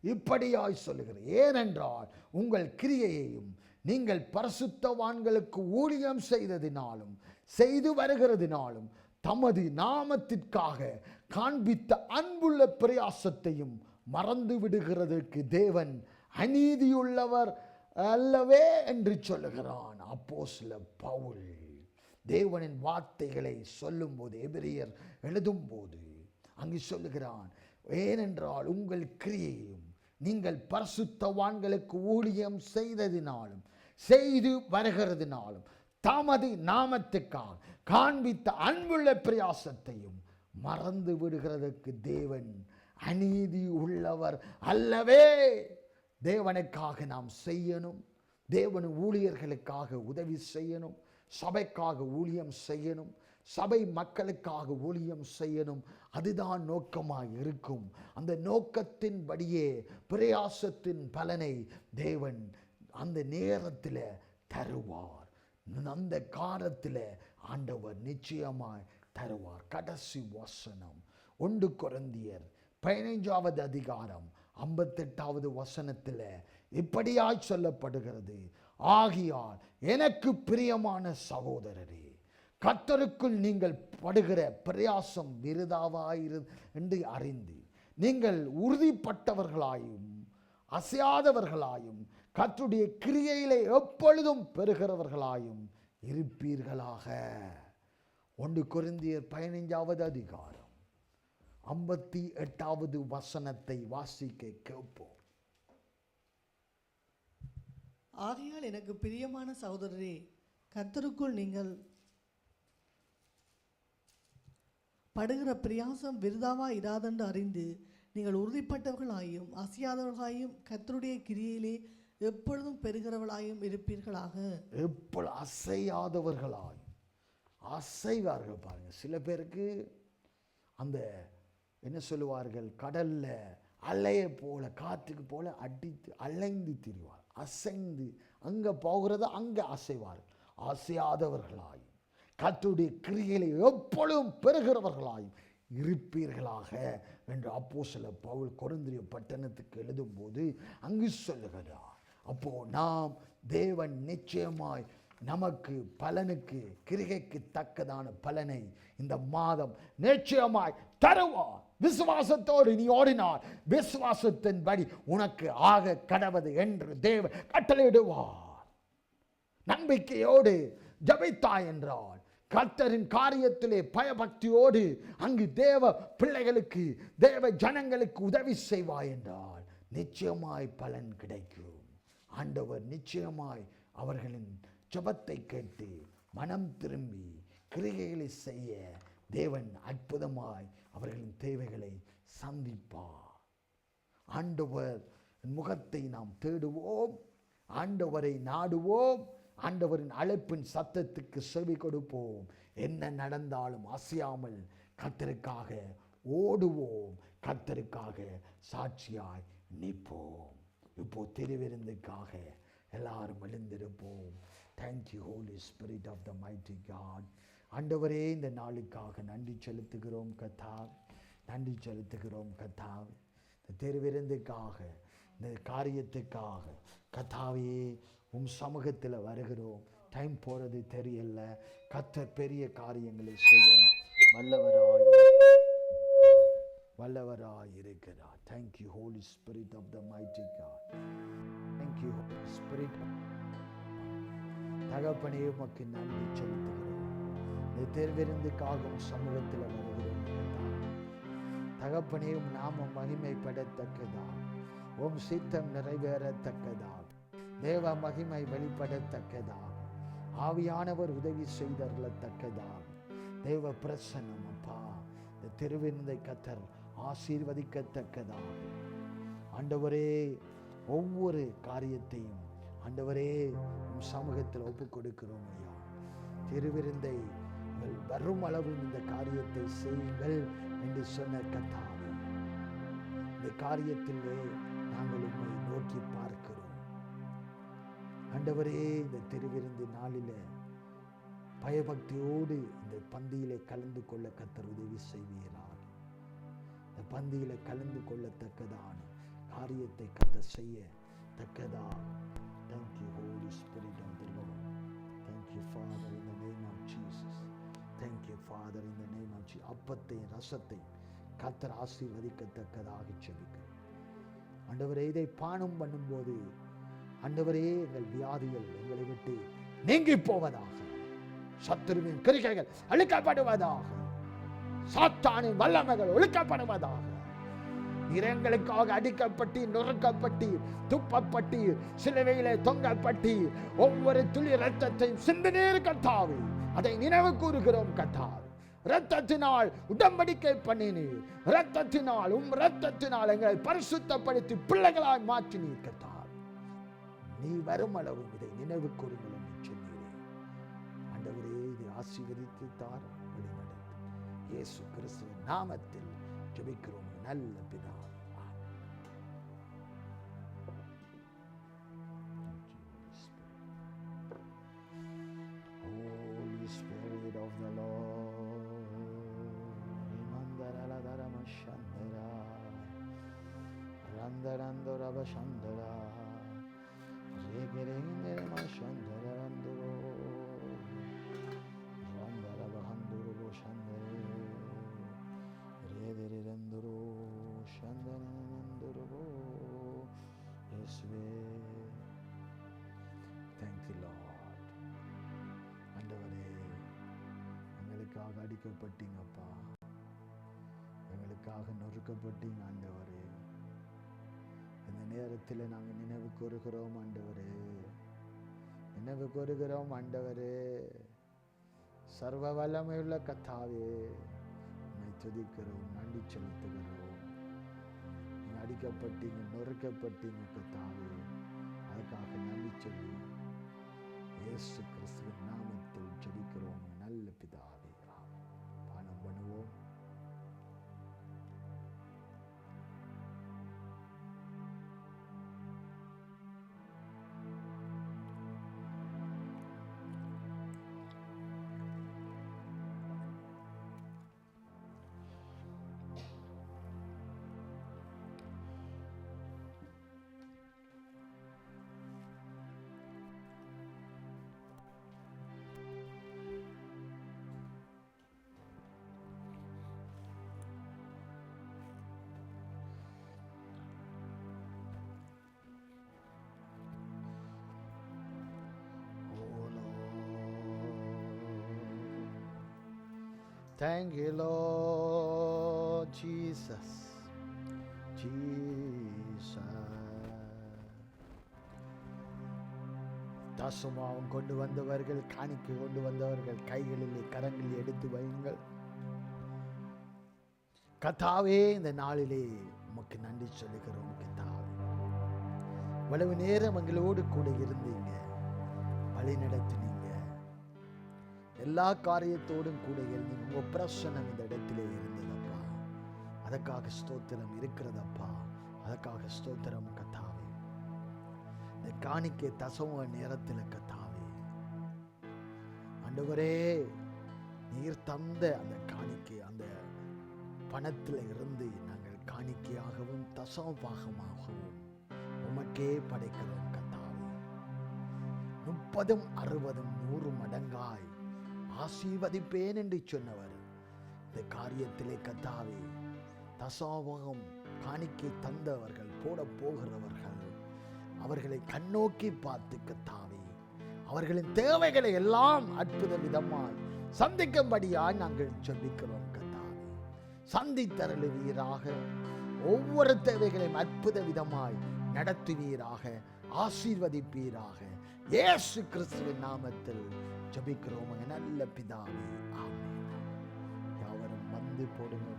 இப்படியாய் சொல்லுகிறது, ஏனென்றால் உங்கள் கிரியையையும் நீங்கள் பரிசுத்தவான்களுக்கு ஊழியம் செய்ததினாலும் செய்து வருகிறதினாலும் தமது நாமத்திற்காக காண்பித்த அன்புள்ள பிரயாசத்தையும் மறந்து விடுகிறதற்கு தேவன் அநீதியுள்ளவர் அல்லவே என்று சொல்லுகிறான் அப்போஸ்தலர் பவுல். தேவனின் வார்த்தைகளை சொல்லும் போது, எபிரியர் எழுதும் போது அங்கு சொல்லுகிறான், ஏனென்றால் உங்கள் கிரியையும் நீங்கள் பரிசுத்தவான்களுக்கு ஊழியம் செய்ததினாலும் செய்து வருகிறதினாலும் தமது நாமத்துக்காக காண்பித்த அன்புள்ள பிரயாசத்தையும் மறந்து விடுகிறதற்கு தேவன் அநீதி உள்ளவர் அல்லவே. தேவனுக்காக நாம் செய்யணும், தேவன் ஊழியர்களுக்காக உதவி செய்யணும், சபைக்காக ஊழியம் செய்யணும், சபை மக்களுக்காக ஊழியம் செய்யணும். அதுதான் நோக்கமாக இருக்கும். அந்த நோக்கத்தின்படியே பிரயாசத்தின் பலனை தேவன் அந்த நேரத்தில் தருவார். அந்த காலத்தில் ஆண்டவர் நிச்சயமாய் தருவார். கடைசி வசனம் 1 கொரிந்தியர் 15வது அதிகாரம் 58வது வசனத்தில் இப்படியாய் சொல்லப்படுகிறது, ஆகியால் எனக்கு பிரியமான சகோதரரே, கர்த்தருக்குள் நீங்கள் படுகிற பிரயாசம் விருதாவாயிரு என்று அறிந்து நீங்கள் உறுதிப்பட்டவர்களாயும் அசையாதவர்களாயும் கர்த்தருடைய கிரியையிலே எப்பொழுதும் பெறுகிறவர்களாயும் இருப்பீர்களாக. 1 கொரிந்தியர் 15வது அதிகாரம் 58வது வசனத்தை வாசிக்க கேட்போம். ஆகையால் எனக்கு பிரியமான சகோதரரே, கர்த்தருக்குள் நீங்கள் படுகிற பிரயாசம் விருதாவா இராதென்று அறிந்து நீங்கள் உறுதிப்பட்டவர்களாயும் அசையாதவர்களாயும் கர்த்தருடைய கிரியையிலே எப்பொழுதும் பெறுகிறவர்களாயும் இருப்பீர்களாக. எப்பொழுது அசையாதவர்களாயும் அசைவார்கள். பாருங்க, சில பேருக்கு அந்த என்ன சொல்லுவார்கள், கடல்ல அலையை போல காற்றுக்கு போல அடித்து அலைந்து திரிவார், அசைந்து அங்கே போகிறத அங்கே அசைவார்கள். அசையாதவர்களாயும் கர்த்தருடைய கிரியைகளை எப்பொழுதும் பெறுகிறவர்களாயும் இருப்பீர்களாக என்று அப்போஸ்தலர் பவுல் கொரிந்திய பட்டணத்துக்கு எழுதும்போது அங்கு சொல்லுகிறார். அப்போ நாம் தேவன் நிச்சயமாய் நமக்கு பலனுக்கு கிரிகைக்கு தக்கதான பலனை இந்த மாதம் நிச்சயமாய் தருவார். விசுவாசத்தோடு நீ ஓடினார், விசுவாசத்தின்படி உனக்கு ஆக கடவது என்று தேவன் கட்டளையிடுவார். நம்பிக்கையோடு ஜெபித்தாய் என்றால், கர்த்தரின் காரியத்திலே பயபக்தியோடு அங்கு தேவ பிள்ளைகளுக்கு தேவ ஜனங்களுக்கு உதவி செய்வாய் என்றால் நிச்சயமாய் பலன் கிடைக்கும். ஆண்டவர் நிச்சயமாய் அவர்களின் ஜெபத்தை கேட்டு மனம் திரும்பி கிரியைகளை செய்ய தேவன் அற்புதமாய் அவர்களின் தேவைகளை சந்திப்பார். ஆண்டவர் முகத்தை நாம் தேடுவோம், ஆண்டவரை நாடுவோம், ஆண்டவரின் அழைப்பின் சத்தத்துக்கு செவி கொடுப்போம். என்ன நடந்தாலும் அசையாமல் கர்த்தருக்காக ஓடுவோம், கர்த்தருக்காக சாட்சியாய் நிற்போம். இப்போ திருவிருந்துக்காக எல்லாரும் எழுந்திருப்போம். Thank you holy spirit of the mighty God. ஆண்டவரே, இந்த நாளுக்காக நன்றி செலுத்துகிறோம் கர்த்தாவே, நன்றி செலுத்துகிறோம் கர்த்தாவே. இந்த திருவிருந்துக்காக, இந்த காரியத்துக்காக கர்த்தாவே சமூகத்தில் வருகிறோம். டைம் போகிறது தெரியல. கர்த்தர் பெரிய காரியங்களை செய்ய வல்லவராய் இருக்கிறார். Thank you holy spirit of the mighty God. Thank you holy spirit. தகப்பனே, உமக்கு நன்றி செலுத்துகிறோம். இந்த திருவிருந்துக்காக சமூகத்தில் வருகிறோம். தகப்பனே, நாம மகிமைப்படத்தக்கதா, உம் சித்தம் நிறைவேறத்தக்கதா, தேவ மகிமை வெளிப்படத்தக்கதா, ஆவியானவர் உதவி செய்தருளத்தக்கதா, தேவ பிரசன்னம் அப்பா இந்த திருவிருந்தை கர்த்தர் ஆசீர்வதிக்கத்தக்கதா. ஆண்டவரே, ஒவ்வொரு காரியத்தையும் ஆண்டவரே சமூகத்தில் ஒப்புக் கொடுக்கிறோம் ஐயா. திருவிருந்தை வரும் அளவு இந்த காரியத்தை செய்யுங்கள் என்று சொன்ன கர்த்தாவே, இந்த காரியத்திலே நாங்கள் உம்மை நோக்கி பார்க்கிறோம். ஆண்டவரே, இந்த திருவிருந்து நாளில பயபக்தியோடு இந்த பந்தியிலே கலந்து கொள்ள கர்த்தர் உதவி செய்வீராக. இந்த பந்தியில கலந்து கொள்ளத்தக்கதான காரியத்தை கர்த்தர் செய்ய தக்கதா. Thank you, Holy Spirit of the Lord. Thank you, Father, in the name of Jesus. Thank you, Father, in the name of Jesus. அப்பத்தையும் ரசத்தையும் கர்த்தர் ஆசீர்வதிக்கத்தக்கதாக ஜெபிக்கிறோம். ஆண்டவரே, இதை பானம் பண்ணும்போது ஆண்டவரே, எங்கள் வியாதிகள் எங்களை விட்டு நீங்கி போவதாக, சத்துருவின் கிரிகைகள் அழிக்கப்படுவதாக, சாத்தானின் வல்லமைகள் ஒழிக்கப்படுவதாக. எங்களுக்காக அடிக்கப்பட்டு, நொறுக்கப்பட்டு, துப்பப்பட்டு, சிலுவையிலே தொங்கப்பட்டு, ஒவ்வொரு துளி இரத்தத்தையும் சிந்தினீர் கர்த்தாவே. அதை நினைவு கூறுகிறோம் கர்த்தாவே. இரத்தத்தினால் உடன்படிக்கை பண்ணினீர். இரத்தத்தினால் இரத்தத்தினால் எங்களை பரிசுத்தப்படுத்தி பிள்ளைகளாய் மாற்றினீர் கர்த்தாவே. நீ வரும் அளவு இதை நினைவு கூறுங்கள் என்று சொன்னீரே. ஆண்டவரே, இதை ஆசீர்வதித்து தாரும், வழிநடத்தும். இயேசு கிறிஸ்துவின் நாமத்தில் ஜெபிக்கிறோம் நல்ல பிதாவே. Holy Spirit of the Lord, Imandara Dharma Shandara, Randarandora Bashandara, Regerendere Mashandara Randoro, Randara Bahanduru Boshandere, Redere Randoro, Shandara Randoro, Yeswe. Thank you, Lord. ஆண்டவரே, எங்களுக்காக அடிக்கப்பட்டீங்கப்பா, எங்களுக்காக நொறுக்கப்பட்டீங்க ஆண்டவரே. இந்த நேரத்தில் நாங்கள் நினைவு கூறுகிறோம் ஆண்டவரே, நினைவு கூறுகிறோம் ஆண்டவரே. சர்வ வல்லமையுள்ள கர்த்தாவே, உம்மை துதிக்கிறோம், நன்றி செலுத்துகிறோம். நீங்கள் அடிக்கப்பட்டீங்க, நொறுக்கப்பட்டீங்க கர்த்தாவே, அதுக்காக நன்றி சொல்லி இயேசு கிறிஸ்துவின் நாமத்தில் ஜெபிக்கிறோம் நல்ல பிதாவே. பானம் பண்ணுவோம். Thank you, Lord Jesus. Jesus. தசமாவும் கொண்டு வந்தவர்கள், காணிக்கை கொண்டு வந்தவர்கள் கைகளிலே கரங்களில் எடுத்து வையுங்கள். கர்த்தாவே, இந்த நாளிலே உமக்கு நன்றி சொல்லுகிறோம் கர்த்தாவே. இவ்வளவு நேரம் எங்களோடு கூட இருந்தீங்க. பல வழி நடத்தினீங்க. எல்லா காரியத்தோடும் கூட இருந்தீங்க. உங்க பிரசன்னம் இந்த இடத்திலே இருந்ததப்பா. அதற்காக ஸ்தோத்திரம் இருக்கிறதப்பா. அதற்காக ஸ்தோத்திரம் கர்த்தாவே. இந்த காணிக்கை தசம நேரத்தில் கர்த்தாவே ஆண்டவரே, நீர் தந்த அந்த காணிக்கை, அந்த பணத்தில் இருந்து நாங்கள் காணிக்கையாகவும் தசமபாகமாகவும் உமக்கே படைக்கிறோம் கர்த்தாவே. 30, 60, 100 மடங்காய் ஆசீர்வதிப்பேன் என்று சொன்னவர் இந்த காரியத்திலே கர்த்தாவே தசமபாகம் காணிக்கை தந்தவர்கள், போட போகிறவர்கள், அவர்களை கண்ணோக்கி பார்த்து கர்த்தாவே அவர்களின் தேவைகளை எல்லாம் அற்புத விதமாய் சந்திக்கும்படியாய் நாங்கள் ஜெபிக்கிறோம் கர்த்தாவே. சந்தித்தருளுவீராக. ஒவ்வொரு தேவைகளையும் அற்புத விதமாய் நடத்துவீராக, ஆசீர்வதிப்பீராக. இயேசு கிறிஸ்துவின் நாமத்தில் ஜெபிக்கிறோம் நல்ல பிதாவே, ஆமென். யாவரும் வந்து போடுங்க.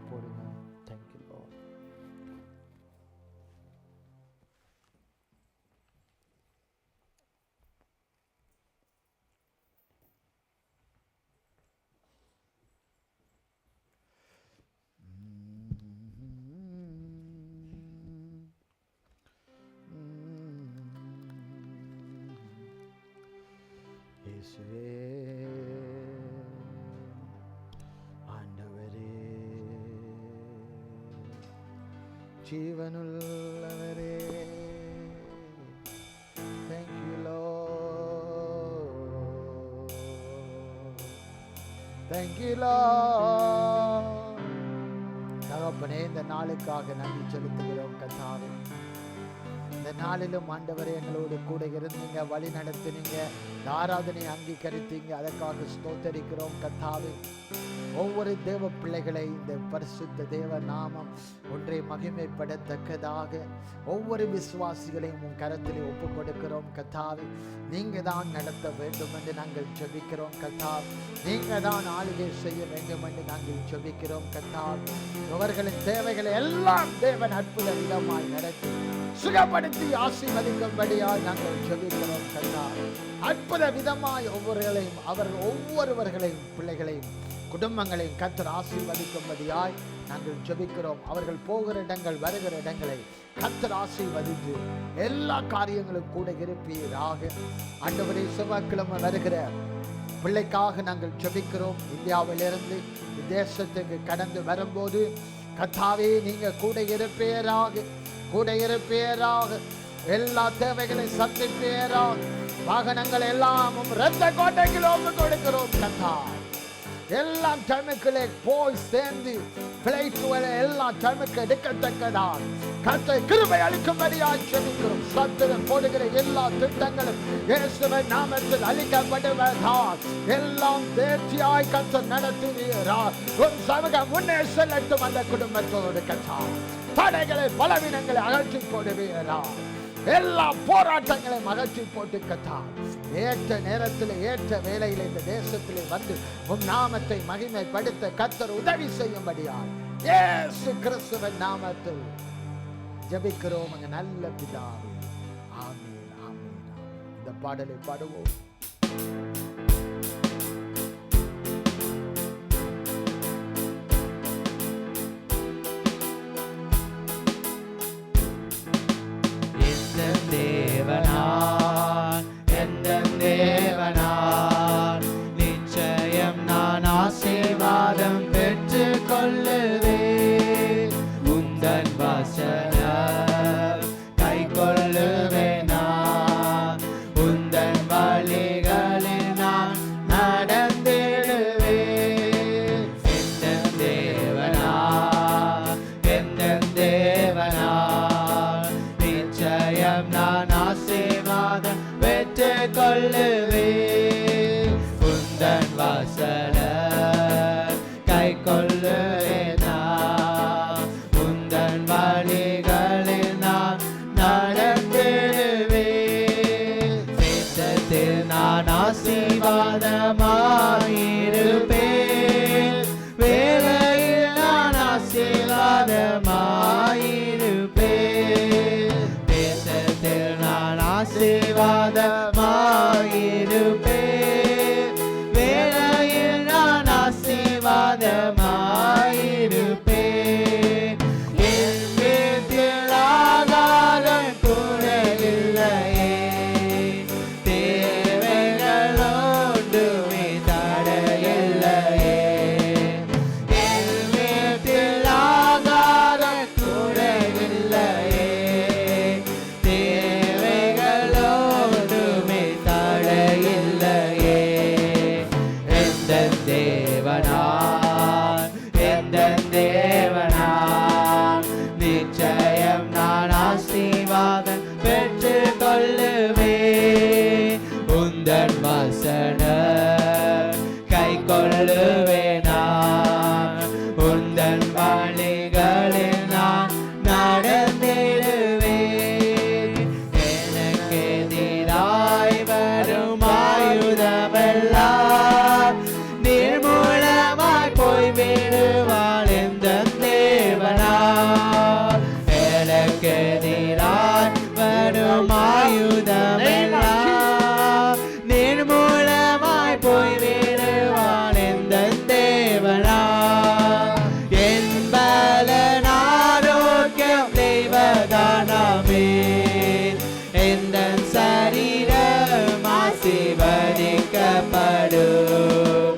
Thank you Lord. இயேசுவே, ஆண்டவரே, ஜீவனுள்ளவரே, thank you Lord, thank you Lord. தகப்பனே, இந்த நாளுக்காக நன்றி செலுத்துகிறோம் கர்த்தாவே. இந்த நாளிலும் ஆண்டவரே எங்களோடு கூட இருந்தீங்க, வழி நடத்தினீங்க, ஆராதனை அங்கீகரித்தீங்க. அதற்காக ஸ்தோத்தரிக்கிறோம் கர்த்தாவே. ஒவ்வொரு தேவ பிள்ளைகளை இந்த பரிசுத்த தேவ நாமம் ஒன்றை மகிமைப்படத்தக்கதாக ஒவ்வொரு விசுவாசிகளையும் உன் கரத்திலே ஒப்புக் கொடுக்கிறோம் கர்த்தாவே. நீங்க தான் நடத்த வேண்டும் என்று நாங்கள் ஜெபிக்கிறோம் கர்த்தாவே. நீங்க தான் ஆளுகை செய்ய வேண்டும் என்று நாங்கள் ஜெபிக்கிறோம் கர்த்தாவே. அவர்களின் தேவைகளை எல்லாம் தேவன் அற்புத விதமாய் நடத்தி சுகப்படுத்தி ஆசீர்வதிக்கும்படியாய் நாங்கள் ஜெபிக்கிறோம் கர்த்தாவே. அற்புத விதமாய் ஒவ்வொருவர்களையும் பிள்ளைகளையும் குடும்பங்களையும் கர்த்தர் ஆசீர்வதிக்கும்படியாய் நாங்கள் ஜெபிக்கிறோம். அவர்கள் போகிற இடங்கள் வருகிற இடங்களை கர்த்தர் ஆசீர்வதித்து எல்லா காரியங்களும் கூட இருப்பீராக. ஆண்டவரே, செவ்வாய்க்கிழமை வருகிற பிள்ளைக்காக நாங்கள் ஜெபிக்கிறோம். இந்தியாவிலிருந்து தேசத்துக்கு கடந்து வரும்போது கர்த்தாவே நீங்க கூட இருப்பீராக. எல்லா தேவைகளையும் சந்திப்பீராக. வாகனங்கள் எல்லாமும் இரத்த கோட்டைக்கு ஒப்புக் கொடுக்கிறோம் கர்த்தாவே. எல்லாம் டைமுக்குள்ளே போய் சேர்ந்து பிழைப்புகளை எல்லாம் டைமுக்கு எடுக்கத்தக்கதான் கர்த்தர் கிருபை அளிக்கும்படியாய் ஜெபிக்கிறோம். சத்துரம் போடுகிற எல்லா திட்டங்களும் இயேசுவின் நாமத்தில் அளிக்கப்படுவதால் எல்லாம் தேர்ச்சியாய் கர்த்தர் நடத்துவீரார். உன் சமூகம் முன்னே செல்லட்டும். அந்த குடும்பத்தோடு கர்த்தர் தடைகளை பலவீனங்களை அகற்றி போடுவீரார். எல்லா போராட்டங்களையும் அகற்றி போட்டு கர்த்தர் ஏற்ற நேரத்தில் ஏற்ற வேளையில் இந்த தேசத்திலே வந்து உன் நாமத்தை மகிமைப்படுத்த கர்த்தர் உதவி செய்யும்படியாய் இயேசு கிறிஸ்துவின் நாமத்தில் ஜெபிக்கிறோம் நல்ல பிதாவே, ஆமென், ஆமென். இந்த பாடலை பாடுவோம். தேவனார் நிச்சயம் நான் ஆசீர்வாதம் பெற்றுக் கொள்ளுவேன். உந்தன் வசனம் கை கொள்ளுவேன். உந்தன் வழிகளில் நான் நடந்திடுவேன். எந்தன் தேவனார் நிச்சயம் நான் ஆசீர்வாதம் பெற்றுக் கொள்ளுவேன். உந்தன் வசனம் கை கொள்ளுவேன். உந்தன் வழிகளில் நான் நடந்திடுவேன். தேசத்தில் நான் ஆசீர்வாதமாயிருப்பேன். வேலையில் நான் ஆசீர்வாதமாயிருப்பேன். தேசத்தில் நான் ஆசீர்வாதமாயிருப்பேன். ஆசீர்வதிக்கப்படும்.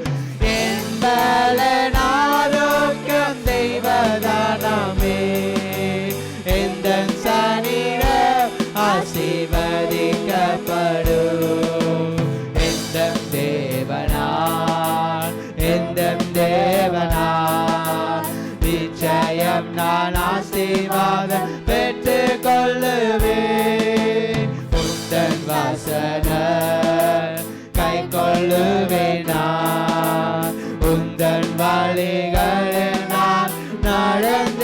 என் பலன் ஆரோக்கியம் தெய்வதானமே. எந்தன் சரீரம் ஆசீர்வதிக்கப்படும். எந்தன் தேவனால் நிச்சயம் நான் ஆசீர்வாதம் பெற்றுக் கொள்ளுவேன். உந்தன் வசனம் கை கொள்ளுவேன் நான். உந்தன் வழிகளில் நான் நடந்திடுவேன்.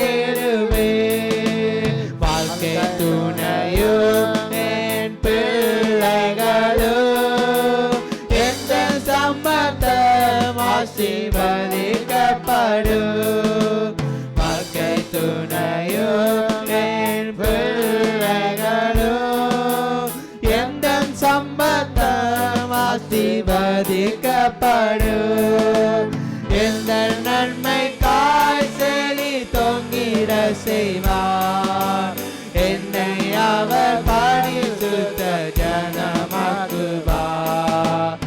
வாழ்க்கை துணையும் என் பிள்ளைகளும் எந்த சம்பந்தம் ஆசீர்வதிக்கப்படும். வாழ்க்கை துணையும் என் பிள்ளைகளும் எந்த சம்பந்தம் ஆசீர்வதிக்கப்படும். எந்த நன்மைக்காய் செலி தொங்கிட செய்வார். என்னை அவர் பரிசுத்த ஜனமாக்குவார்.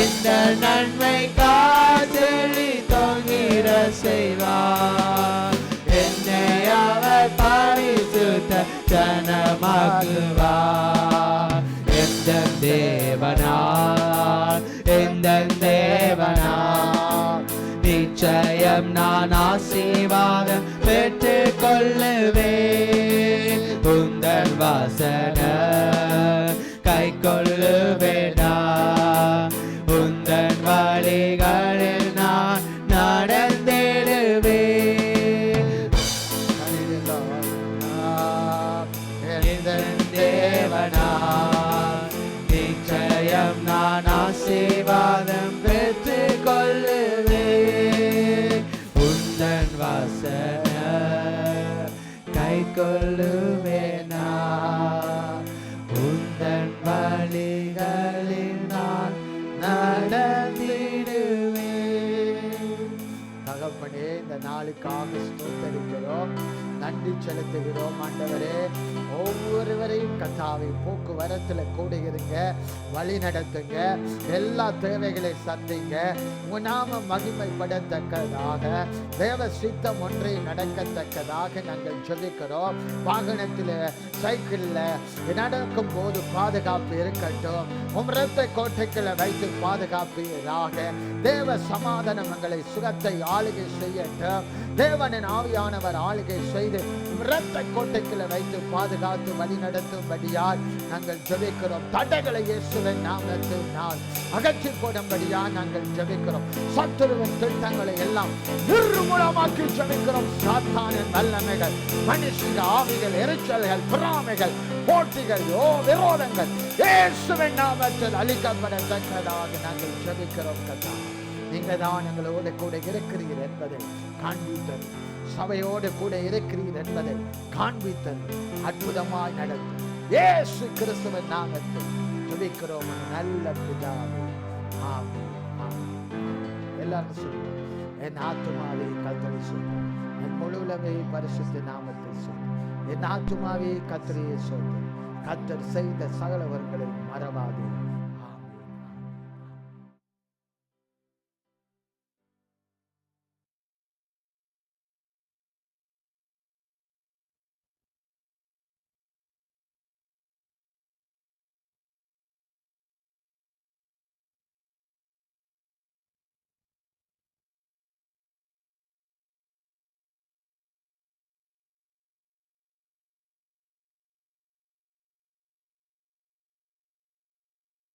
எந்த நன்மைக்காய் செலி தொங்கிட செய்வார். என்னை அவர் பரிசுத்த ஜனமாக்குவார். எந்த தேவனால் நிச்சயம் நான் ஆசீர்வாதம் பெற்றுக் கொள்ளுவேன். உந்தன் வசனம் கை கொள்ளுவேனா. உந்தன் வழிகளில் நான் நடந்திடுவேன். எந்தன் தேவனால் நிச்சயம் நான் ஆசீர்வாதம் பெற்றுக் கொள்ளுவேன். உந்தன் வசனம் கை கொள்ளுவேனா. உந்தன் வழிகளில் நான் நடந்திடுவேன். தகப்பனே, இந்த நாளுக்காக ஸ்தோத்திரிக்கிறோம், நன்றி செலுத்துகிறோம். ஆண்டவரே, ஒவ்வொருவரையும் கர்த்தாவை போக்குவரத்தில் கூட இருங்க, வழி நடத்துங்க, எல்லா தேவைகளை சந்திங்க. உன் நாம மகிமைப்படத்தக்கதாக, தேவ சித்தம் ஒன்றை நடக்கத்தக்கதாக நாங்கள் ஜெபிக்கிறோம். வாகனத்தில், சைக்கிளில் நடக்கும் போது பாதுகாப்பு இருக்கட்டும். இரத்த கோட்டைகளை வைத்து பாதுகாப்பீராக. தேவ சமாதானம் எங்களை சுகத்தை ஆளுகை செய்யட்டும். தேவனின் ஆவியானவர் ஆளுகை செய்து இரத்த கோட்டைகளை வைத்து பாதுகாத்து வழி நடத்தும்படியால் நாங்கள் ஜெபிக்கிறோம். தடைகளை இயேசுவின் நாமத்தினால் அகற்றி போடும்படியால் நாங்கள் ஜெபிக்கிறோம். சத்துருவின் திட்டங்களை எல்லாம் நிர்மூலமாக்கி ஜெபிக்கிறோம். சாத்தானின் வல்லமைகள், மனுஷிக ஆவிகள், எரிச்சல்கள், பொறாமைகள், போட்டிகள், விரோதங்கள் இயேசுவின் நாமத்தில் அழிக்கப்படத்தக்கதாக நாங்கள் ஜெபிக்கிறோம். கர்த்தா, நீங்க தான் எங்களோடு கூட இருக்கிறீர் என்பதை காண்பித்தது, சபையோடு கூட இருக்கிறீர் என்பதை காண்பித்தது, அற்புதமாய் நடத்தும் இயேசு கிறிஸ்துவின் நாமத்தில் ஜெபிக்கிறோம் நல்ல பிதாவே. ஆமென், ஆமென். எல்லாரும் சொல்லுவோம். என் ஆத்துமாவே கர்த்தரை சொல்லு, என் முழுவலமே பரிசுத்த நாமத்தை சொல்லு. என் ஆத்துமாவே கர்த்தரையே சொல்லு, கர்த்தர் செய்த சகலவர்களை மறவாதே.